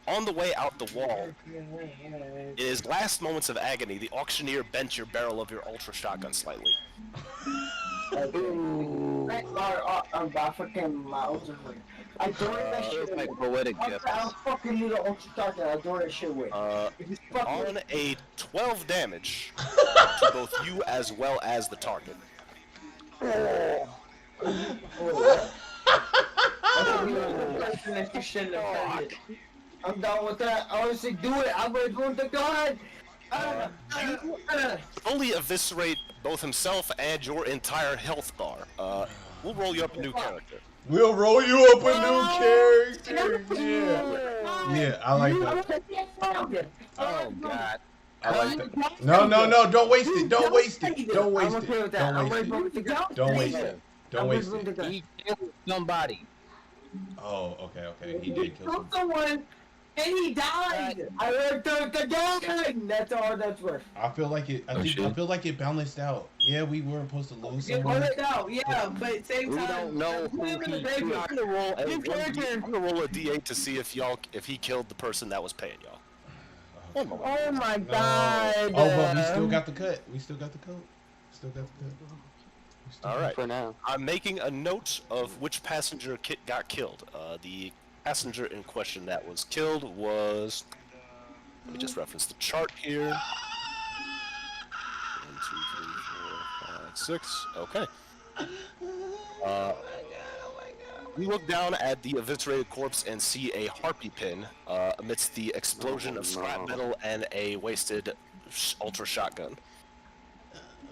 on the way out the wall, in his last moments of agony, the auctioneer bent your barrel of your ultra shotgun slightly. I adore that shit. Like poetic gift. I fucking need an ultra shotgun. I adore that shit with. On a 12 damage to both you as well as the target. I'm done with that. I always say do it. I'm gonna go with the gun. Fully eviscerate both himself and your entire health bar. We'll roll you up a new character. We'll roll you up a new character. Yeah, I like that. Oh God. I like that. No, don't waste it. Don't waste it. Don't waste it. Don't waste it. Don't waste it. Don't waste it. He killed somebody. Oh, okay. He did kill someone. And he died! I worked the gun! That's all that's worth. I feel like it. I feel like it balanced out. Yeah, we weren't supposed to lose It someone. balanced out, yeah, but same We time. don't know who he killed. I'm gonna roll a D8 to see if he killed the person that was paying y'all. One moment. Oh my God. Oh, but we still got the cut. Still got the cut. All right. For now. I'm making a note of which passenger got killed. The passenger in question that was killed was. Let me just reference the chart here. 1, 2, 3, 4, 5, 6. Okay. We look down at the eviscerated corpse and see a harpy pin amidst the explosion of scrap metal and a wasted ultra shotgun.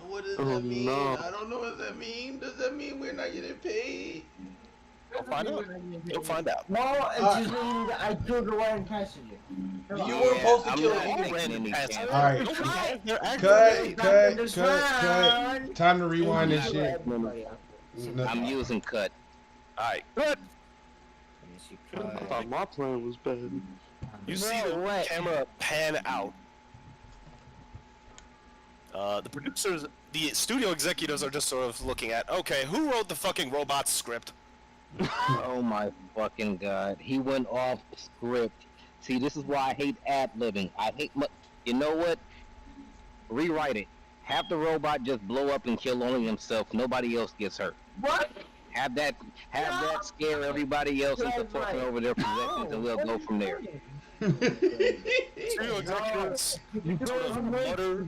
What does that mean? I don't know what that means. Does that mean we're not getting paid? You'll find out. You'll find out. No, it just means I killed the wrong passenger. You were supposed to I'm kill not all taking random any cats. chances. All right, cut. Time to rewind this shit. I'm using cut. Alright, good. I thought my plan was bad. You see the camera pan out. The producers, the studio executives are just sort of looking at, okay, who wrote the fucking robot script? Oh my fucking god. He went off script. See, this is why I hate ad-libbing. I hate you know what? Rewrite it. Have the robot just blow up and kill only himself. Nobody else gets hurt. What? Have that scare everybody else into fucking over their possessions, and we'll go from there. Studio executives sort of mutter,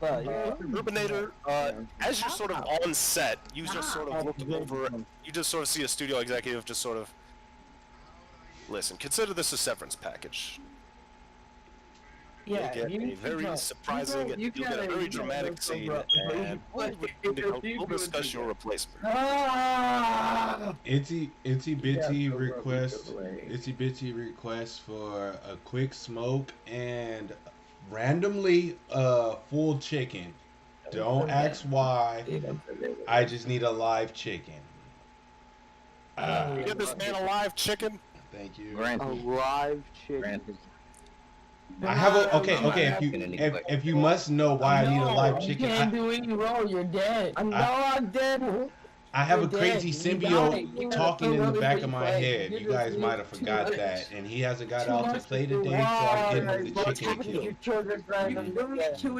Urbanator, as you're sort of on set, you just sort of look over, you just sort of see a studio executive just sort of, listen, consider this a severance package. Yeah, you get a very surprising, you get a very dramatic scene, and we'll discuss your replacement. Itsy Bitsy request for a quick smoke and randomly full chicken. Don't ask why. I just need a live chicken. Give this man a live chicken. Thank you. A live chicken. I have a okay. If you must know why I need a live chicken, You can't do any wrong. You're dead. I'm dead. I have a crazy symbiote talking in the back of my head. You guys might have forgot that, and he hasn't got out to play today, so I'm getting him the chicken kill. You killed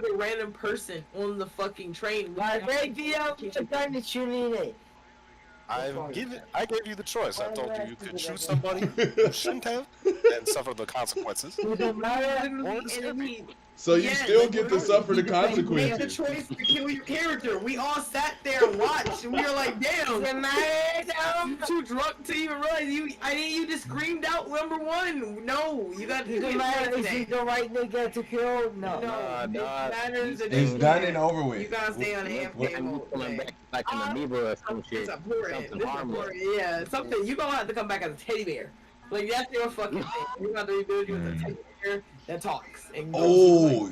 a random person on the fucking train. I gave I gave you the choice. I told you could shoot somebody who shouldn't have and suffer the consequences. So you still get to suffer the You made the consequences. choice to kill your character. We all sat there and watched, and we were like, "Damn, I'm too drunk to even realize you." You just screamed out number one. No, you got to do Is he the right nigga to kill? No. It's done and over with. You gotta stay on the mode. Like an amoeba or some shit. Something harmless. Yeah, something. You gonna have to come back as a teddy bear. Like that's your fucking thing. You got to rebuild you with a teddy bear that talks. And Oh,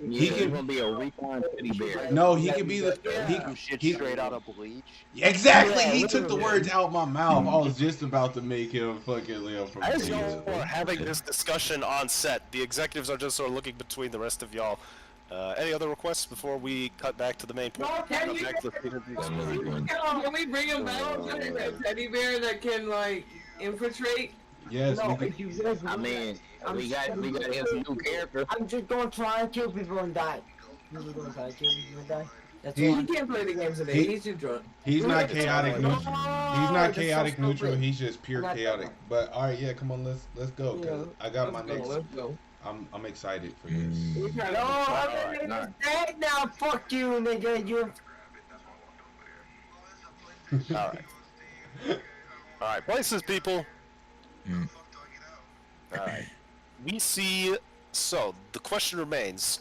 He can gonna be a recon teddy bear. no, he could be the he Straight out of Bleach. exactly. He took the words out my mouth. I was just about to make him fucking live from As y'all are having this discussion on set, the executives are just sort of looking between the rest of y'all. Any other requests before we cut back to the main point? Can we bring him back? A teddy bear that can like infiltrate? Yes, I mean, we got his new character. I'm just gonna try and kill people and die. I'm just gonna try and kill people and die. That's He- all. He can't play the game today. He's too drunk. He's not chaotic neutral. He's not that's so chaotic neutral. stupid. He's just pure I'm not chaotic. But all right, yeah, come on, let's go. Cause I got my next. Let's go. I'm excited for this. No, I'm dead now. Fuck you, nigga. You. Alright. Alright, places, people. Alright. We see. So, the question remains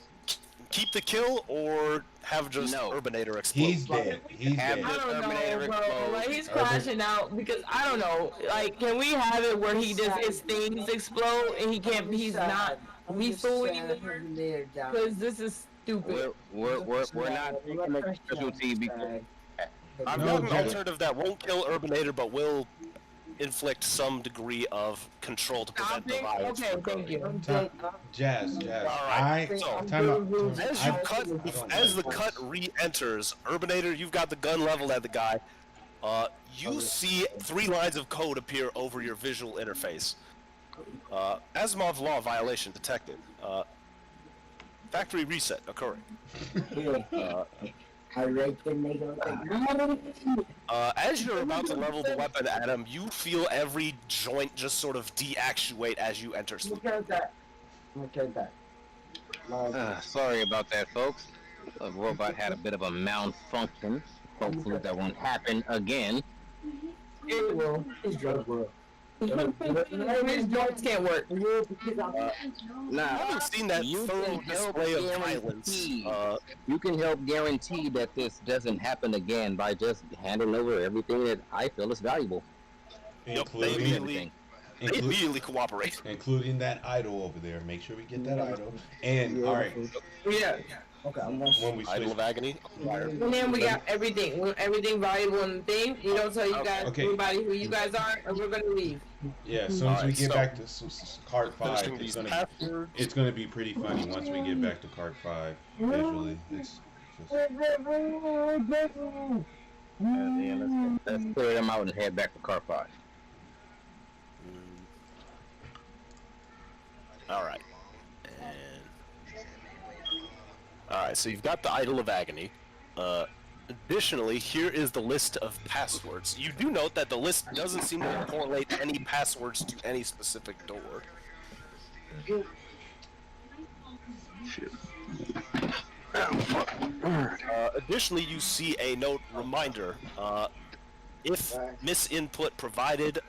keep the kill or have just Urbanator explode? He's dead. He's dead. I don't know, bro. Like, he's crashing out because I don't know. Like, can we have it where he just his things explode and he can't? He's not lethal anymore? Because this is stupid. We're not taking a specialty because I've got an alternative that won't kill Urbanator but will inflict some degree of control to prevent the violence. Okay, thank you. Jazz. Alright, so Time out. as the cut re-enters, Urbanator, you've got the gun leveled at the guy. You see 3 lines of code appear over your visual interface. Asimov law violation detected. Factory reset occurring. As you're about to level the weapon at him, you feel every joint just sort of deactuate as you enter sleep. sorry about that, folks. The robot had a bit of a malfunction. Hopefully that won't happen again. It will. His drugs will. His drugs can't work. Nah, I haven't seen that thorough display of violence. You can help guarantee that this doesn't happen again by just handing over everything that I feel is valuable. They immediately They immediately cooperate. Including that idol over there. Make sure we get that idol. And all right. Yeah. Okay, I'm gonna. When we Idol of Agony. And then we got everything valuable in the thing. We don't tell you guys, everybody, who you guys are, and we're gonna leave. Yeah, as soon as we get back to card 5, finishing it's gonna be pretty funny once we get back to card 5 visually. It's just... Let's clear them out and head back to car 5. All right. All right, so you've got the Idol of Agony. Additionally, here is the list of passwords. You do note that the list doesn't seem to correlate any passwords to any specific door. Shit. Additionally, you see a note reminder. If misinput provided,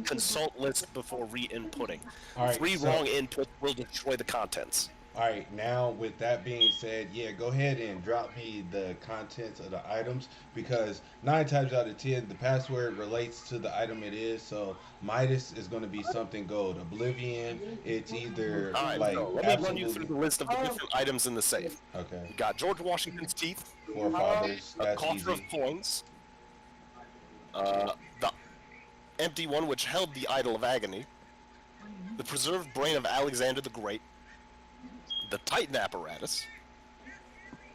consult list before re-inputting. All right, 3 wrong inputs will destroy the contents. Alright, now with that being said, yeah, go ahead and drop me the contents of the items, because 9 times out of 10 the password relates to the item it is. So Midas is going to be something gold. Oblivion, it's either Alright, like so let me run you through the list of the different items in the safe. Okay. You got George Washington's teeth, Forefathers, a that's coffer of easy. coins, the empty one which held the Idol of Agony, the preserved brain of Alexander the Great, the Titan apparatus,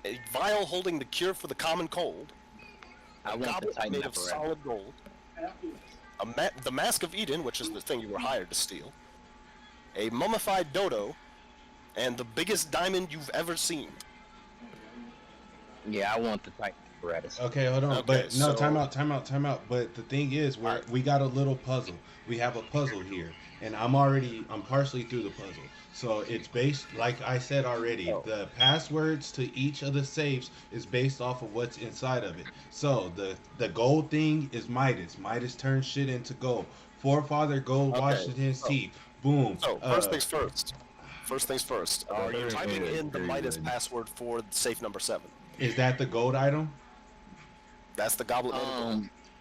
a vial holding the cure for the common cold, a goblet made of solid gold, the Mask of Eden, which is the thing you were hired to steal, a mummified dodo, and the biggest diamond you've ever seen. Yeah, I want the Titan apparatus. Okay, hold on. Okay, but no, so- time out. But the thing is, we got a little puzzle. We have a puzzle here, and I'm partially through the puzzle. So it's based, like I said already, the passwords to each of the safes is based off of what's inside of it. So the gold thing is Midas. Midas turns shit into gold. Forefather gold, Washington's teeth. Boom. So first things first. First things first. Are you typing in the Midas password for safe number 7? Is that the gold item? That's the goblet.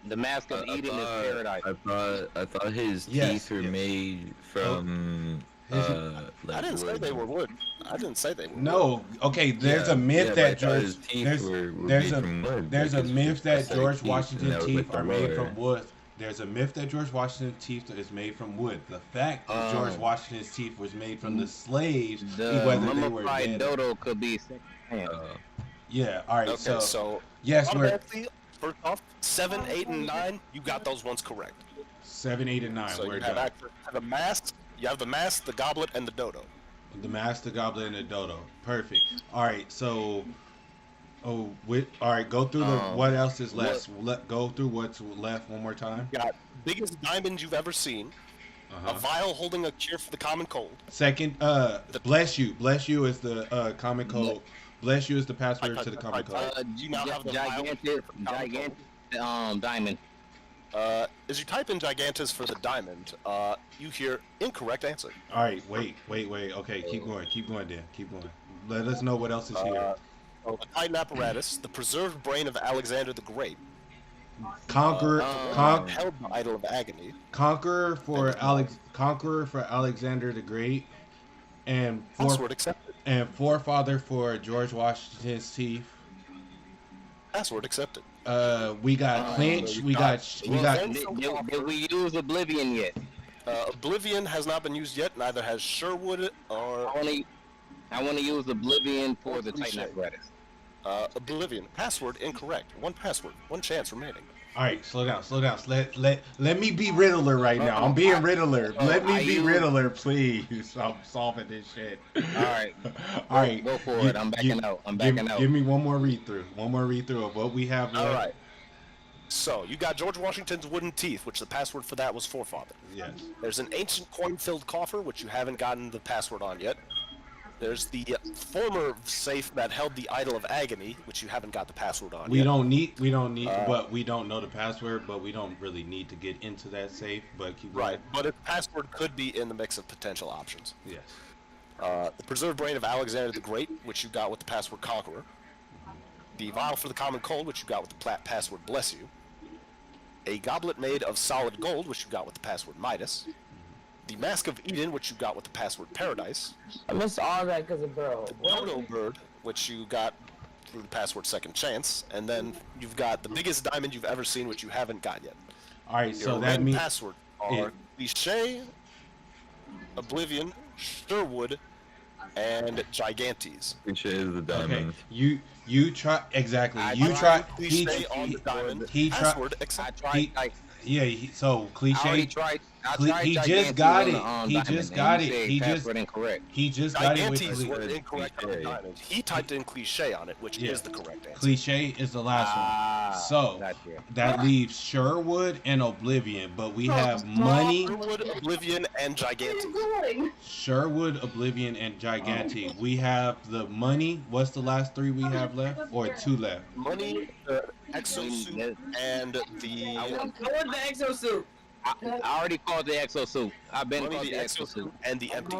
The Mask of Eden is paradise. I thought his teeth were made from. I didn't say they were wood. I didn't say they were. No. Okay. There's a myth that George. There's a myth that George Washington's teeth are made from wood. There's a myth that George Washington's teeth is made from wood. The fact that George Washington's teeth was made from the slaves, whether they were dead. Dodo could be second. Yeah. All right. Okay. So yes, we're first off 7, 8, and 9. You got those ones correct. 7, 8, and 9. So we're you have done. the mask. You have the mask, the goblet, and the dodo. The mask, the goblet, and the dodo. Perfect. All right. So, all right. Go through what else is left. Go through what's left one more time. You got biggest diamond you've ever seen. A vial holding a cure for the common cold. Second, bless you. Bless you is the common cold. Bless you is the password to the common cold. Do you now have the gigantic diamond. As you type in Gigantus for the diamond, you hear incorrect answer. All right, wait. Okay, keep going, Dan. Keep going. Let us know what else is here. The Titan apparatus, the preserved brain of Alexander the Great. Conqueror held the Idol of Agony. Conqueror for Alexander the Great, and Password accepted. And forefather for George Washington's teeth. Password accepted. We got clinch. We got. Did we use Oblivion yet? Oblivion has not been used yet. Neither has Sherwood or. I want to use Oblivion for the Titan apparatus. Oblivion. Password incorrect. One password. One chance remaining. All right, slow down. Let me be Riddler right now. I'm being Riddler. Let me be Riddler, please. I'm solving this shit. All right. Go for it. I'm backing out. Give me one more read through. of what we have left. All right. So you got George Washington's wooden teeth, which the password for that was forefather. Yes. There's an ancient coin-filled coffer, which you haven't gotten the password on yet. There's the former safe that held the Idol of Agony, which you haven't got the password on yet. We don't need, but we don't know the password, but we don't really need to get into that safe, but keep going. Right, but its password could be in the mix of potential options. Yes. The preserved brain of Alexander the Great, which you got with the password Conqueror. The vial for the common cold, which you got with the password Bless You. a goblet made of solid gold, which you got with the password Midas, the Mask of Eden, which you got with the password Paradise, I missed all that because of bro. the Dodo Bird, which you got through the password Second Chance, and then you've got the biggest diamond you've ever seen, which you haven't got yet. All right, Your so that red means password are Cliche, Oblivion, Sherwood, and Gigantes. Cliche is the diamond. Okay, you try exactly. I You tried try. Cliche on the diamond. He tried. Password accepted. Yeah. So Cliche. I already tried. I tried He just Gigantes got on it. the, He diamond, just and got you it. said He just. password incorrect. He just got it with Gigantes was Cliche. incorrect on the diamond. He typed in Cliche on it, which Yeah. is the correct answer. Cliche is the last one. So gotcha. that leaves Sherwood and Oblivion, but we have money. Sherwood, Oblivion, and Gigantes. Sherwood, Oblivion, and Gigante. We have the money. What's the last three we have left, or two left? Money, the exosuit, and the I want the exosuit. I already called the exosuit. I've been money, called the the exosuit, exosuit. and the empty.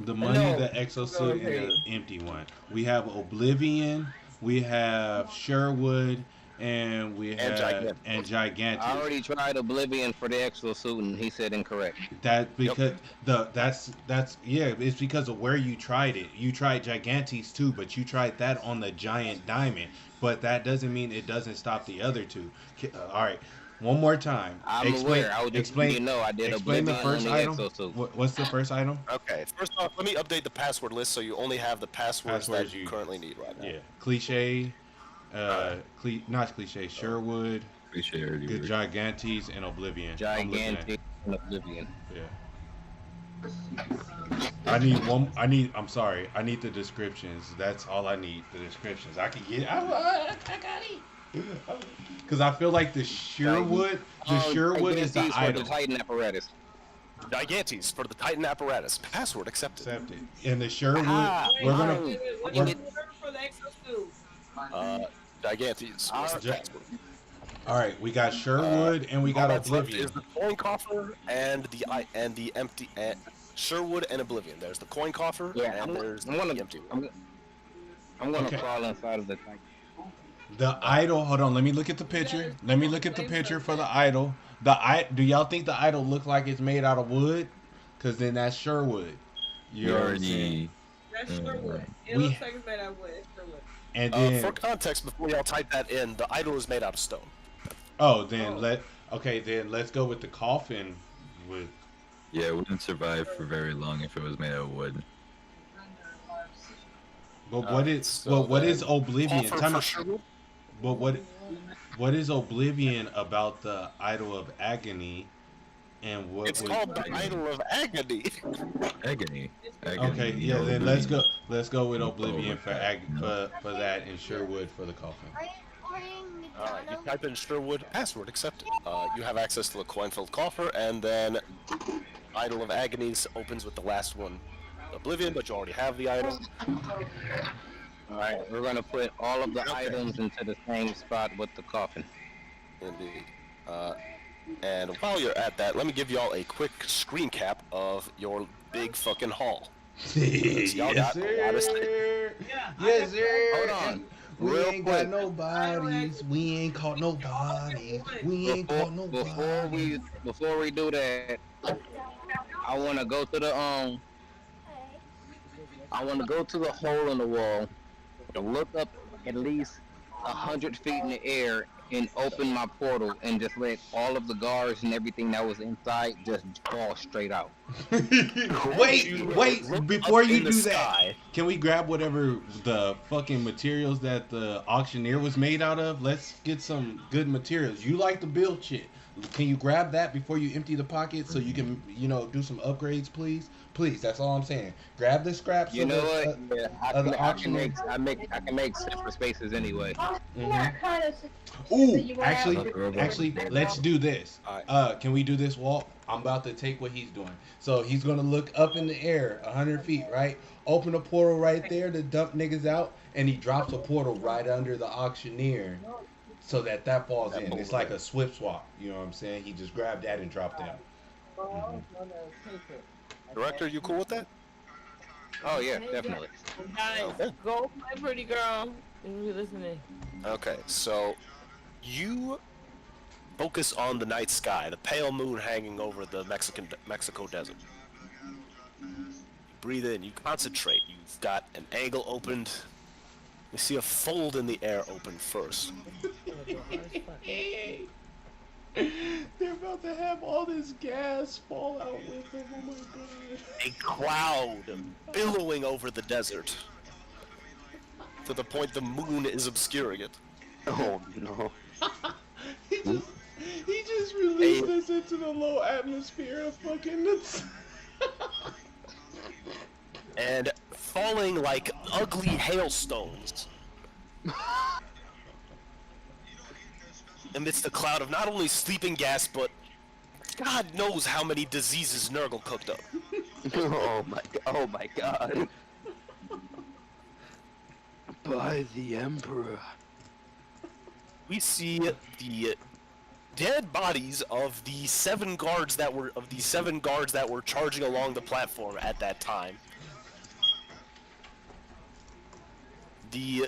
The money, No. the exosuit, and the empty one. We have Oblivion. We have Sherwood, and we have Gigante. I already tried Oblivion for the exosuit, and he said incorrect. That because that's it's because of where you tried it. You tried Gigantes too, but you tried that on the giant diamond. But that doesn't mean it doesn't stop the other two. All right, one more time. I'm aware. I would just I did explain the Oblivion first on the item. exosuit. What's the first item? Okay, first off, let me update the password list so you only have the passwords that you currently need right now. Yeah, Cliche, not Cliche, Sherwood, Cliche, the Gigantes, and Oblivion. Gigantic and Oblivion. Yeah. I'm sorry. I need the descriptions. That's all I need. The descriptions. I can get. I got it. Because I feel like the Sherwood is the Gigantes for item. the Titan apparatus. Gigantes for the Titan apparatus. Password accepted. And the Sherwood, we're gonna. What we're- is the word for the exosuit? Gigantes. was the password. All right, we got Sherwood and we got all that's left Oblivion. is the coin coffer and the empty. Sherwood and Oblivion. There's the coin coffer and there's the empty one. I'm gonna Okay. crawl inside of the Titan. The idol. Hold on. Let me look at the picture. Let me look at the picture for the idol. Do y'all think the idol look like it's made out of wood? Cause then that's Sherwood. You know what I'm saying? That's Sherwood. It We- looks like it's made out of wood. It's Sherwood. And then for context, before y'all type that in, the idol is made out of stone. then let's go with the coffin. With Yeah, it wouldn't survive for very long if it was made out of wood. but what is Oblivion? Coffer Tell for me- Sherwood? But what is Oblivion about the Idol of Agony? And what? It's called the Idol of Agony. Agony. Okay, yeah. Then let's go. Let's go with Oblivion for that, and Sherwood for the coffin. Alright, you type in Sherwood, password accepted. You have access to the coin-filled coffer, and then Idol of Agonies opens with the last one, Oblivion, but you already have the idol. Alright, we're gonna put all of the items into the same spot with the coffin. Indeed. And while you're at that, let me give y'all a quick screen cap of your big fucking haul. Yes, Y'all got a lot of stuff. Yes, sir. Hold on. We Real ain't quick. got no bodies. We ain't caught no bodies. We ain't caught no bodies. Before we do that, I wanna go to the hole in the wall, look up at least 100 feet in the air, and open my portal and just let all of the guards and everything that was inside just fall straight out. Wait, before you in the do that, sky. can we grab whatever the fucking materials that the auctioneer was made out of? Let's get some good materials. You like to build shit. Can you grab that before you empty the pocket so you can, do some upgrades, please? Please, that's all I'm saying. Grab the scraps. You of know the, what? Yeah, I of the can auctioneer. make separate spaces anyway. Ooh, actually, let's do this. Can we do this, Walt? I'm about to take what he's doing. So he's gonna look up in the air, 100 feet, right? Open a portal right there to dump niggas out, and he drops a portal right under the auctioneer, so that falls in. It's like a swip swap. You know what I'm saying? He just grabbed that and dropped that. Director, you cool with that? Oh yeah, definitely. Guys, go play pretty girl. If you're listening. Okay, so you focus on the night sky, the pale moon hanging over the Mexico desert. You breathe in, you concentrate. You've got an angle opened. You see a fold in the air open first. They're about to have all this gas fall out with them. Oh my god. A cloud billowing over the desert to the point the moon is obscuring it. Oh no. He just released us into the low atmosphere of fucking And falling like ugly hailstones amidst a cloud of not only sleeping gas, but God knows how many diseases Nurgle cooked up. Oh my god. By the Emperor. We see the dead bodies of the seven guards that were charging along the platform at that time. The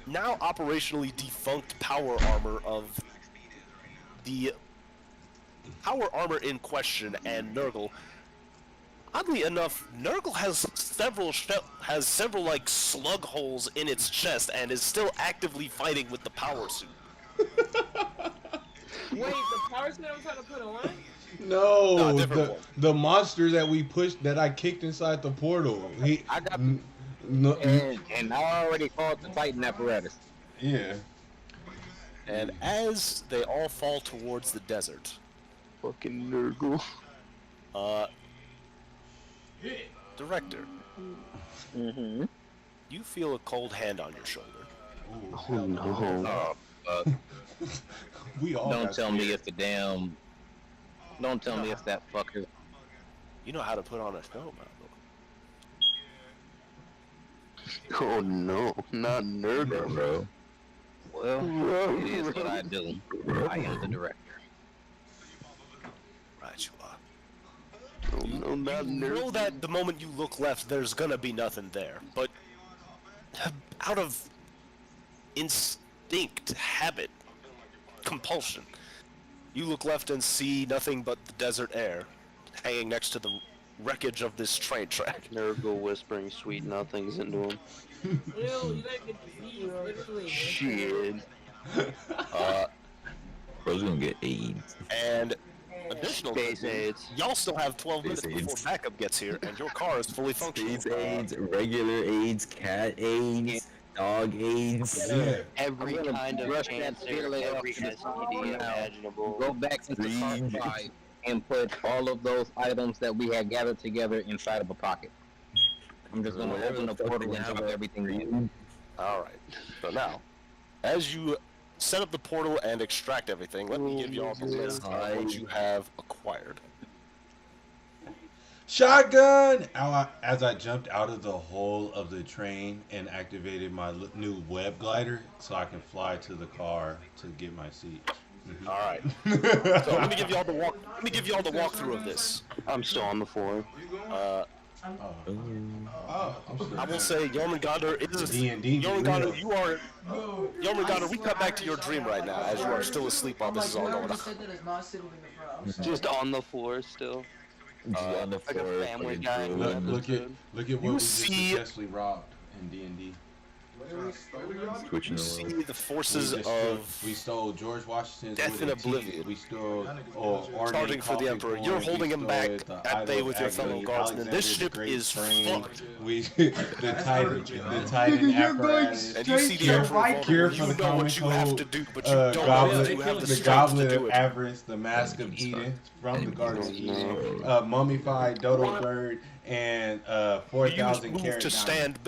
now operationally defunct power armor of the power armor in question and Nurgle. Oddly enough, Nurgle has several like slug holes in its chest and is still actively fighting with the power suit. Wait, the power suit I'm trying to put on? No, the monster that we pushed, that I kicked inside the portal. I got and I already called the Titan apparatus. Yeah. And as they all fall towards the desert, fucking Nurgle. Director. Mm-hmm. You feel a cold hand on your shoulder. Oh no. We all Don't tell me it's the damn. Don't tell me it's that fucker. You know how to put on a snowman. Oh no, not Nurgle, bro. Well, it is what I do. I am the director. Right, you are. Oh no, not You Nurgle. know that the moment you look left, there's gonna be nothing there. But out of instinct, habit, compulsion, you look left and see nothing but the desert air hanging next to the wreckage of this train track. Nurgle whispering sweet nothings into him. Ew, you gotta get disease, literally. Shit. Bro's gonna get AIDS. And additional Space AIDS. y'all still have 12 minutes Space before AIDS. backup gets here, and your car is fully functional. Space AIDS, regular AIDS, cat AIDS, dog AIDS. Yeah. Every I'm gonna kind of brush that cancer, feeling every off the STD now. imaginable. Go back into part 5 and put all of those items that we had gathered together inside of a pocket. I'm just gonna open the portal and have everything. Alright, so now, as you set up the portal and extract everything, let me give you all the list of what you have acquired. Shotgun! As I jumped out of the hole of the train and activated my new web glider so I can fly to the car to get my seat. Mm-hmm. All right. So let me give you all the walkthrough of this. I'm still on the floor. I will say Jormungandr is D&D. Jormungandr, Jormungandr, we cut back to your dream right now as you are still asleep while this is all going on. Just on the floor still. On the Like a floor, Family fucking Guy. drooling. Look at what You we just see- successfully robbed in D&D. Twitching You a see little. the forces We stole George Washington's Death wooden and Oblivion. teeth. We stole charging for the Emperor. You're holding him back at bay with your fellow guardsmen. This ship is fucked. We the Titan apparatus. And you see the Emperor Cure vulnerable. for You the know common what you have to cold, do, but you don't know if you have the the strength to Goblet do of it. Avarice, the Mask of Eden from the Garden of Eden, mummified dodo bird, and You 4,000 move carat to diamond. stand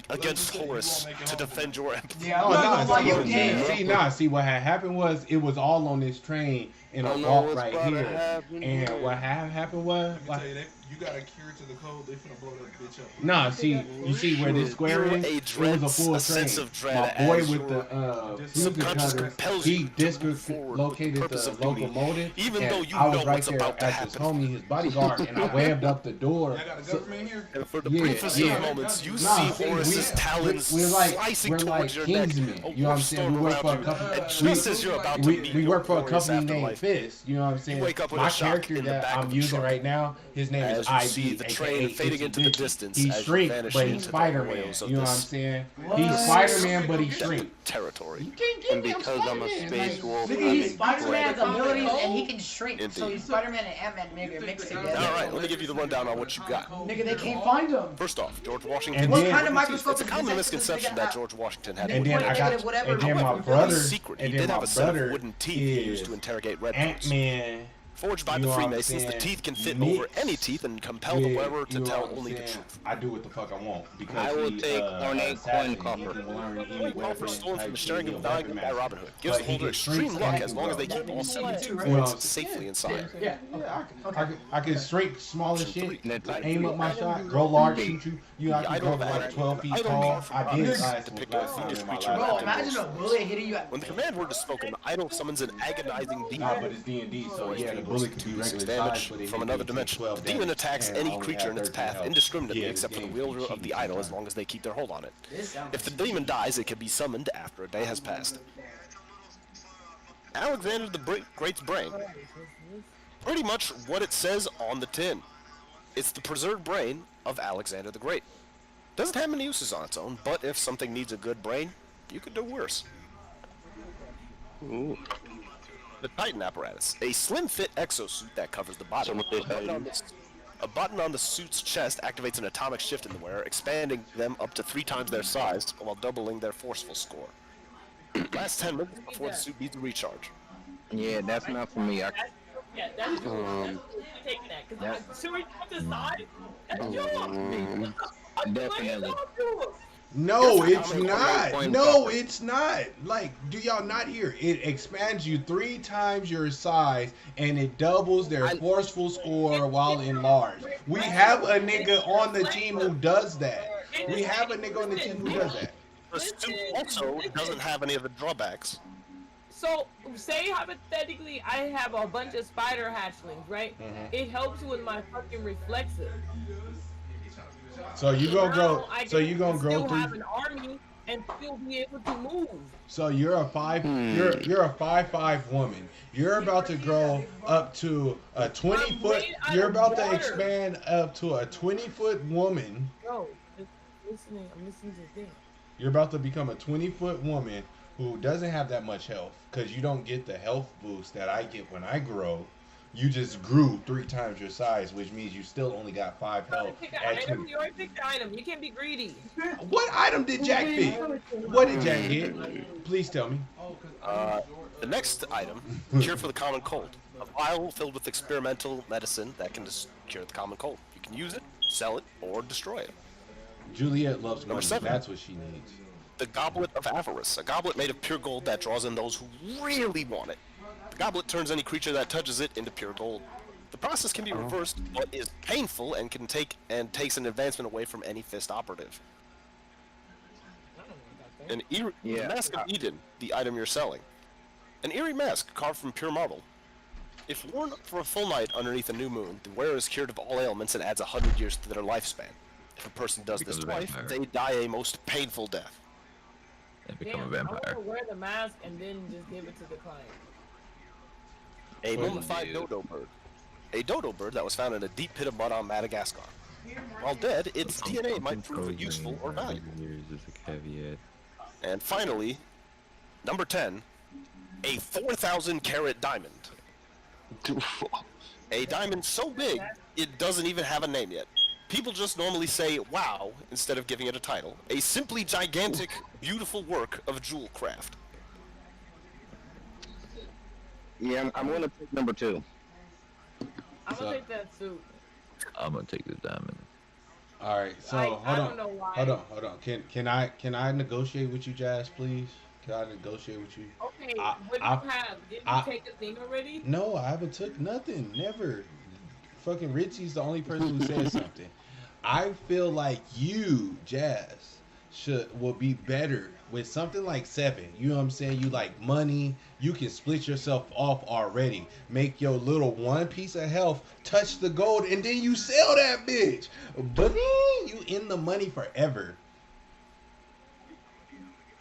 against Horus to defend your Emperor. See, what had happened was it was all on this train, in I a know vault what's right about to here. happen And here. what happened was, Let me tell you that you got a cure to the cold. They finna blow that bitch up. nah, see, you see where this square Feel is? a It dread, was a full a sense train. of dread My boy as with your the fusion subconscious cutters, compels he you to move forward with the dislocated purpose the of duty, locomotive, even and though you I was know right what's there about to as his happen. homie, his bodyguard, and I webbed up the door. I got a So- government here. And for the Yeah, briefest yeah. of moments, you Nah, see see, Horus's talons we're like slicing towards like your neck. kingsmen. A You know what I'm wolf saying? We storm work for a around you, company. and just as you're about to meet we your work for a glorious company named afterlife, Fist. You know what I'm saying? wake up with My a shock character in the that back I'm of the using truck. right now, his name As is you IB, see the train aka fading into the Itchy distance Bitchy. He as you shrink, vanish but into he's the Spider-Man. rails of You know what I'm this saying? He's Spider-Man, but he shrink. territory. And because I'm a space wolf, Nigga, I'm he's Spider-Man's incredible. abilities and he can shrink. So Indeed. he's Spider-Man and Ant-Man nigga mixed together. All right, let me give you the rundown on what you got. Nigga, they can't find him. First off, George Washington. And What then- kind of microscope It's a is common this? misconception that George Washington had. And then I got, whatever. and then my However, brother, his secret, he and did then have my a set of brother wooden teeth he used is to interrogate red coats. Ant-Man. Forged by You the know what I'm Freemasons, the saying? teeth can fit Mix over any teeth and compel the wearer to you know tell what I'm only the saying? truth. I do what the fuck I want because I will he, take ornate assassin, coin he coffer. can learn any Coin coffer weapon stolen from type the sharing shit, of he'll value weapon by master. Robin Hood. Gives the But he holder gets extreme shrink luck stack as long as they control. keep all 72 You know what coins I'm safely saying? inside. Yeah. I can shrink small as shit, Type aim up my three. shot, grow large, shoot you. You know, I The can idol grow of like Adam. 12 feet Idol tall. card I for did goddess. last Depict last a time fiendish in my creature life. Bro, wrapped in imagine a wolves. bullet hitting you at When the command word is spoken, the idol summons an agonizing demon. Nah, but it's D&D, so yeah, the bullet could be regular size, but it from can another take dimension. 12 The demon damage, attacks and any I only creature have in its 13 path health. indiscriminately Yeah, except for the this wielder game's of the cheating idol as sometimes. long as they keep their hold on it. This sounds If the demon dies, it can be summoned after a day has passed. Alexander the Great's brain. Pretty much what it says on the tin. It's the preserved brain of Alexander the Great. Doesn't have many uses on its own, but if something needs a good brain, you could do worse. Ooh. The Titan apparatus, a slim-fit exosuit that covers the body. A button on the suit's chest activates an atomic shift in the wearer, expanding them up to 3 times their size while doubling their forceful score. Last 10 minutes before the suit needs a recharge. Yeah, that's not for me. Yeah, that's taking that. Because should we put this side? That's yours. Definitely. No, it's not. No, it's not. Like, do y'all not hear? It expands you 3 times your size, and it doubles their forceful score while enlarged. We have a nigga on the team who does that. We have a nigga on the team who does that. The suit also doesn't have any of the drawbacks. So, say hypothetically I have a bunch of spider hatchlings, right? It helps with my fucking reflexes. So you gonna grow. Now I So you gonna can grow still have 3. an army and still be able to move. So you're a 5. You're a 5'5" woman. You're about to grow up to a 20-foot. You're about to expand up to a 20-foot woman. Bro, just listening. I'm listening to things. You're about to become a 20-foot woman who doesn't have that much health because you don't get the health boost that I get when I grow. You just grew 3 times your size, which means you still only got 5 health. Pick an At item. 20. You already picked the item. You can't be greedy. What item did Jack pick? What did Jack get? Please tell me. The next item, cure for the common cold. A vial filled with experimental medicine that can cure the common cold. You can use it, sell it, or destroy it. Juliet loves money. 7. That's what she needs. The Goblet of Avarice, a goblet made of pure gold that draws in those who really want it. The goblet turns any creature that touches it into pure gold. The process can be reversed, but is painful and takes an advancement away from any fist operative. An eerie Mask of Eden, the item you're selling. An eerie mask carved from pure marble. If worn for a full night underneath a new moon, the wearer is cured of all ailments and adds 100 years to their lifespan. If a person does this twice, they die a most painful death. And become Damn, a vampire. I want to wear the mask and then just give it to the client. A mummified dodo bird. A dodo bird that was found in a deep pit of mud on Madagascar. While dead, its DNA might prove useful or valuable. Years is a caveat. And finally, number 10, a 4,000 carat diamond. A diamond so big, it doesn't even have a name yet. People just normally say, wow, instead of giving it a title. A simply gigantic, beautiful work of jewel craft. Yeah, I'm gonna take number 2. I'm gonna take that suit. I'm gonna take the diamond. All right. So I hold don't on. know why. Hold on. Can I negotiate with you, Jazz, please? Can I negotiate with you? Okay, I- what do I- you have? Did I- you take a thing already? No, I haven't took nothing. Never. Fucking Richie's the only person who said something. I feel like you, Jazz, will be better with something like 7. You know what I'm saying? You like money. You can split yourself off already. Make your little one piece of health touch the gold, and then you sell that bitch. But you in the money forever.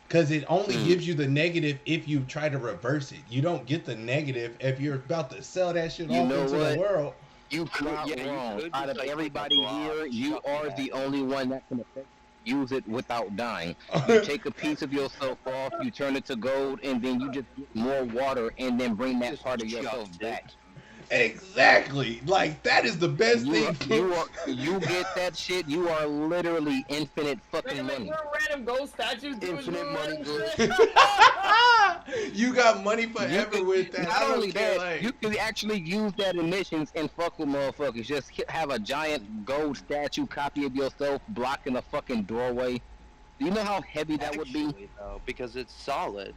Because it only gives you the negative if you try to reverse it. You don't get the negative if you're about to sell that shit off into the world. You not wrong. Out of everybody here, you are the only one that can use it without dying. You take a piece of yourself off, you turn it to gold, and then you just get more water and then bring that part of yourself back. Exactly. Like, that is the best thing. You get that shit, you are literally infinite fucking money. You're random gold statues doing Infinite money. You got money forever with that. Not only that, you can actually use that in missions and fuck with motherfuckers. Just have a giant gold statue copy of yourself blocking a fucking doorway. Do you know how heavy that would be? Though, because it's solid.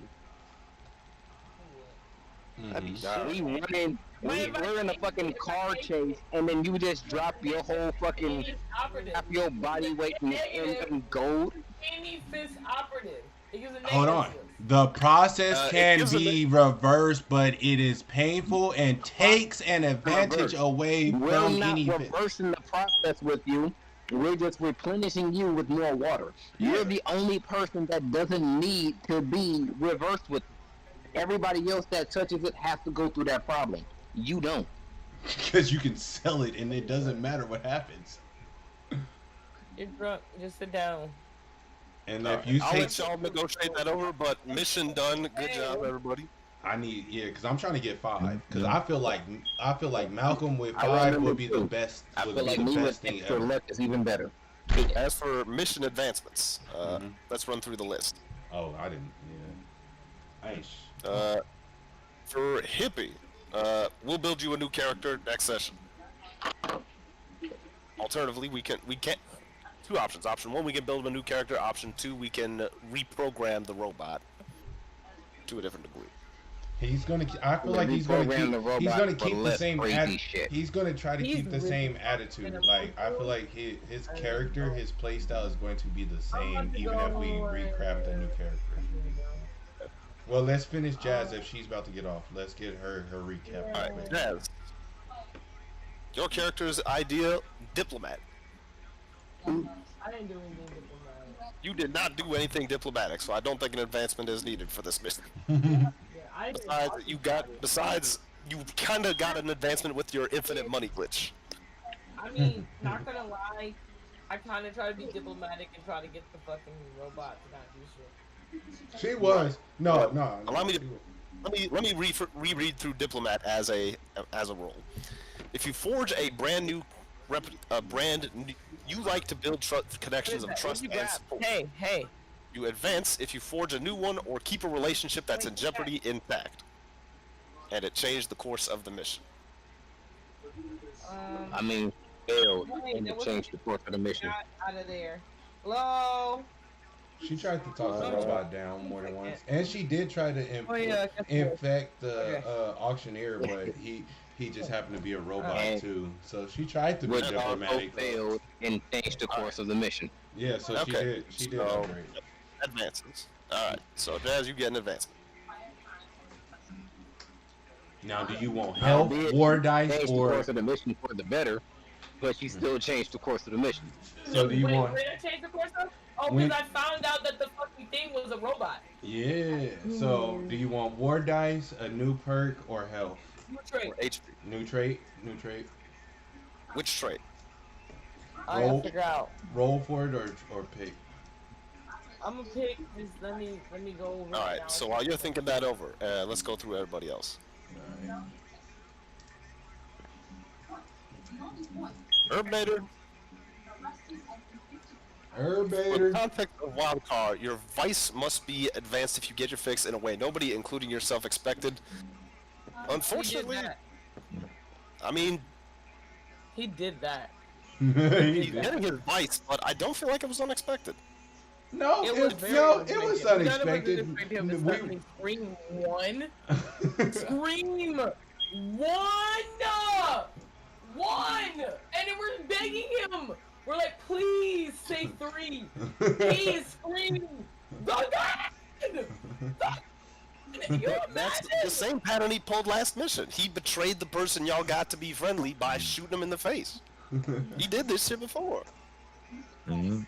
That'd be sick. We're in a fucking car chase, and then you just drop your whole fucking, drop your body weight in gold. Any fist operative. It gives a Hold on. The process can be reversed, but it is painful and takes an advantage away We're from not any reversing the process with you. We're just replenishing you with more water. You're the only person that doesn't need to be reversed with. Everybody else that touches it has to go through that problem. You don't. Because you can sell it and it doesn't matter what happens. You're drunk. Just sit down. And if you I'll take, let y'all negotiate that over, but mission done. Good job, everybody. I need because I'm trying to get 5 because I feel like Malcolm with I 5 remember would be the too. best. I Would feel be like the me best with thing extra ever. luck is even better. As for mission advancements, let's run through the list. Oh, I didn't. Yeah. I ain't. For Hippie, we'll build you a new character next session. Alternatively, we can 2 options. Option 1, we can build him a new character. Option 2, we can reprogram the robot to a different degree. He's gonna. I feel like he's gonna keep. He's gonna keep the same. He's gonna try to keep the same attitude. Like I feel like his character, his play style is going to be the same, even if we recraft a new character. Well, let's finish Jazz if she's about to get off. Let's get her recap. All right, Jazz. Your character's idea, diplomat. I didn't do anything diplomatic. You did not do anything diplomatic, so I don't think an advancement is needed for this mission. Besides, you kind of got an advancement with your infinite money glitch. I mean, not gonna lie, I kind of try to be diplomatic and try to get the fucking robot to not do shit. She was no. Allow me to let me reread through diplomat as a role. If you forge a brand new you like to build connections of trust and support. Hey. You advance if you forge a new one or keep a relationship that's in jeopardy intact. And it changed the course of the mission. I mean, failed and it changed the course of the mission. Out of there. Hello? She tried to talk the robot down more than once, and she did try to infect the auctioneer, but he just happened to be a robot too. So she tried to be Which diplomatic. also failed and changed the course of the mission. Yeah, so Okay. she did So, great. advances. Alright, so Jazz, you get an advancement. Now, do you want health, war dice, changed or the course of the mission for the better? But she still changed the course of the mission. So do you want? When I changed the course of? Oh, When- because I found out that the fucking thing was a robot. Yeah. So do you want war dice, a new perk, or health? New trait. Or HP. New trait. New trait. Which trait? I gotta figure out. Roll for it or pick. I'm gonna pick. Just let me go over. Alright, so while you're thinking that over, let's go through everybody else. Herbnator. In the context of Wildcard, your vice must be advanced if you get your fix in a way nobody, including yourself, expected. Unfortunately, I mean, he did that. he's getting his vice, but I don't feel like it was unexpected. No, It was it was unexpected. Scream one. Scream one, and then we're begging him. We're like, please say 3. Please scream the God. That's the same pattern he pulled last mission. He betrayed the person y'all got to be friendly by shooting him in the face. He did this shit before. But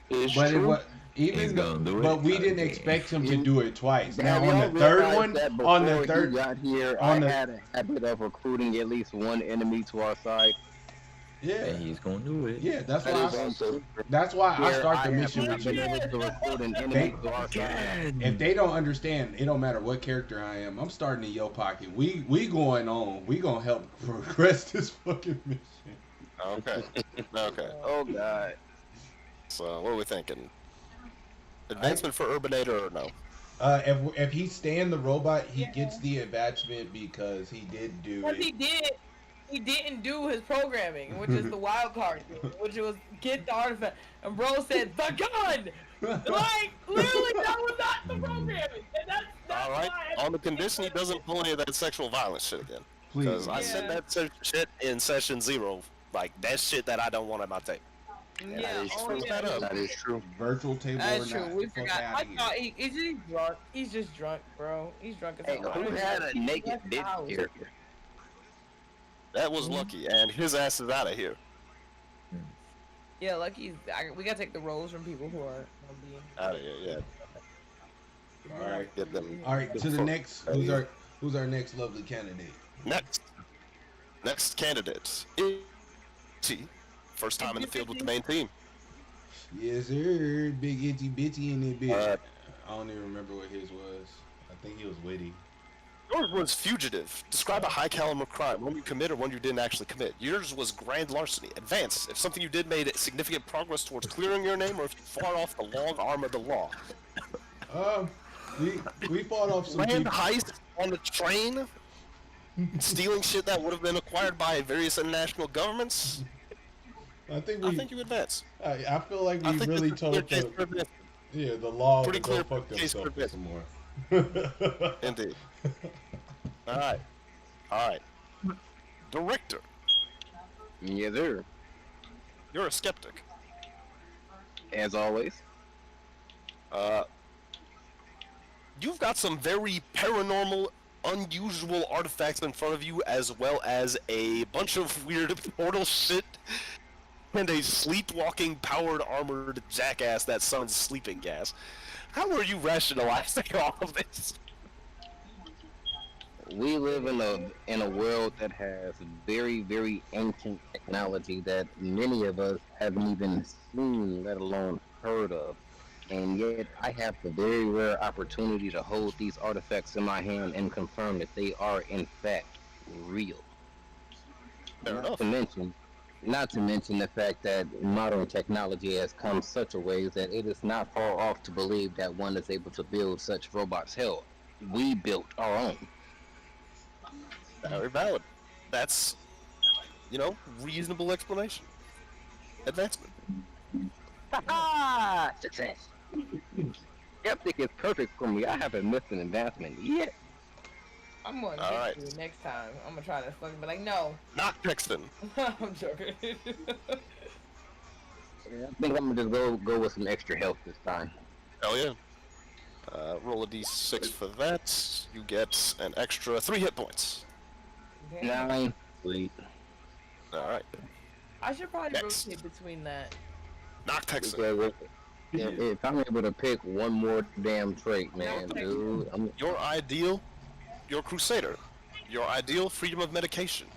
it was even but we didn't expect him to do it twice. Now on the third one, on the third got here, I had a habit of recruiting at least one enemy to our side. Yeah, and he's gonna do it. Yeah, that's why I start the mission with you. If they don't understand, it don't matter what character I am. I'm starting in your pocket. We going on. We gonna help progress this fucking mission. Okay. Okay. Oh God. So what are we thinking? Advancement for Urbanator or no? If he stand the robot, he gets the advancement because he did do Because it. he didn't do his programming, which is the wild card thing, which was get the artifact. And bro said, the gun! Like, literally, that was not the programming. And that's all right. On the condition he doesn't pull any of that sexual violence shit again. Because I said that shit in session 0. Like, that's shit that I don't want on my tape. Yeah, That is true. Virtual table That's or true. not. We Fuck forgot. outta I here. thought is he drunk? He's just drunk, bro. He's drunk as Hey, hell. who had a naked bitch here? That was Lucky, and his ass is out of here. Yeah, Lucky. We gotta take the roles from people who are being Out of here, yeah. All right. Get them. All right. To the next. Who's our next lovely candidate? Next candidate. T. First time in the field with the main team. Yes, sir. Big itchy bitchy in that bitch. I don't even remember what his was. I think he was witty. Yours was fugitive. Describe a high caliber crime, one you commit or one you didn't actually commit. Yours was grand larceny. Advance. If something you did made significant progress towards clearing your name, or if you fought off the long arm of the law. We fought off some Land people. heist on the train. Stealing shit that would have been acquired by various international governments. I think you advance. I feel like we I think really it's a told clear case for advancement. the law Pretty to go clear fuck case for themselves some more. Indeed. All right. Director. Yeah, there. You're a skeptic. As always. You've got some very paranormal, unusual artifacts in front of you, as well as a bunch of weird portal shit, and a sleepwalking, powered, armored jackass that summons sleeping gas. How are you rationalizing all of this? We live in a world that has very, very ancient technology that many of us haven't even seen, let alone heard of. And yet, I have the very rare opportunity to hold these artifacts in my hand and confirm that they are, in fact, real. Not to mention the fact that modern technology has come such a way that it is not far off to believe that one is able to build such robots. Hell, we built our own. Very valid. That's, reasonable explanation. Advancement. Ha-ha! Success! Skeptic is perfect for me. I haven't missed an advancement yet. I'm gonna All get right. you next time. I'm gonna try to fucking be like, no. Not Pixton. I'm joking. I think I'm gonna just go with some extra health this time. Hell yeah. Roll a d6 for that. You get an extra 3 hit points. 9. Sweet. Alright. I should probably Next. rotate between that. Knock Texan. Because if I'm able to pick one more damn trait, man, dude, Your Crusader. Your ideal freedom of medication.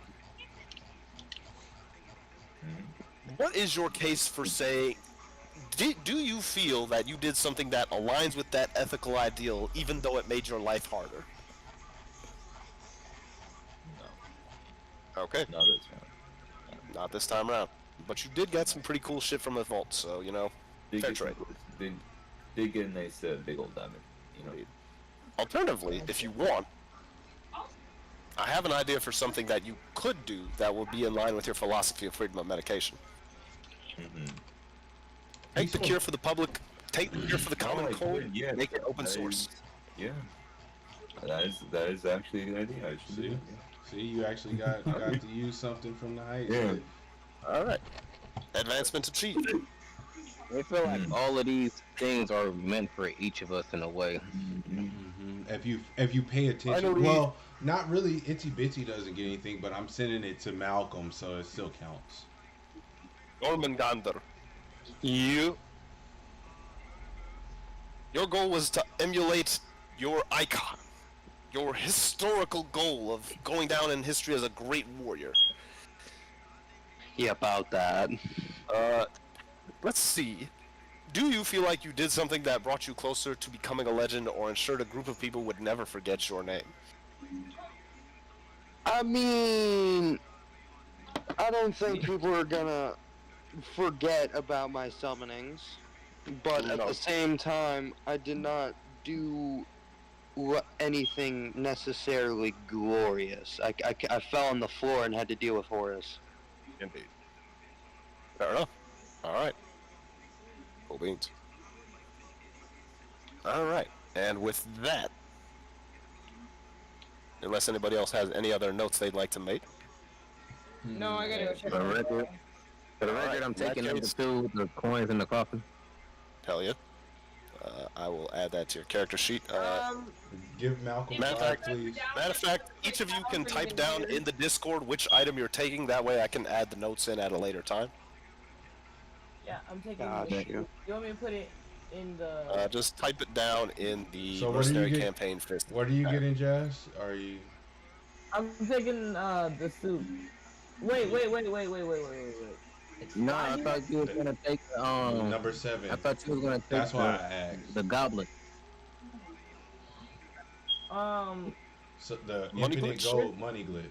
What is your case for saying, do you feel that you did something that aligns with that ethical ideal, even though it made your life harder? No. Okay. Not this time. Not this time around. But you did get some pretty cool shit from the vault, so, Did fair get trade. Did get a nice big old diamond. Alternatively, if you want, I have an idea for something that you could do that will be in line with your philosophy of freedom of medication. Take the cure for the public. Take the cure for the common cold. Yeah, make it open that source. is- yeah, that is actually an idea. I should do it. See, you actually got to use something from the height. Yeah. All right. Advancement achieved. I feel like all of these things are meant for each of us in a way. If you pay attention, Finally. well, not really. Itsy Bitsy doesn't get anything, but I'm sending it to Malcolm, so it still counts. Gormangander, your goal was to emulate your icon, your historical goal of going down in history as a great warrior. Yeah, about that. Let's see. Do you feel like you did something that brought you closer to becoming a legend or ensured a group of people would never forget your name? I mean, I don't think people are gonna forget about my summonings, but at the same time, I did not do anything necessarily glorious. I fell on the floor and had to deal with Horus. Indeed. Fair enough. Alright. Cool beans. Alright. And with that, unless anybody else has any other notes they'd like to make. No, I gotta go check. For the record, I'm taking number 2 with the coins in the coffin. Hell yeah. I will add that to your character sheet. Give Malcolm Matter of 5, fact, please. each of you can type down in the Discord which item you're taking. That way I can add the notes in at a later time. Yeah, I'm taking. Gotcha. You want me to put it in the? Just type it down in the So what are you mercenary getting? campaign fist. What are you getting, Jazz? Are you? I'm taking the suit. Wait. No, I thought you was gonna take Number 7. I thought you was gonna take That's why I asked. the goblet. So the Money infinite glitch? gold money glitch.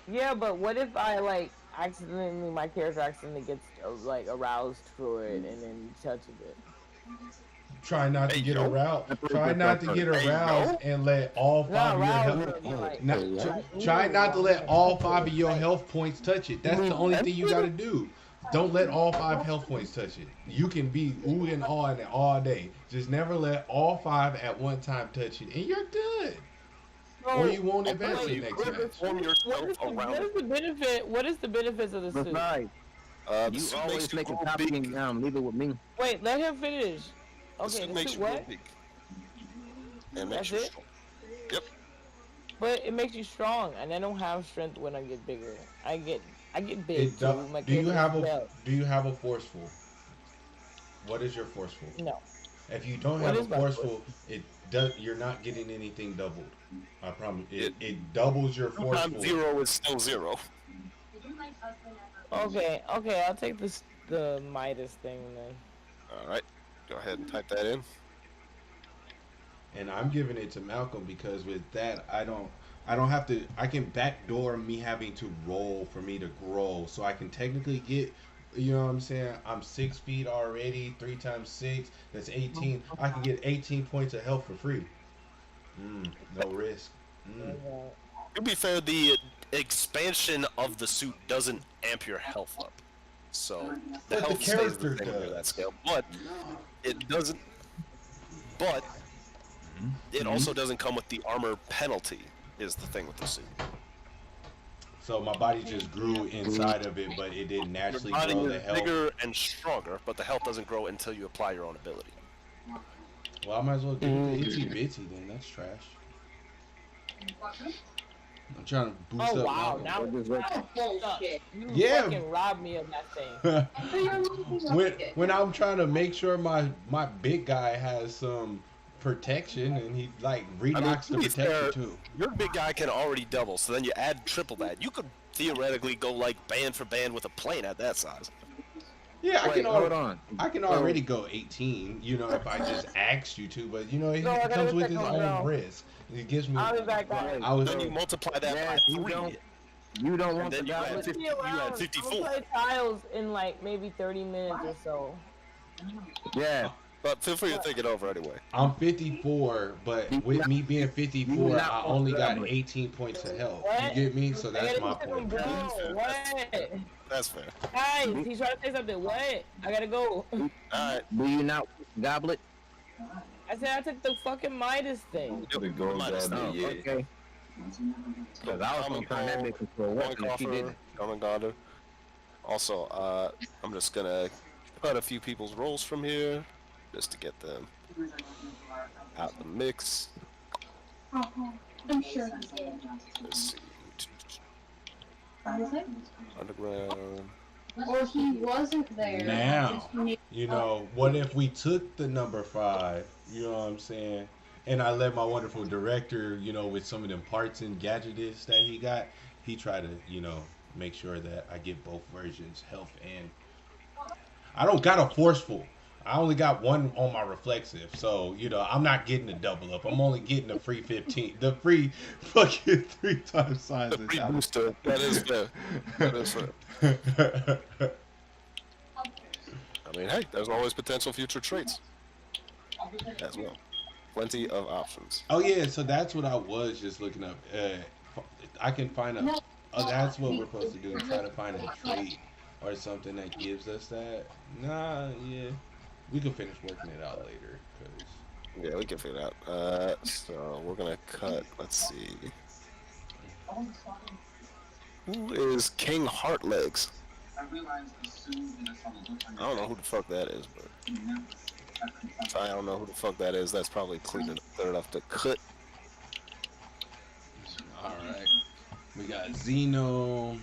Yeah, but what if I my character accidentally gets like aroused for it and then touches it? Try not to get aroused. Try Hey, not to get yo. aroused and let all 5 of your health. Try not to let all 5 of your health points touch it. That's the only thing you gotta do. Don't let all 5 health points touch it. You can be ooh and on it all day. Just never let all 5 at one time touch it, and you're good. Or you won't advance the next match. What is the benefit? What is the benefits of the suit? Besides, you suit always makes you make a grow copy big. and leave it with me. Wait, let him finish. The Okay, suit the makes suit you grow what? big. And makes That's you it? strong. Yep. But it makes you strong, and I don't have strength when I get bigger. I get big. It do, too. My do you character have is do you have a forceful? What is your forceful? No. If you don't What have is a my forceful, you're not getting anything doubled. I promise. It doubles your forceful. Sometimes 0 is still 0. Okay, I'll take the Midas thing then. Alright. Go ahead and type that in. And I'm giving it to Malcolm because with that I don't have to. I can backdoor me having to roll for me to grow, so I can technically get. You know what I'm saying? I'm 6 feet already. 3 times 6, that's 18. I can get 18 points of health for free. No risk. To be fair, the expansion of the suit doesn't amp your health up. So the But the health stays character the same under does. that scale. But it doesn't. But it also doesn't come with the armor penalty. Is the thing with the suit. So my body just grew inside of it, but it didn't Your naturally body grow the is health. bigger and stronger, but the health doesn't grow until you apply your own ability. Well, I might as well give it the itsy bitsy then. That's trash. I'm trying to boost Oh up. wow, Malcolm. now bullshit. You Yeah. fucking robbed me of that thing. when I'm trying to make sure my big guy has some protection, and he like re-knocks to the be protection fair, too. Your big guy can already double, so then you add triple that. You could theoretically go like band for band with a plane at that size. Yeah, Wait, hold on. I can already go 18. You know, if I just asked you to, but you know, it No, I gotta comes go with check his on own Mel. risk. It gives me. I'll be back, guys. I was. Then you multiply that by You 3. don't And want the then you add goblet? 50, you add 54. I'm gonna play tiles in like maybe 30 minutes or so. Yeah. But feel free to think it over anyway. I'm 54, but with me being 54, I only got 18 points of health. You get me? So that's my point. What? That's fair. Guys, he's trying to say something. What? I gotta go. Alright. Do you not goblet? I said I took the fucking Midas thing. The gold Midas goblet, thing. yeah. Okay. Because I was gonna turn that bitch into a weapon if she didn't. Jormungandr. Also, I'm just gonna cut a few people's rolls from here, just to get them out the mix. I'm sure. Let's see. Underground. Or he wasn't there. Now, you know, what if we took the number 5, you know what I'm saying, and I let my wonderful director, you know, with some of them parts and gadgets that he got, he tried to, you know, make sure that I get both versions, health and... I don't got a forceful. I only got one on my reflexive, so, you know, I'm not getting a double up. I'm only getting the free 15, the free fucking 3 times size. The free booster. That is fair. That is fair. I mean, hey, there's always potential future traits as well. Plenty of options. Oh yeah, so that's what I was just looking up. I can find a. Oh, that's what we're supposed to do. Try to find a trait or something that gives us that. Nah, yeah, we can finish working it out later. Cause yeah, we can figure it out. So we're gonna cut. Let's see. Who is King Heartlegs? I don't know who the fuck that is, but if I don't know who the fuck that is, that's probably clean enough to cut. Alright. We got Zeno.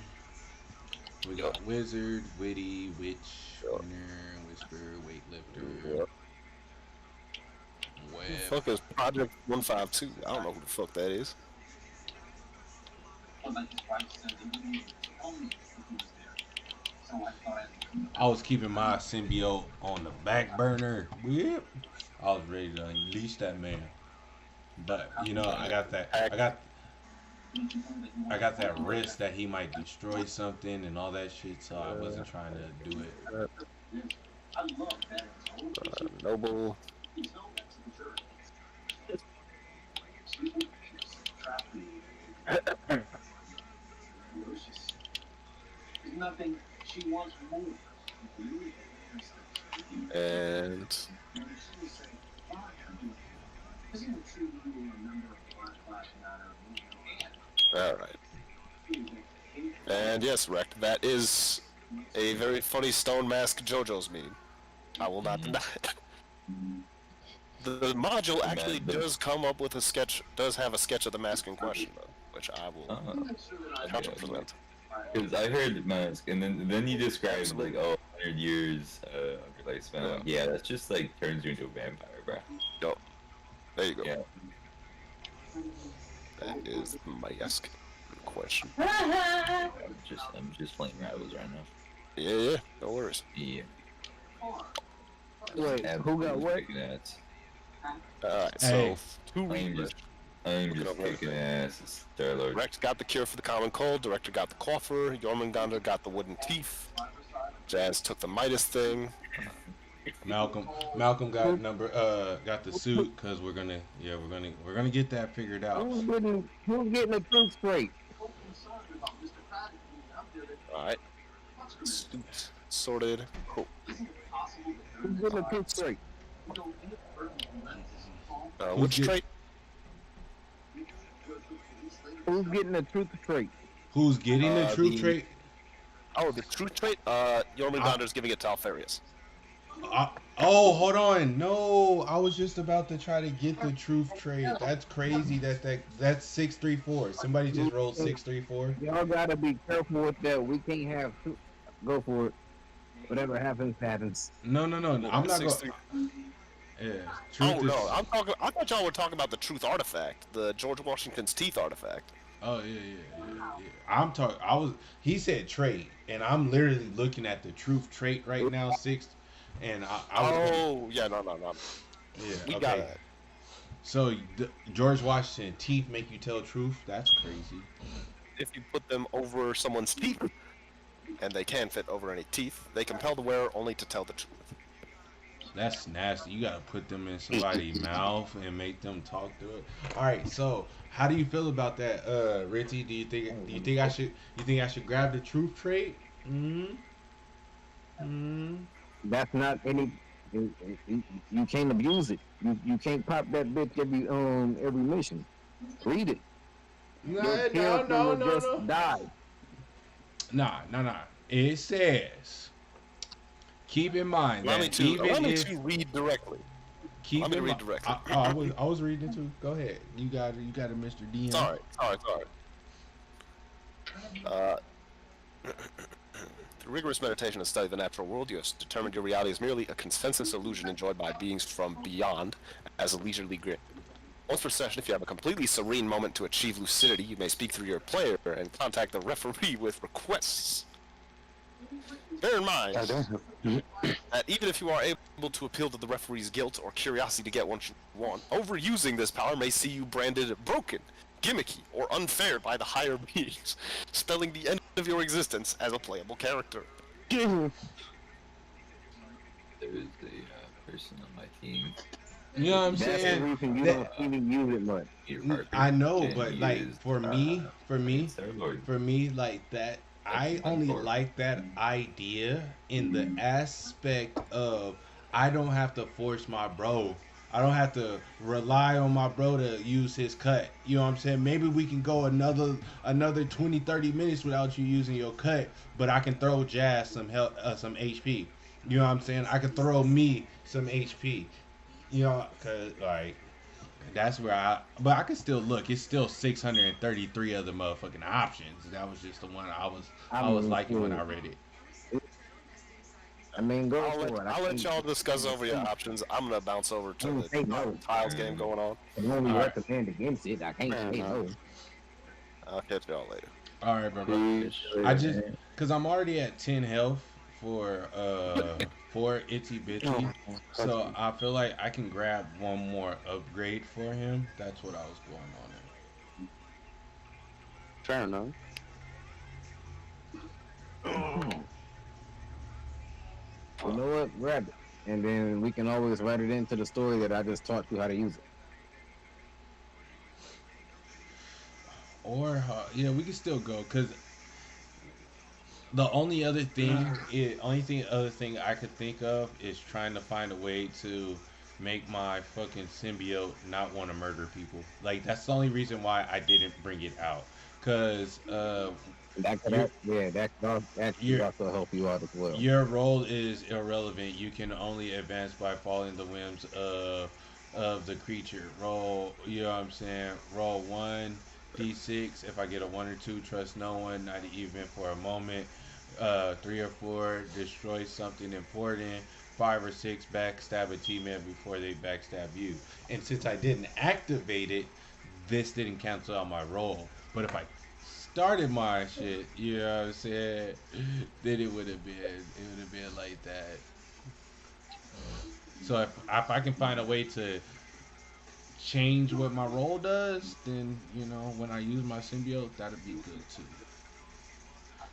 We got Wizard, Witty, Witch, Winner, Whisper, Weightlifter. Yep. Who the fuck is Project 152? I don't know who the fuck that is. I was keeping my symbiote on the back burner. Yep. I was ready to unleash that man. But you know, I got that risk that he might destroy something and all that shit, so I wasn't trying to do it. Noble. Nothing. She wants more. And all right. And yes, Rect, that is a very funny Stone Mask JoJo's meme. I will not deny it. The module actually does come up with a sketch, does have a sketch of the mask in question, though, which I will 100%. Because I heard Mask, and then you described like, oh, 100 years of your lifespan. Like, yeah, that's just like turns you into a vampire, bro. Yo, there you go. Yeah. That is my mask in question. I'm just playing Rivals right now. Yeah, no worries. Yeah. Wait, who got what? Alright, so I'm just kicking ass, Star-Lord. Rex got the cure for the common cold, Director got the coffer, Jormungandr got the wooden teeth, Jazz took the Midas thing. Malcolm got got the suit, cause we're gonna get that figured out. Who's getting the truth straight? Alright. Suit sorted. Cool. Who's getting the truth straight? Which trait? Who's getting the truth trait? Who's getting the truth trait? Oh, the truth trait? Jormungandr's giving it to Alfarius. Oh, hold on. No, I was just about to try to get the truth trait. That's crazy. That's 634. Somebody just rolled 634. Y'all gotta be careful with that. We can't have go for it. Whatever happens, happens. No. I'm not going. Yeah. Oh no, I thought y'all were talking about the truth artifact, the George Washington's teeth artifact. Oh yeah. He said trait, and I'm literally looking at the truth trait right now, 6, and no. Yeah, we got it. So George Washington teeth make you tell truth? That's crazy. If you put them over someone's teeth, and they can fit over any teeth, they compel the wearer only to tell the truth. That's nasty. You gotta put them in somebody's mouth and make them talk to it. All right. So, how do you feel about that, Ritzy? Do you think I should grab the truth trait, That's not any. You can't abuse it. You can't pop that bitch every mission. Read it. No. Die. Nah. It says, keep in mind Allow that me to read directly. Keep Let me in read mind. directly. I was reading too. Go ahead. You got it, Mr. DM. Sorry. Through rigorous meditation and study of the natural world, you have determined your reality is merely a consensus illusion enjoyed by beings from beyond as a leisurely grid. Once per session, if you have a completely serene moment to achieve lucidity, you may speak through your player and contact the referee with requests. Bear in mind that even if you are able to appeal to the referee's guilt or curiosity to get what you want, overusing this power may see you branded broken, gimmicky, or unfair by the higher beings, spelling the end of your existence as a playable character. There is a person on my team. You know what I'm That's saying? the reason you don't even use it much. I know, but like for me, like that, I only like that idea in the aspect of I don't have to force my bro. I don't have to rely on my bro to use his cut. You know what I'm saying? Maybe we can go another 20, 30 minutes without you using your cut, but I can throw Jazz some HP. You know what I'm saying? I can throw me some HP. You know, cause like that's where but I can still look. It's still 633 other motherfucking options. That was just the one I was liking when I read it. I mean, go I'll for it. I'll let y'all discuss over your options. I'm gonna bounce over to the Tiles game going on. I can only recommend against it. I can't say no. I'll catch y'all later. All right, bro. I just cause I'm already at 10 health for Itsy Bitsy, so I feel like I can grab one more upgrade for him. That's what I was going on in. Fair enough. You know what? Grab it, and then we can always write it into the story that I just taught you how to use it. Or yeah, we can still go because the only other thing I could think of is trying to find a way to make my fucking symbiote not want to murder people. Like that's the only reason why I didn't bring it out. Cause that could actually also help you out as well. Your role is irrelevant. You can only advance by following the whims of the creature. Roll, you know what I'm saying? Roll 1d6. If I get a 1 or 2, trust no one, not even for a moment. 3 or 4, destroy something important. 5 or 6, backstab a teammate before they backstab you. And since I didn't activate it, this didn't cancel out my roll. But if I started my shit, you know what I'm saying, then it would have been like that. So if I can find a way to change what my roll does, then you know when I use my symbiote, that'd be good too.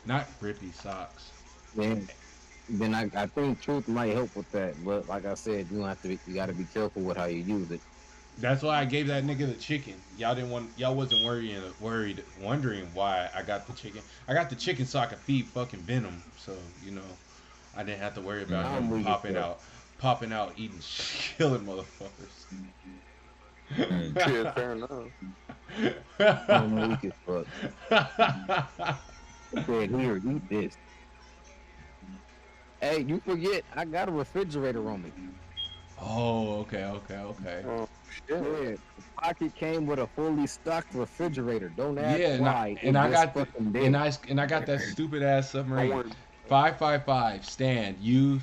Not grippy socks. Then I think truth might help with that, but like I said, you gotta be careful with how you use it. That's why I gave that nigga the chicken. Y'all wasn't wondering why I got the chicken. I got the chicken so I could feed fucking Venom. So, you know, I didn't have to worry about him popping out, eating, killing motherfuckers. Yeah, fair enough. I'm weak as fuck. Said, here, eat this. Hey, you forget, I got a refrigerator on me. Oh, okay. Oh, Yeah, the pocket came with a fully stocked refrigerator. Don't ask why. And I got that stupid ass submarine. 555 stand. You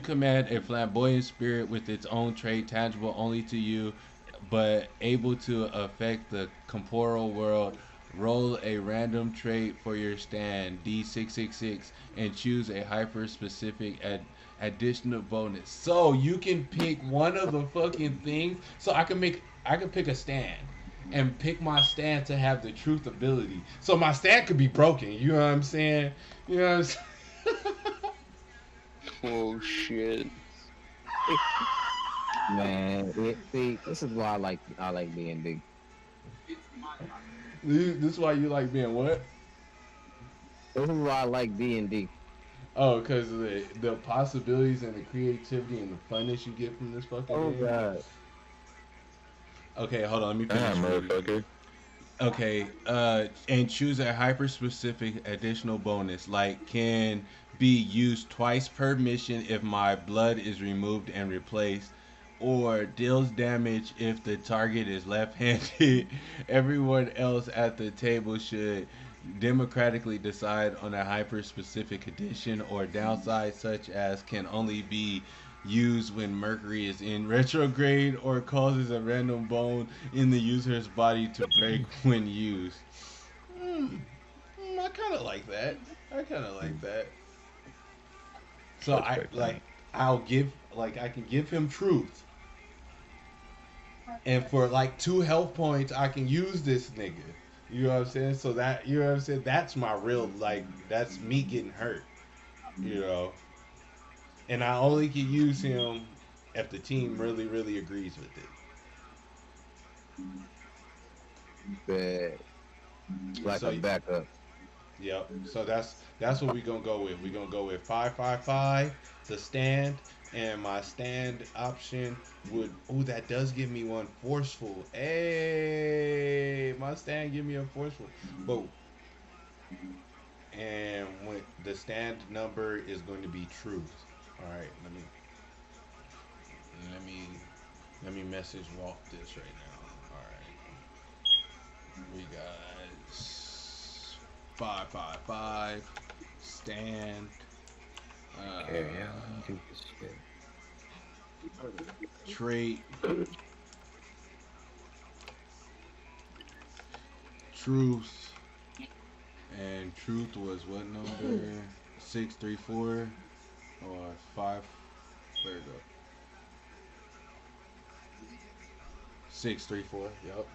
command a flamboyant spirit with its own trait, tangible only to you, but able to affect the corporeal world. Roll a random trait for your stand, D666, and choose a hyper-specific additional bonus. So you can pick one of the fucking things. So I can pick a stand and pick my stand to have the truth ability. So my stand could be broken. You know what I'm saying? You know what I'm saying? Oh shit. Man, see, this is why I like being big. This is why you like being what? This is why I like D&D. Oh, because the possibilities and the creativity and the funness you get from this fucking game. God. Okay, hold on. Let me finish. Motherfucker. Okay, and choose a hyper-specific additional bonus, like can be used twice per mission if my blood is removed and replaced, or deals damage if the target is left-handed. Everyone else at the table should democratically decide on a hyper-specific addition or downside, such as can only be used when Mercury is in retrograde or causes a random bone in the user's body to break when used. I kind of like that. So I can give him truth, and for like 2 health points, I can use this nigga. You know what I'm saying? So that, you know what I'm saying? That's my real, like, that's me getting hurt. You know? And I only can use him if the team really, really agrees with Bad. it. Like a backup. Yep. So that's what we're gonna go with. We're gonna go with 5-5-5, the stand, and my stand option would, that does give me one forceful. Hey, my stand give me a forceful. But and when the stand number is going to be truth. All right, let me message Walt this right now. All right, we got 5-5-5 stand. Trait. Truth. And truth was what number? 634 or 5. Where it go? 634. Yep.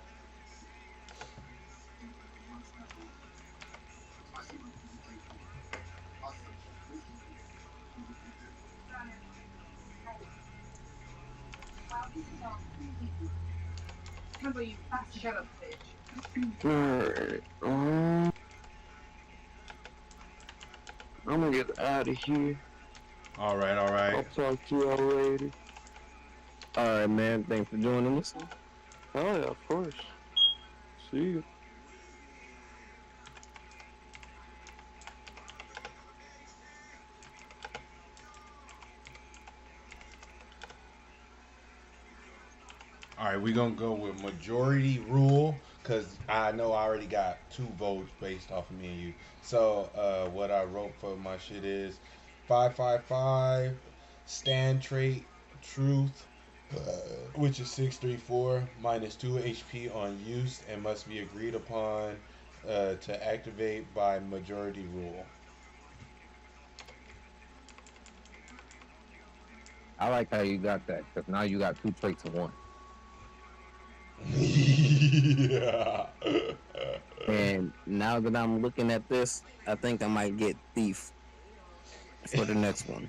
Shut up, bitch. Alright, I'm gonna get out of here. All right. I'll talk to y'all later. Alright, man. Thanks for joining us. Oh yeah, of course. See you. All right, we're gonna go with majority rule because I know I already got 2 votes based off of me and you. So what I wrote for my shit is 5-5-5 stand trait truth, which is 634 minus 2 HP on use and must be agreed upon to activate by majority rule. I like how you got that, because now you got 2 traits in one. Yeah. And now that I'm looking at this, I think I might get thief for the next one.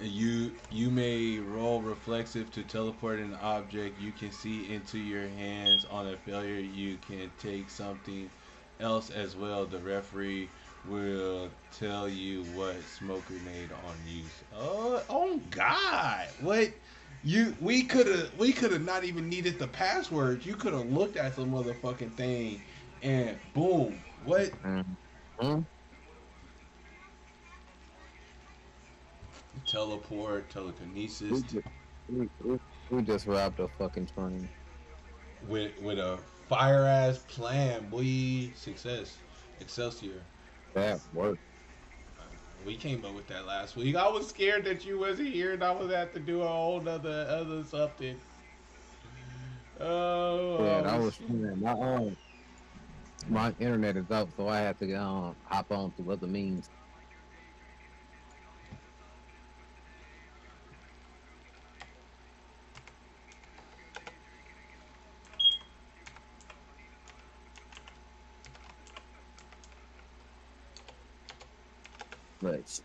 You may roll reflexive to teleport an object you can see into your hands. On a failure, you can take something else as well. The referee will tell you what smoke grenade on use. Oh God! What? We could have not even needed the password. You could have looked at the motherfucking thing, and boom! What? Teleport, telekinesis. We just robbed a fucking train. With a fire ass plan, boy. Success, Excelsior. That worked. We came up with that last week. I was scared that you wasn't here and I was have to do a whole other something. Oh. Yeah, I was my internet is up, so I had to hop on through other means. But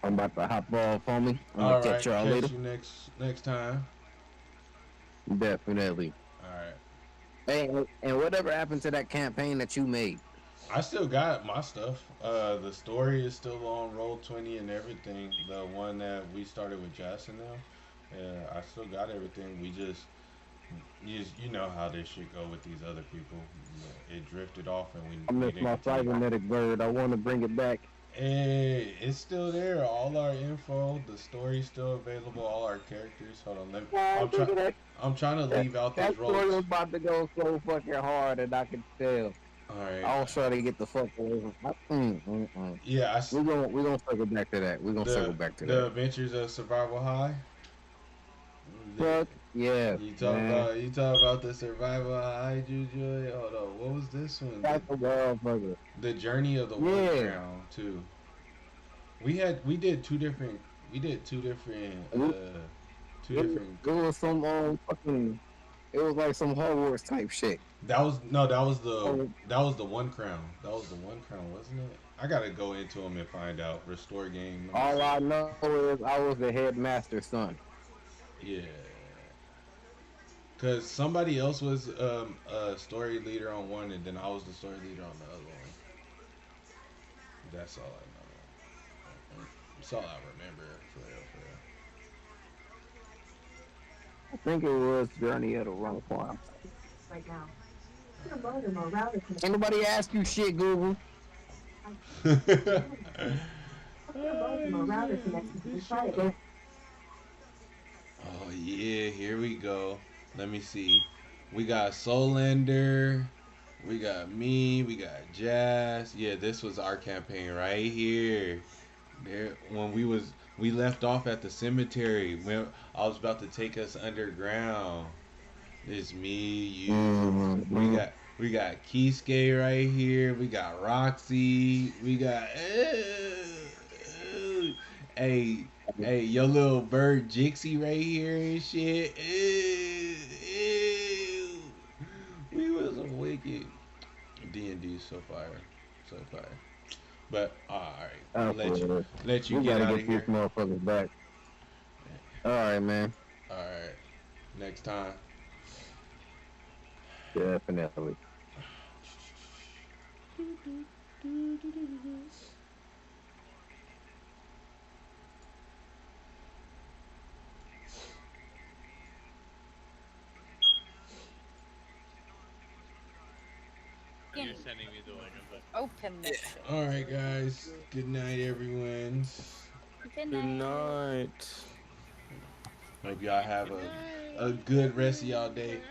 I'm about to hop off on me. I'm gonna catch y'all later. You next time. Definitely. All right. Hey, and whatever happened to that campaign that you made? I still got my stuff. The story is still on Roll20 and everything. The one that we started with Jason now. Yeah, I still got everything. We just, you know how this shit go with these other people. Yeah, it drifted off and I missed my cybernetic bird. I want to bring it back. Hey, it's still there. All our info, the story's still available. All our characters. Hold on, I'm trying to leave out that these roles. story was about to go so fucking hard, and I could tell. All right. I was trying to get the fuck away from. Yeah, we're gonna circle back to that. We're gonna circle back to the that. Adventures of Survival High. Fuck yeah. You talk about the Survival High, Juju. Hold on, what was this one? That's the motherfucker. The Journey of the One Crown too. We did two different. It was some fucking. It was like some Hogwarts type shit. That was the One Crown. That was the One Crown, wasn't it? I gotta go into them and find out. Restore game. All I know is I was the headmaster's son. Yeah. Cause somebody else was a story leader on one, and then I was the story leader on the other one. That's all I know. That's all I remember. For real. I think it was Journey of the One Crown. Right now. Ain't nobody ask you shit, Google. Oh yeah, here we go. Let me see. We got Solander, we got me, we got Jazz. Yeah, this was our campaign right here. There, when we left off at the cemetery when I was about to take us underground. It's me, you. We got Kisuke right here. We got Roxy. We got hey, your little bird Jixie right here and shit. We was some wicked. D&D so fire. But alright, let you get out of here. These motherfuckers back. Alright, man. Alright. Next time. Definitely. You're sending me the link. Open this shit. Alright, guys. Good night, everyone. Good night. Hope y'all have a good rest of y'all day.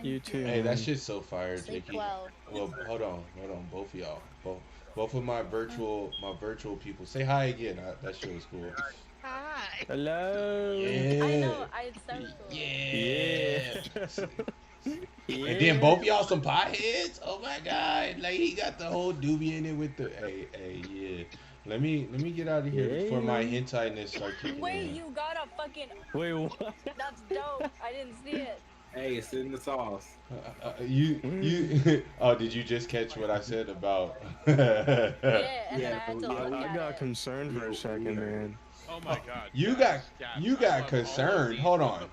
You too. Hey, that shit's so fire, Sleep Jakey. well. Well, hold on, both of y'all, both of my virtual people. Say hi again. That shit was cool. Hi. Hello. Yeah. I know. It's so cool. Yeah. And then both y'all some potheads. Oh my god! Like he got the whole doobie in it with the. Hey, yeah. Let me get out of here before my hentai-ness start kicking Wait, in. you got a fucking. Wait, what? That's dope. I didn't see it. Hey, it's in the sauce. You oh, did you just catch what I said about? Yeah, and then I had to look I at got it. concerned for a second, man. Oh my god. You got concerned. Hold on.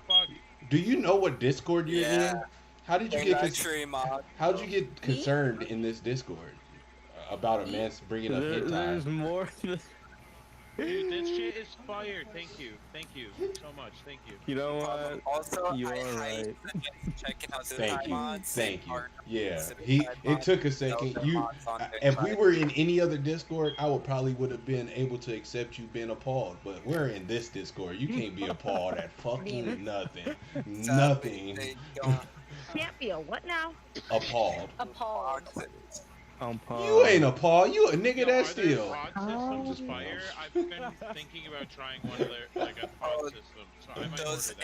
Do you know what Discord you're in? How did you get How did you get concerned in this Discord about a man bringing up hentai? There's more. Dude, this shit is fire. Thank you so much. Thank you. You know what? Also, you I are right. checking out the Thank you. mods. Thank you. Yeah. It took a second. If we were in any other Discord, I would have been able to accept you being appalled. But we're in this Discord. You can't be appalled at fucking nothing. Nothing. Can't be a what now? Appalled. Appalled. You ain't appalled. You a nigga that steal. Systems is fire. I've been thinking about trying one of their like a pod system, so I might order that.